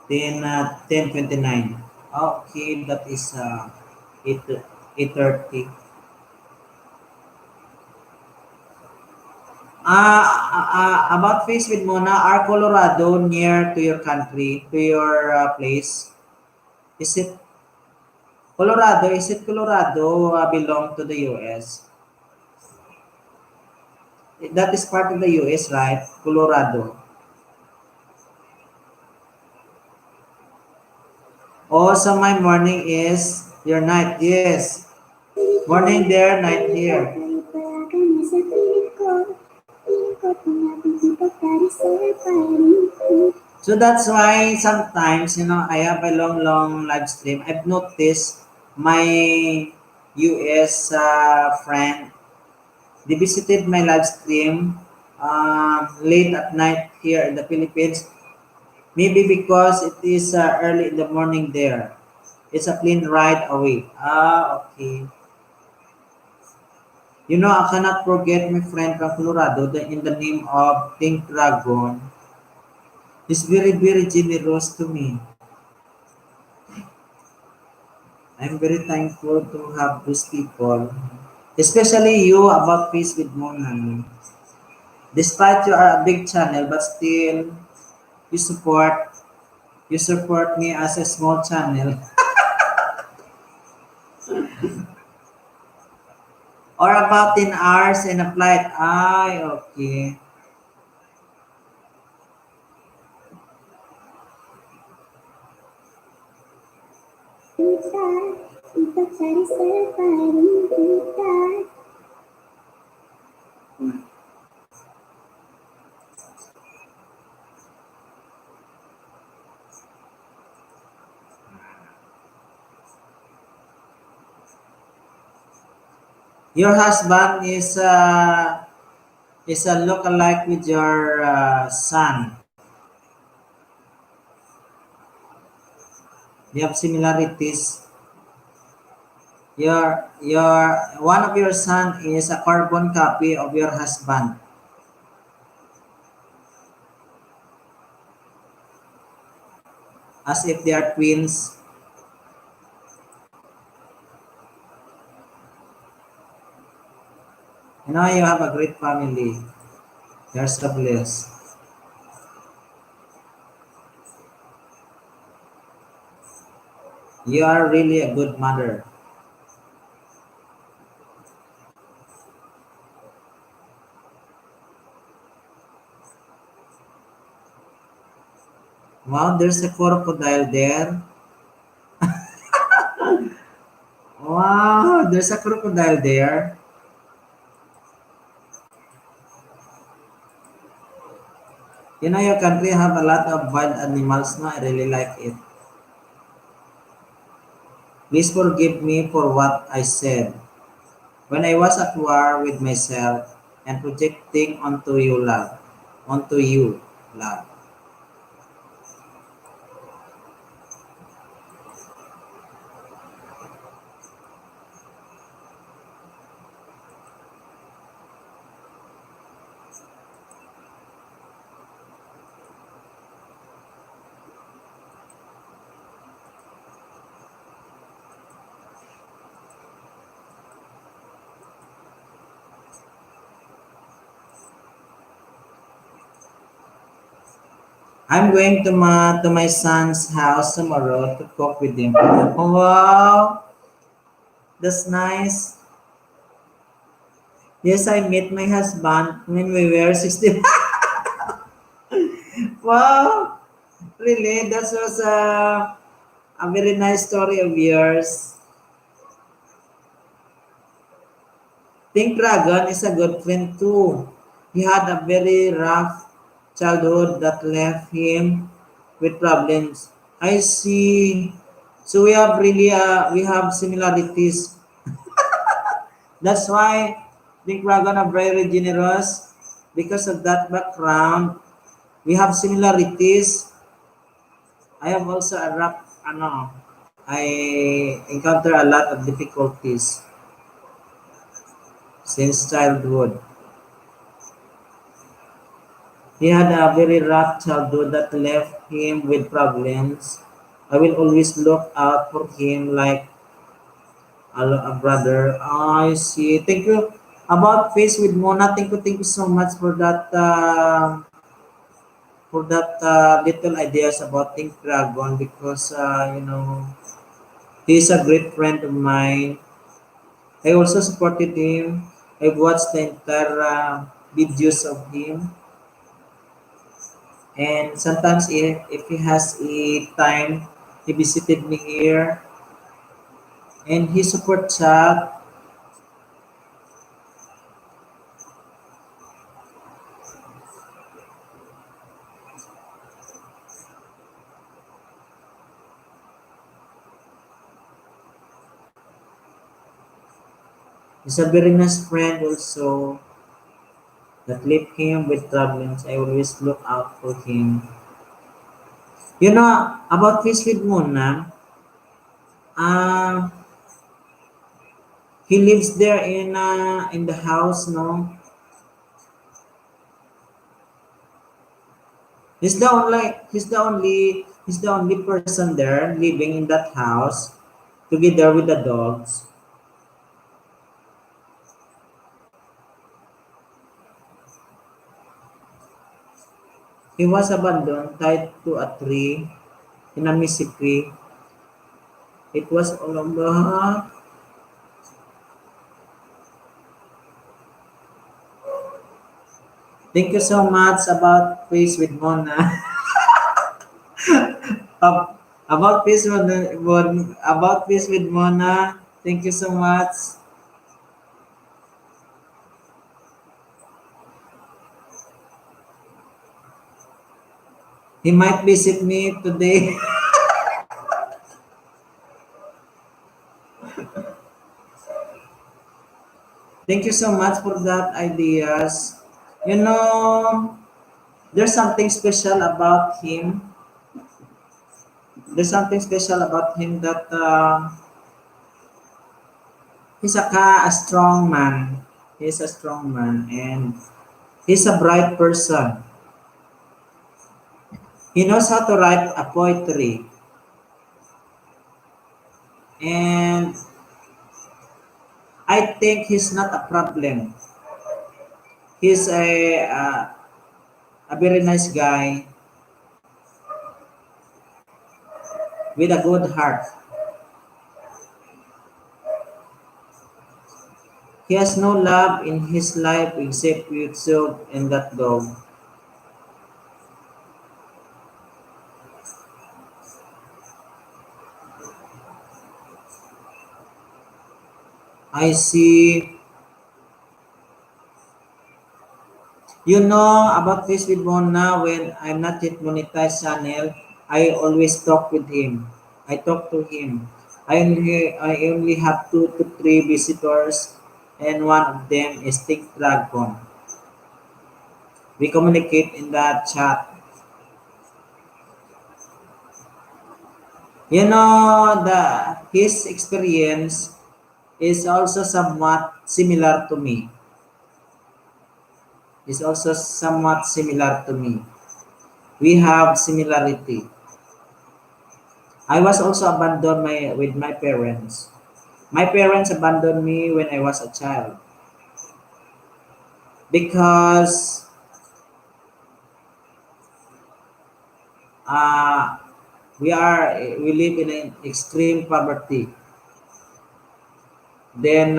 10:29. Okay, that is 8:30. About face with Mona, are Colorado near to your country, to your place? Is it Colorado? Is it Colorado belong to the U.S.? That is part of the U.S., right? Colorado. Oh, so my morning is your night. Yes. Morning there, night here. So that's why sometimes, I have a long live stream. I've noticed my US friend, they visited my live stream late at night here in the Philippines. Maybe because it is early in the morning there. It's a plane ride away. Okay. You know, I cannot forget my friend from Colorado in the name of Pink Dragon. He's very, very generous to me. I'm very thankful to have those people, especially you about Peace with Monan. Despite you are a big channel, but still you support you support me as a small channel. Or about 10 hours and a flight. Ay, okay. Your husband is a look-alike with your son. You have similarities. Your one of your son is a carbon copy of your husband. As if they are twins. You know, you have a great family. You're so blessed. You are really a good mother. Wow, there's a crocodile there. Wow, there's a crocodile there. You know, your country have a lot of wild animals. No, I really like it. Please forgive me for what I said. When I was at war with myself and projecting onto you, love. I'm going to my son's house tomorrow to cook with him. Wow, that's nice. Yes, I met my husband when we were 16. Wow, really? That was a very nice story of yours. Pink Dragon is a good friend too. He had a very rough childhood that left him with problems. I see. So we have similarities. That's why Pink Dragon are very generous because of that background. We have similarities. I have also a rough, I encounter a lot of difficulties since childhood. He had a very rough childhood that left him with problems. I will always look out for him like a brother. I see. Thank you. About Face with Mona, thank you so much for that little ideas about Think Dragon because he's a great friend of mine. I also supported him. I've watched the entire videos of him. And sometimes if he has a time, he visited me here and he support chat. He's a very nice friend also that left him with problems. I always look out for him. You know, about Fish with Mona, uh, he lives there in the house, no? He's the only person there living in that house. together with the dogs. He was abandoned, tied to a tree in a Mississippi. It was all over. Thank you so much about Face with Mona. Ab- about Face with about Face with Mona. Thank you so much. He might visit me today. Thank you so much for that ideas. You know, there's something special about him. There's something special about him that a strong man. He's a strong man and he's a bright person. He knows how to write a poetry and I think he's not a problem. He's a very nice guy with a good heart. He has no love in his life except YouTube and that dog. I see. You know about this with Mona when I'm not yet monetized channel, I always talk with him. I talk to him. I only have 2 to 3 visitors and one of them is Think Dragon. We communicate in that chat. You know the his experience is also somewhat similar to me. Is also somewhat similar to me. We have similarity. I was also abandoned with my parents. My parents abandoned me when I was a child because uh, we live in an extreme poverty. Then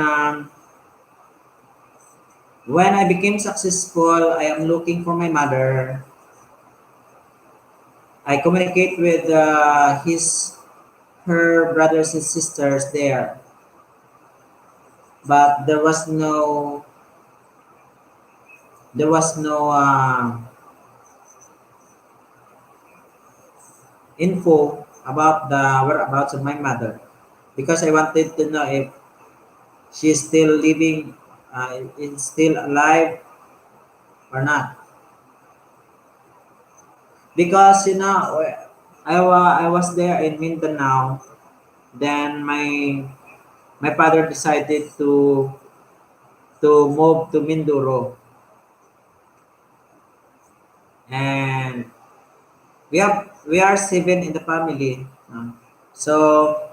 when I became successful, I am looking for my mother. I communicate with her brothers and sisters there, but there was no info about the whereabouts of my mother because I wanted to know if she's still living, is still alive or not. Because I was there in Mindanao. Then my father decided to move to Mindoro, and we are 7 in the family. So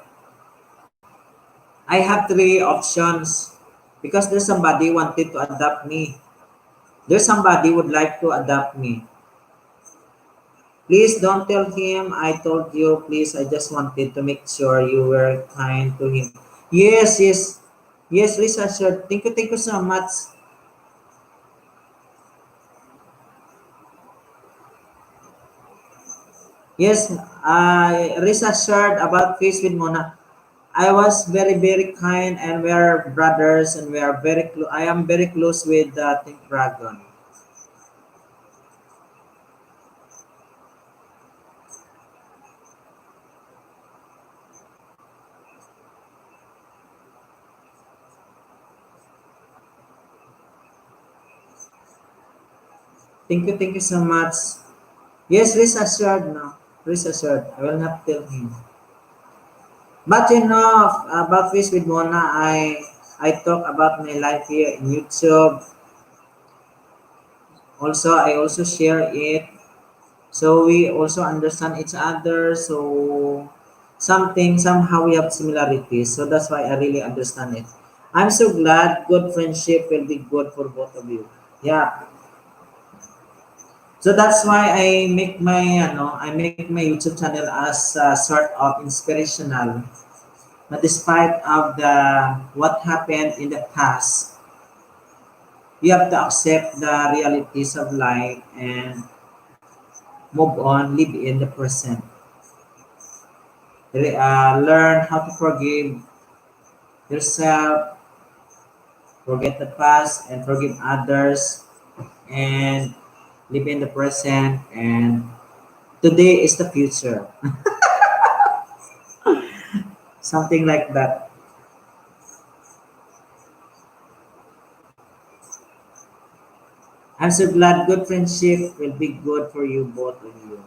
I have 3 options because there's somebody wanted to adopt me. There's somebody would like to adopt me. Please don't tell him I told you. Please, I just wanted to make sure you were kind to him. Yes, yes. Yes, Lisa, sure. Thank you so much. Yes, I rest assured about Face with Mona. I was very, very kind and we are brothers and we are very close. I am very close with Think Dragon. Thank you so much. Yes, rest assured, no. Rest assured. I will not tell him. But about Face with Mona, I talk about my life here in YouTube. Also, I also share it. So we also understand each other. So something, somehow we have similarities. So that's why I really understand it. I'm so glad good friendship will be good for both of you. Yeah. So that's why I make my YouTube channel as sort of inspirational. But despite of the what happened in the past, you have to accept the realities of life and move on, live in the present. Learn how to forgive yourself, forget the past, and forgive others, and live in the present. And today is the future, something like that. I'm so glad good friendship will be good for you, both of you.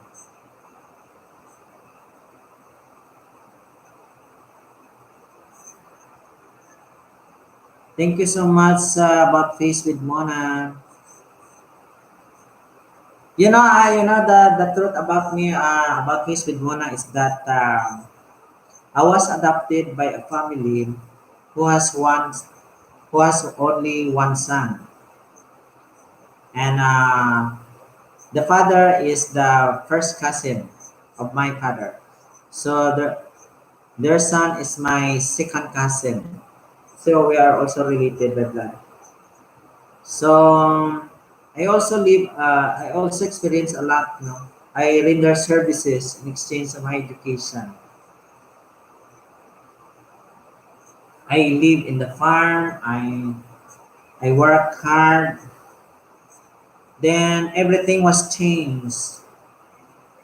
Thank you so much about Face with Mona. The truth about me, about Face with Mona is that I was adopted by a family who has one, who has only one son, and the father is the first cousin of my father. So their son is my second cousin. So we are also related by blood. So I also experience a lot. I render services in exchange of my education. I live in the farm. I work hard. Then everything was changed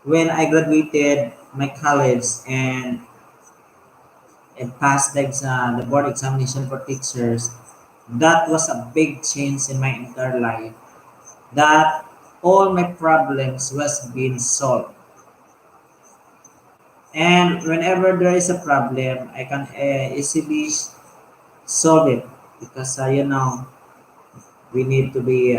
when I graduated my college and passed the board examination for teachers. That was a big change in my entire life. That all my problems was being solved. And whenever there is a problem, I can easily solve it because we need to be